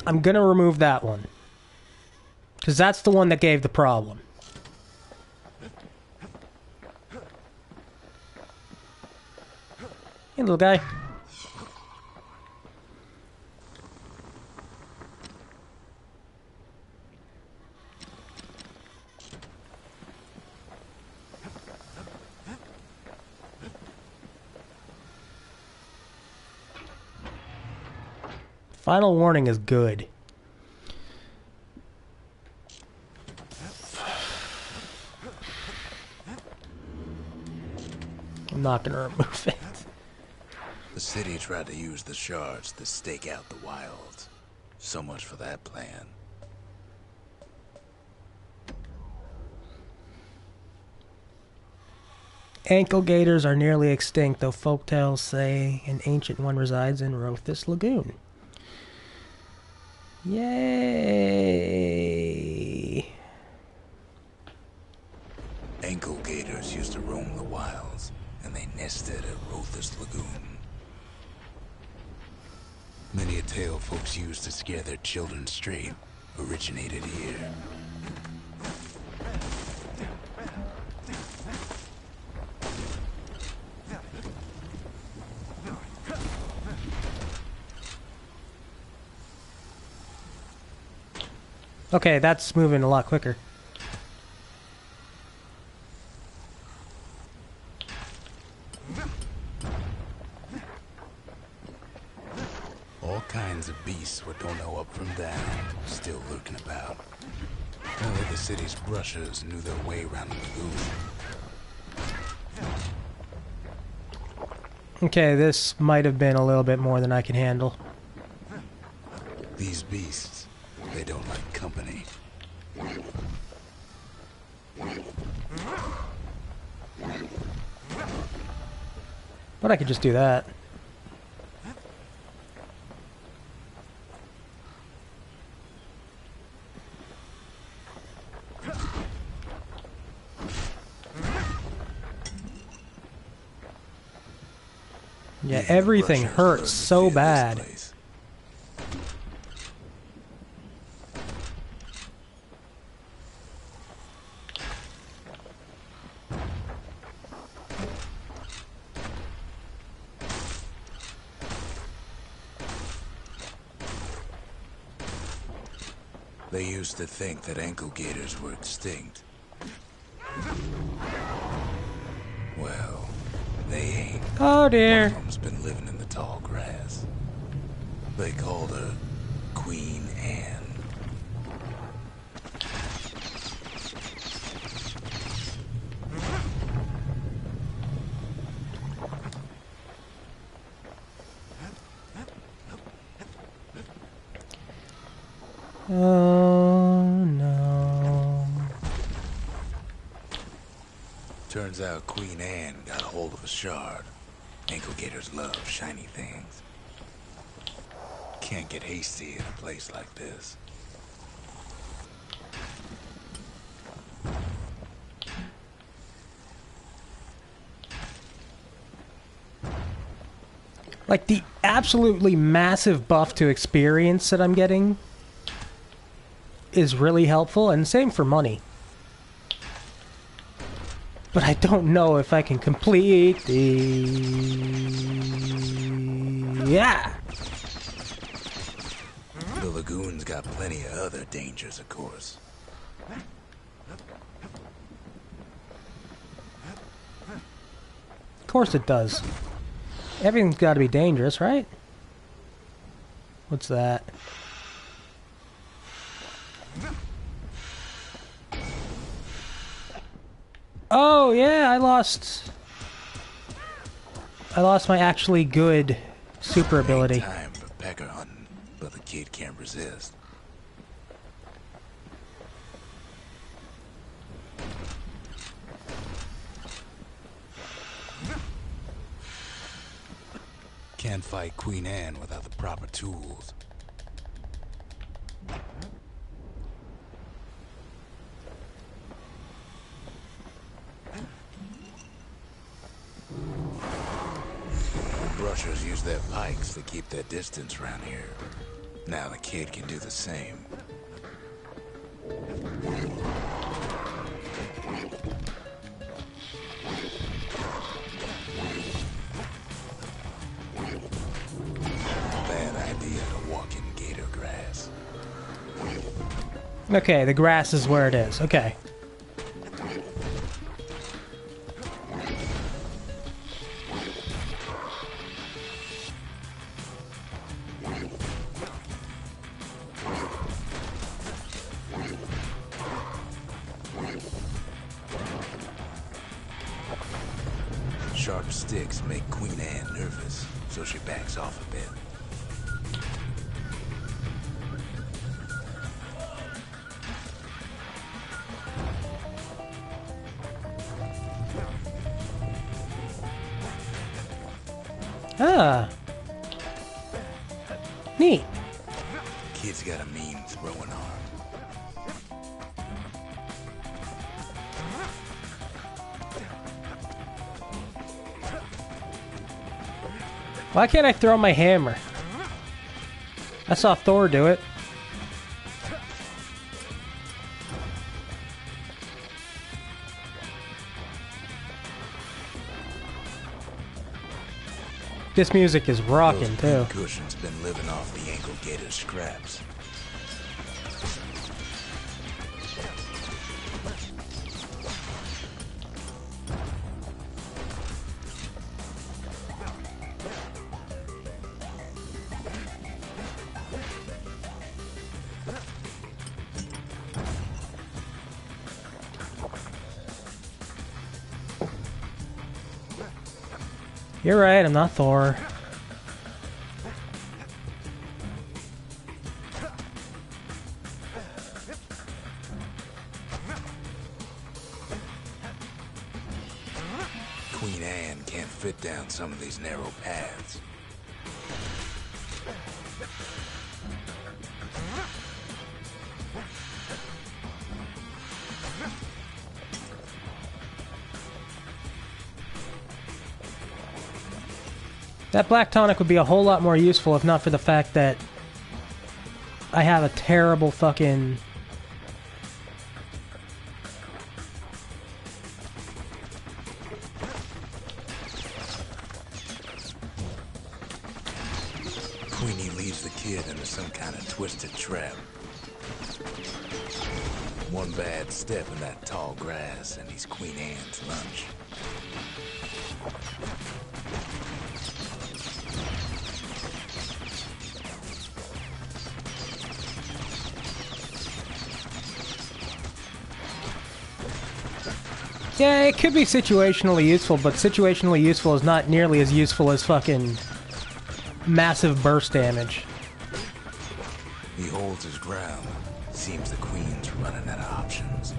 I'm going to remove that one. Because that's the one that gave the problem. Hey, little guy. Final warning is good. I'm not gonna remove it. The city tried to use the shards to stake out the wilds. So much for that plan. Ankle gators are nearly extinct, though folktales say an ancient one resides in Rothus Lagoon. Yay! Ankle gators used to roam the wilds, and they nested at Rothus Lagoon. Many a tale folks used to scare their children straight originated here. Okay, that's moving a lot quicker. All kinds of beasts what don't know up from down, still lurking about. Only the city's brushers knew their way around the lagoon. Okay, this might have been a little bit more than I can handle. These beasts, they don't like company. But I could just do that. Yeah, everything hurts so bad. They used to think that ankle gators were extinct. Well, they ain't. Oh dear. One of them's been living in the tall grass. They called her Queen Anne. Oh no. Turns out Queen Anne got a hold of a shard. Ankle gators love shiny things. Can't get hasty in a place like this. Like the absolutely massive buff to experience that I'm getting is really helpful, and same for money. But I don't know if I can complete the... Yeah! The lagoon's got plenty of other dangers, of course. Of course it does. Everything's got to be dangerous, right? What's that? Oh yeah, I lost my actually good super ability. Ain't time for pecker hunting, but the kid can't resist. Can't fight Queen Anne without the proper tools. Brushers use their pikes to keep their distance around here. Now the kid can do the same. Bad idea to walk in gator grass. Okay, the grass is where it is. Okay. Sharp sticks make Queen Anne nervous, so she backs off a bit. Ah. Neat. Kid's got a mean throwing arm. Why can't I throw my hammer? I saw Thor do it. This music is rocking too. Cushion's been living off the ankle gator's scraps. You're right, I'm not Thor. Queen Anne can't fit down some of these narrow paths. That black tonic would be a whole lot more useful if not for the fact that I have a terrible fucking... Queenie leads the kid into some kind of twisted trap. One bad step in that tall grass and he's Queen Anne's lunch. Yeah, it could be situationally useful, but situationally useful is not nearly as useful as fucking massive burst damage. He holds his ground. Seems the Queen's running out of options.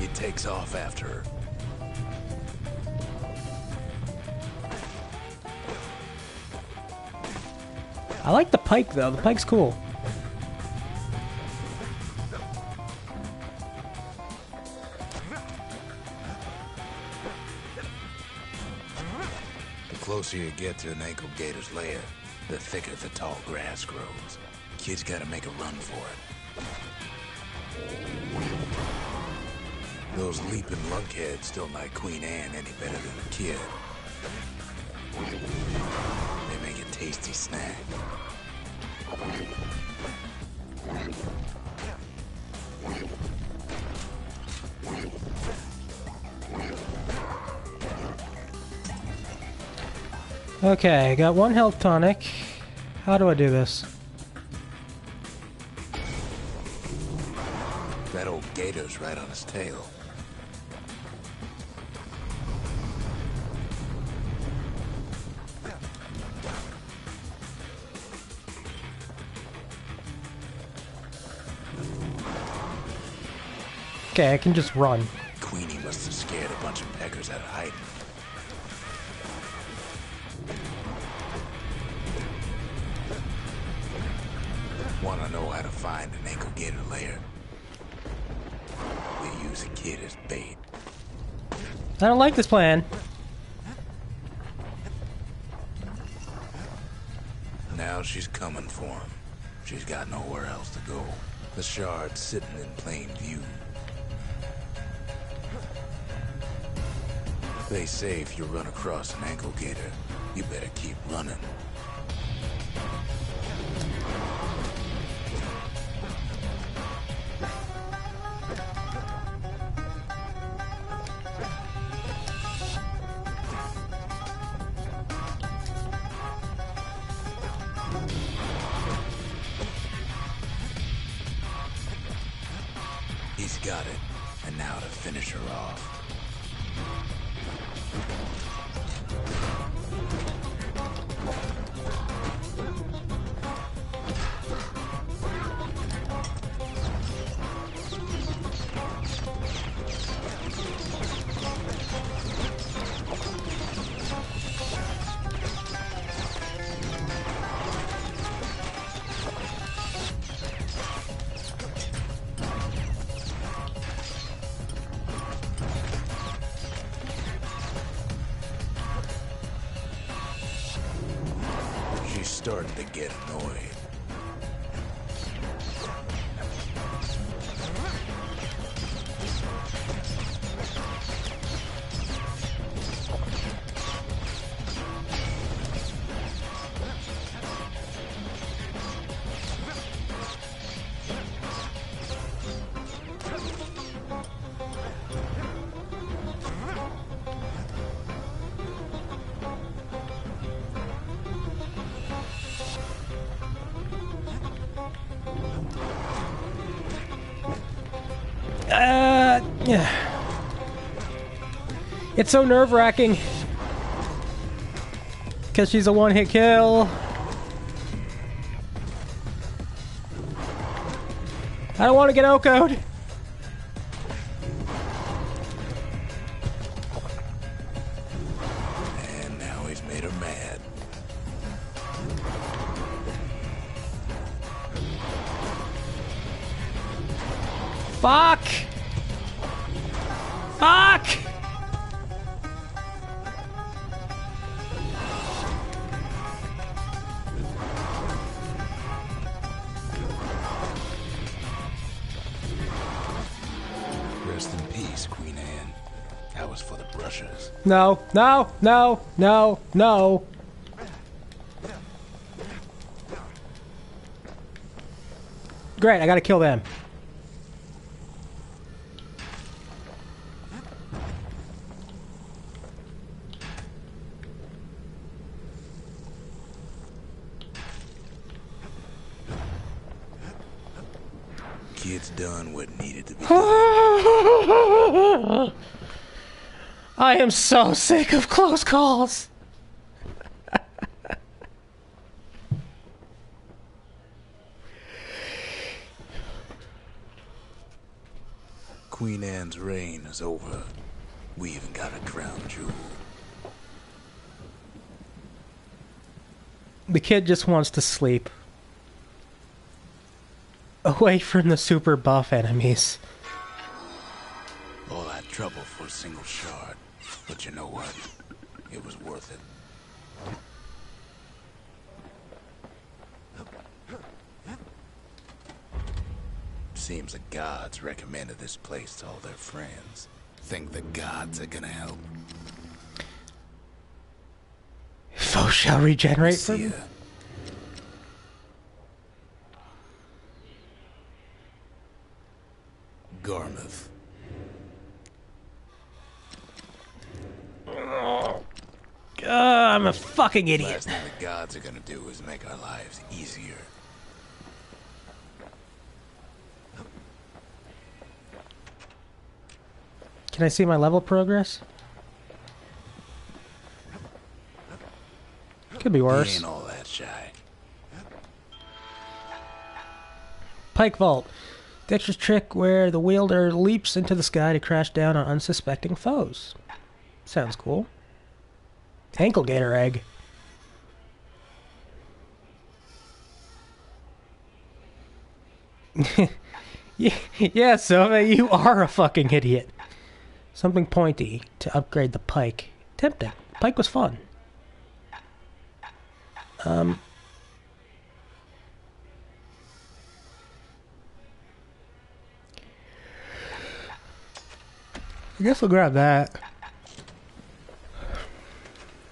He takes off after her. I like the pike, though. The pike's cool. The closer you get to an ankle gator's lair, the thicker the tall grass grows. Kid's gotta make a run for it. Those leaping lunkheads don't like Queen Anne any better than the kid. They make a tasty snack. Okay, got one health tonic. How do I do this? That old gator's right on his tail. Okay, I can just run. Queenie must have scared a bunch of peckers out of hiding. Want to know how to find an ankle gator lair? They use a kid as bait. I don't like this plan. Now she's coming for him. She's got nowhere else to go. The shard's sitting in plain view. They say if you run across an ankle gator, you better keep running. He's got it, and now to finish her off. Starting to get annoyed. Yeah. It's so nerve-wracking because she's a one-hit kill. I don't want to get OHKO'd. And now he's made her mad. Fuck! Fuck! Rest in peace, Queen Anne. That was for the brushers. No, no, no, no, no. Great, I gotta kill them. Kid's done what needed to be done. I am so sick of close calls. Queen Anne's reign is over. We even got a crown jewel. The kid just wants to sleep. Away from the super buff enemies. All that trouble for a single shard. But you know what? It was worth it. Seems the gods recommended this place to all their friends. Think the gods are gonna help. Foe shall regenerate See from... ya. Garmouth. I'm a fucking idiot. Last thing the gods are gonna do is make our lives easier. Can I see my level progress? Could be He worse. ain't all that shy. Pike Vault. Dexter's trick where the wielder leaps into the sky to crash down on unsuspecting foes. Sounds cool. Ankle gator egg. Yeah, Sylvia, you are a fucking idiot. Something pointy to upgrade the pike. Tempting. Pike was fun. I guess we'll grab that.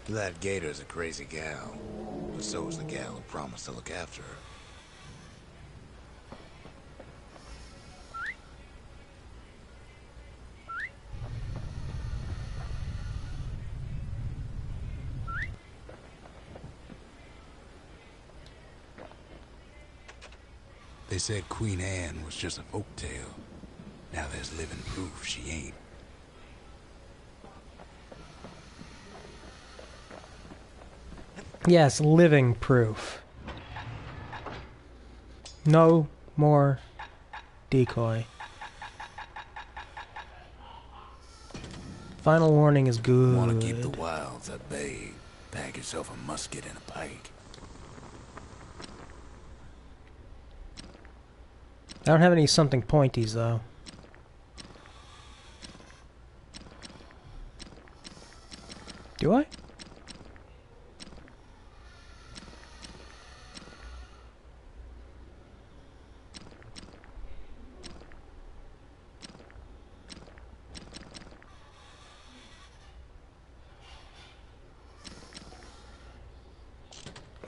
That gator's a crazy gal, but so is the gal who promised to look after her. They said Queen Anne was just a folktale. Now there's living proof she ain't. Yes, living proof. No more decoy. Final warning is good. Want to keep the wilds at bay? Pack yourself a musket and a pike. I don't have any something pointies though. Do I?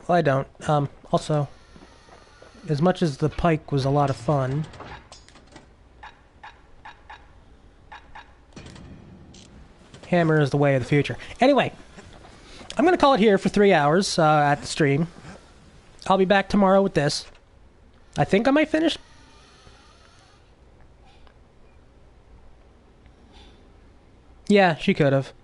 Well, I don't. Also, as much as the pike was a lot of fun, hammer is the way of the future. Anyway, I'm going to call it here for 3 hours at the stream. I'll be back tomorrow with this. I think I might finish. Yeah, she could have.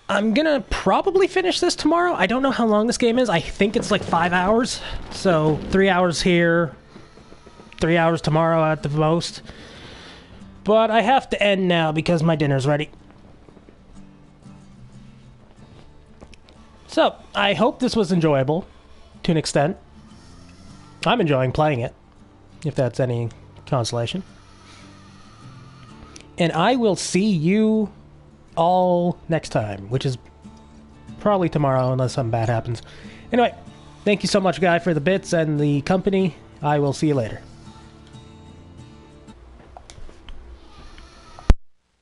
I'm gonna probably finish this tomorrow. I don't know how long this game is. I think it's like 5 hours. So 3 hours here, 3 hours tomorrow at the most. But I have to end now because my dinner's ready. So, I hope this was enjoyable to an extent. I'm enjoying playing it, if that's any consolation. And I will see you all next time, which is probably tomorrow unless something bad happens. Anyway, thank you so much, Guy, for the bits and the company. I will see you later.